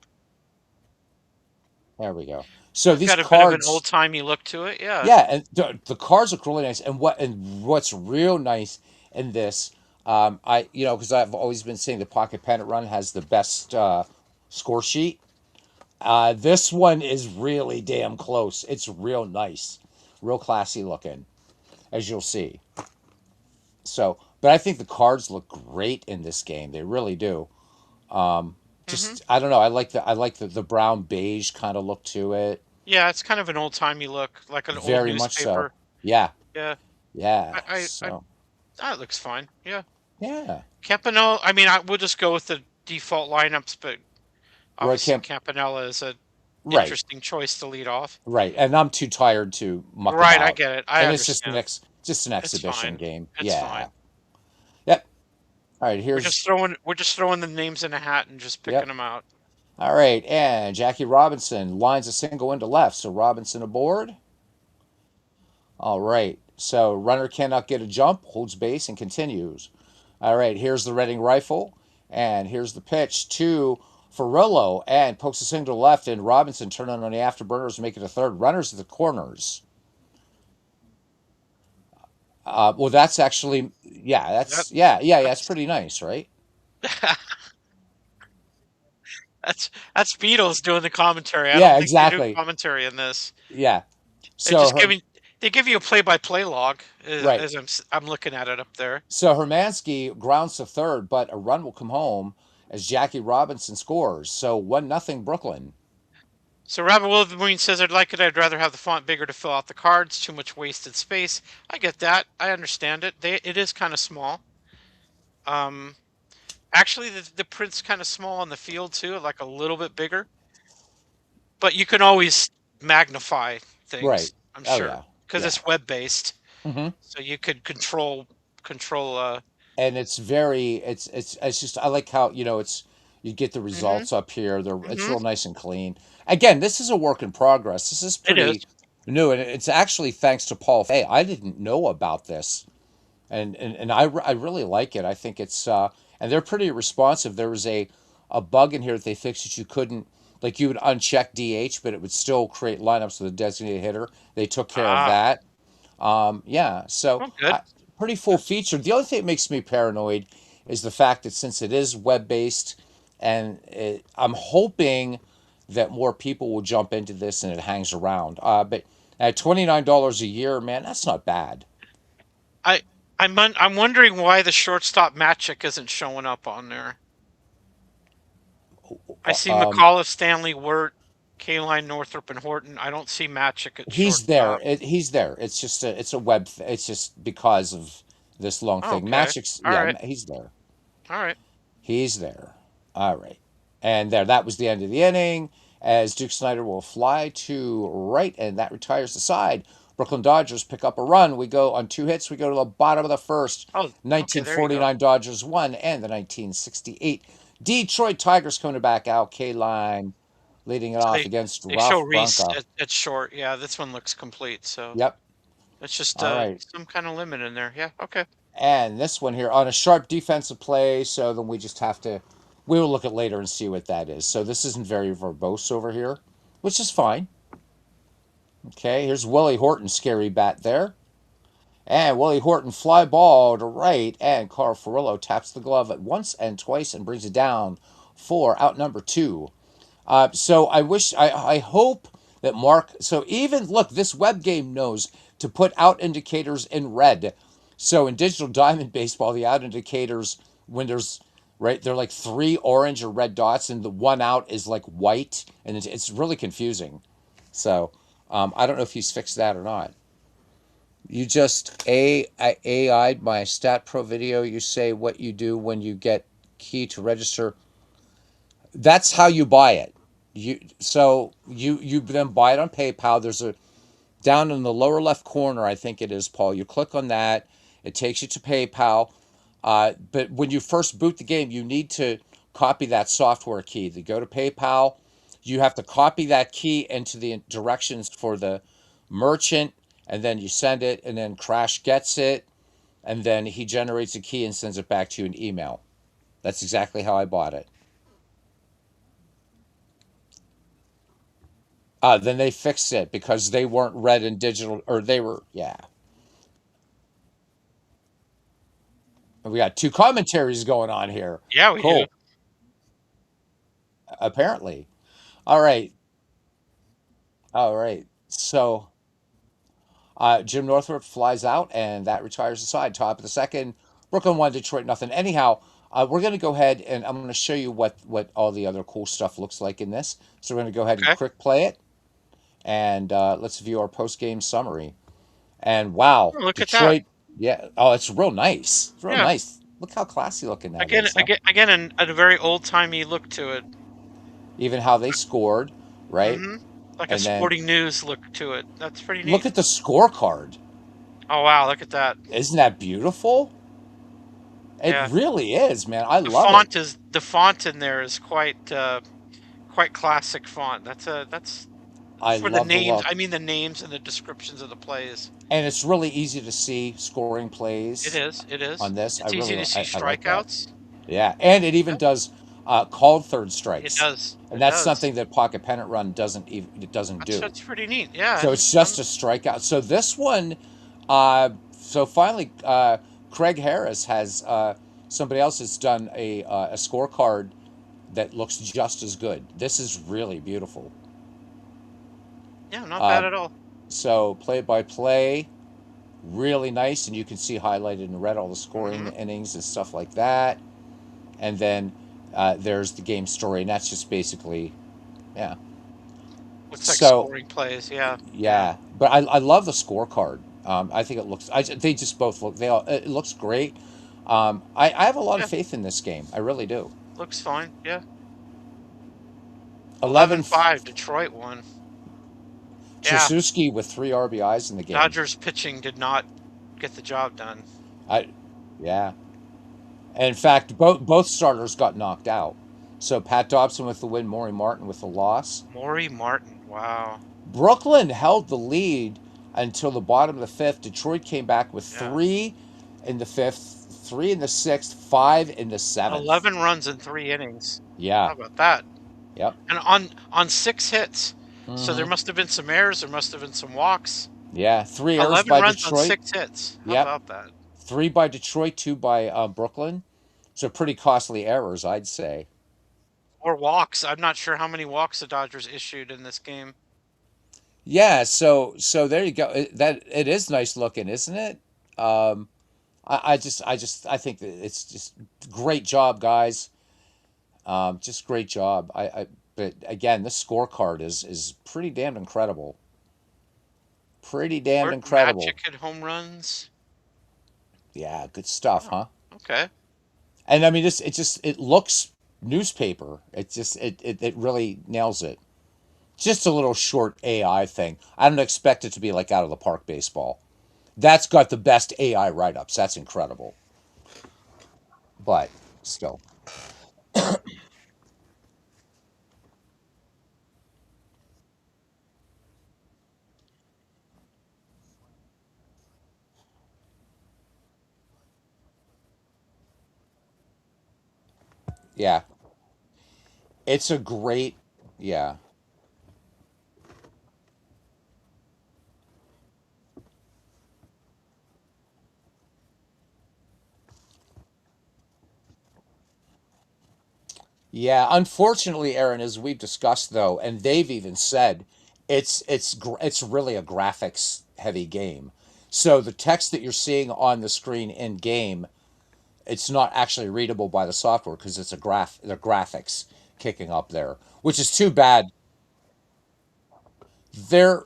There we go. So It's these got a bit of an cards, old-timey look to it. Yeah. yeah, and the cards look really nice. And what's real nice in this, because I've always been saying the Pocket Pennant Run has the best score sheet. This one is really damn close. It's real nice, real classy looking, as you'll see. So, but I think the cards look great in this game. They really do. Mm-hmm. Just I don't know. I like the brown beige kind of look to it. Yeah, it's kind of an old-timey look, like an old Very much so. newspaper. Yeah, Yeah. yeah. I So that looks fine. Yeah. yeah, Campanella. I mean, we'll just go with the default lineups, but Roy obviously Camp. Campanella is a Right, interesting choice to lead off. right. And I'm too tired to muck Right, I about. get it. I And it's just understand. just an It's exhibition fine. game. It's Yeah. fine. Yep. All right. We're just throwing the names in a hat and just picking Yep. them out. All right. And Jackie Robinson lines a single into left. So Robinson aboard. All right. So runner cannot get a jump, holds base, and continues. All right. Here's the Reading rifle. And here's the pitch to Ferrillo and pokes a single to left. And Robinson turning on the afterburners, making a third. Runners at the corners. Well, that's actually, yeah, That yeah. It's that's pretty nice, right? that's Beatles doing the commentary. I don't Yeah, think they do exactly. commentary in this. Yeah. They So just her they give you a play-by-play log right. as I'm looking at it up there. So Hermansky grounds to third, but a run will come home as Jackie Robinson scores. So 1-0 Brooklyn. So Rabbit Wolverine says, "I'd like it. I'd rather have the font bigger to fill out the cards. Too much wasted space." I get that. I understand it. It is kind of small. Um, Actually, the print's kind of small on the field too, like a little bit bigger. But you can always magnify Right. things, I'm Oh sure, yeah. because Yeah. it's web based. hmm So you could control. And it's very it's just I like how it's you get the Mhm. results up here. It's Mhm. real nice and clean. Again, this is a work in progress. This is It is. pretty new, and it's actually thanks to Paul Fay. I didn't know about this, and I really like it. I think it's and they're pretty responsive. There was a bug in here that they fixed that you couldn't, like, you would uncheck DH, but it would still create lineups with a designated hitter. They took care of Ah. that. Yeah, so Oh, good. pretty full feature. The only thing that makes me paranoid is the fact that since it is web based, and I'm hoping that more people will jump into this and it hangs around. But at $29 a year, man, that's not bad. I I'm wondering why the shortstop Matchick isn't showing up on there. I see Um, McAuliffe, Stanley, Wirt, Kaline, Northrup, and Horton. I don't see Matchick at he's there. shortstop. He's there. It's a web. It's just because of this long thing. Okay. Magic's All yeah, right. he's there. All right. He's there. All right. And there, that was the end of the inning as Duke Snyder will fly to right, and that retires the side. Brooklyn Dodgers pick up a run. We go on two hits. We go to the bottom of the first. Oh, okay. There you go. 1949 Dodgers won, and the 1968 Detroit Tigers coming back out. K Line leading it So off against they show Ralph Reese Branca. at short. Yeah, this one looks complete. So Yep. it's just All right. some kind of limit in there. Yeah. Okay. And this one here on a sharp defensive play, so then we just have to, we will look at later and see what that is. So this isn't very verbose over here, which is fine. Okay, here's Willie Horton, scary bat there. And Willie Horton fly ball to right, and Carl Furillo taps the glove at once and twice and brings it down for out number two. So I hope that Mark. So even look, this web game knows to put out indicators in red. So in digital diamond baseball, the out indicators when there's right, they're like three orange or red dots, and the one out is like white, and it's really confusing. So I don't know if he's fixed that or not. You just AI'd my Stat Pro video. You say what you do when you get key to register. That's how you buy it. You then buy it on PayPal. There's a down in the lower left corner, I think it is, Paul. You click on that. It takes you to PayPal. But when you first boot the game, you need to copy that software key. To go to PayPal, you have to copy that key into the directions for the merchant, and then you send it, and then Crash gets it, and then he generates a key and sends it back to you in email. That's exactly how I bought it. Then they fixed it because they weren't read in digital, or they were, yeah. We got two commentaries going on here. Yeah, we do. Cool. Apparently. All right. All right. So Jim Northrup flies out, and that retires the side. Top of the second. Brooklyn won, Detroit nothing. Anyhow, we're going to go ahead and I'm going to show you what all the other cool stuff looks like in this. So we're going to go ahead and Okay. quick play it, and let's view our post game summary. And wow, Oh, look at that. Detroit. Yeah. Oh, it's real nice. It's real Yeah. nice. Look how classy looking that Again, is, huh? again, again, a very old-timey look to it. Even how they scored, right? Mm-hmm. Like a And then sporting news look to it. That's pretty look neat. at the scorecard. Oh wow, look at that. Isn't that beautiful? It Yeah. really is, man. I love it. The font in there is quite classic font. That's I for the love the names. look. I mean the names and the descriptions of the plays. And it's really easy to see scoring It plays is. It is. on this. It's easy to see I like that. strikeouts. Yeah, and it even Yeah, does called third it strikes, does. and It that's does. something that Pocket Pennant Run doesn't do. That's pretty neat. Yeah, I So haven't it's done. just a strikeout. So this one, so finally, Craig Harris has somebody else has done a scorecard that looks just as good. This is really beautiful. Yeah, not bad Uh, at all. so play by play, really nice, and you can see highlighted in red all the scoring Mm-hmm. innings and stuff like that. And then there's the game story, and that's just basically, yeah. Looks like So scoring plays. Yeah, yeah, yeah, but I love the scorecard. I think it looks. They just both look. They all. It looks great. I have a lot of yeah. faith in this game. I really do. Looks fine. Yeah. 11 11-5. Detroit won. Yeah. Trasuski with three RBIs in the game. Dodgers pitching did not get the job done. I, yeah. And in fact, both starters got knocked out. So Pat Dobson with the win, Maury Martin with the loss. Maury Martin. Wow. Brooklyn held the lead until the bottom of the fifth. Detroit came back with Yeah. three in the fifth, three in the sixth, five in the seventh. 11 runs in 3 innings. Yeah. How about that? Yep. And on 6 hits. So there Mm-hmm. must have been some errors. There must have been some walks. Yeah. Three errors 11 by runs on Detroit. 6 hits. How Yep. about that? Three by Detroit, two by Brooklyn. So pretty costly errors, I'd say. Or walks. I'm not sure how many walks the Dodgers issued in this game. Yeah. So there you go. That it is nice looking, isn't it? Um, I think that it's just great job, guys. Just great job. But again, this scorecard is pretty damned incredible. Pretty damned Art incredible. Magic at home runs. Yeah, good stuff, Oh, huh? okay. And I mean, it looks newspaper. It really nails it. Just a little short AI thing. I don't expect it to be like out of the park baseball. That's got the best AI write ups. That's incredible. But still, yeah, it's a great, yeah. Yeah, unfortunately, Aaron, as we've discussed though, and they've even said it's really a graphics heavy game. So the text that you're seeing on the screen in game, it's not actually readable by the software because it's the graphics kicking up there, which is too bad. There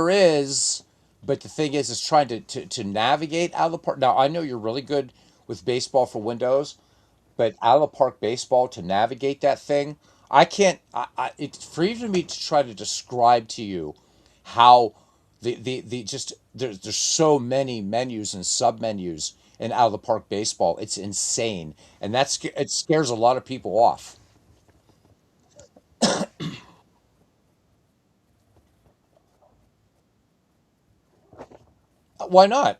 is, but the thing is trying to navigate out of the park. Now I know you're really good with baseball for Windows, but out of the park baseball to navigate that thing, I can't. It's for even me to try to describe to you how the just there's so many menus and sub menus in out of the park baseball. It's insane, and it scares a lot of people off. Why not?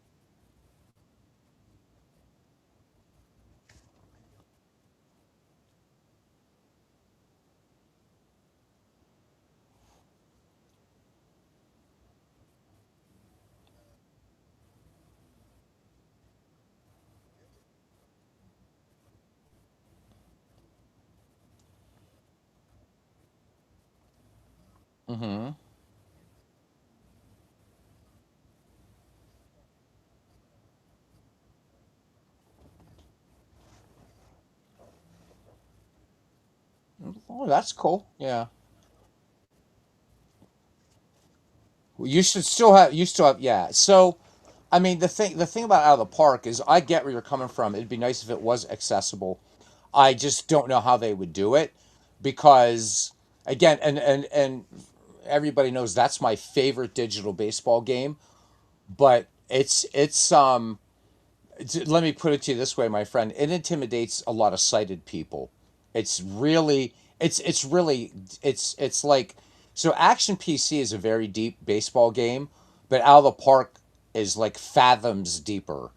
Mm-hmm. Oh, that's cool. Yeah. You still have yeah. So I mean the thing about out of the park is I get where you're coming from. It'd be nice if it was accessible. I just don't know how they would do it because again and everybody knows that's my favorite digital baseball game, but let me put it to you this way, my friend. It intimidates a lot of sighted people. It's really, it's really, it's like, so Action PC is a very deep baseball game, but Out of the Park is like fathoms deeper,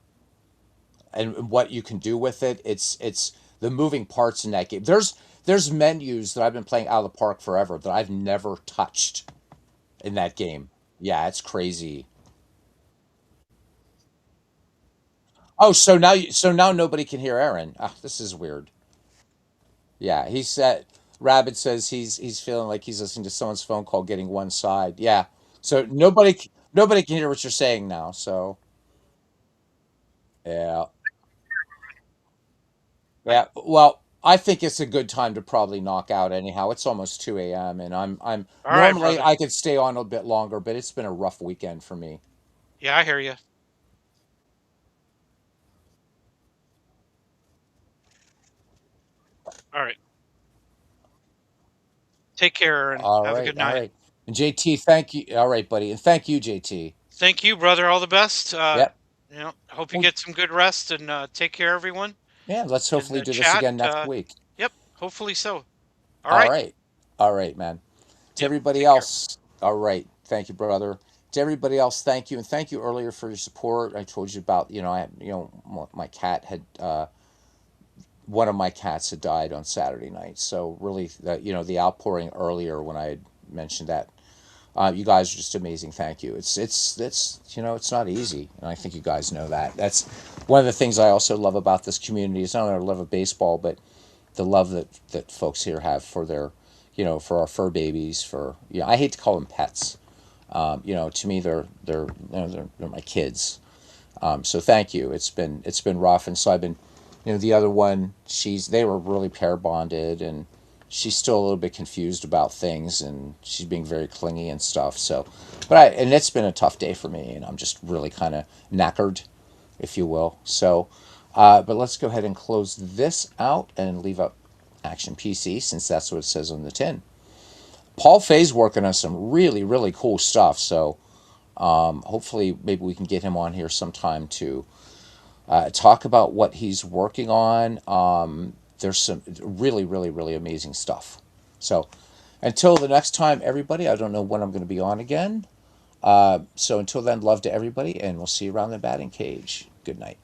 and what you can do with it. It's the moving parts in that game. There's menus that I've been playing Out of the Park forever that I've never touched in that game. Yeah, it's crazy. Oh, so now nobody can hear Aaron. Ah, this is weird. Yeah, he said. Rabbit says he's feeling like he's listening to someone's phone call, getting one side. Yeah, so nobody can hear what you're saying now. So yeah, yeah. Well, I think it's a good time to probably knock out. Anyhow, it's almost 2 a.m. and I'm All right, normally brother. I could stay on a bit longer, but it's been a rough weekend for me. Yeah, I hear you. All right. Take care and have a good All night. right. And JT, thank you. All right, buddy, and thank you, JT. Thank you, brother. All the best. Yep. Hope you Well, get some good rest and take care, everyone. yeah. Let's In hopefully the do this chat. again next week. Yep. Hopefully so. All All right. right. All right, man. To Yep. everybody Take care. else, all right. Thank you, brother. To everybody else, thank you, and thank you earlier for your support. I told you about, my cat had one of my cats had died on Saturday night. So really, the outpouring earlier when I had mentioned that, you guys are just amazing. Thank you. It's not easy, and I think you guys know that. That's one of the things I also love about this community is not only the love of baseball, but the love that folks here have for their, for our fur babies. For I hate to call them pets. To me, they're my kids. So thank you. It's been rough, and so I've been, the other one. They were really pair bonded, and she's still a little bit confused about things, and she's being very clingy and stuff. So, and it's been a tough day for me, and I'm just really kind of knackered, if you will. So, but let's go ahead and close this out and leave up Action PC since that's what it says on the tin. Paul Fay's working on some really, really cool stuff. So hopefully, maybe we can get him on here sometime to talk about what he's working on. There's some really, really, really amazing stuff. So until the next time, everybody, I don't know when I'm going to be on again. So until then, love to everybody, and we'll see you around the batting cage. Good night.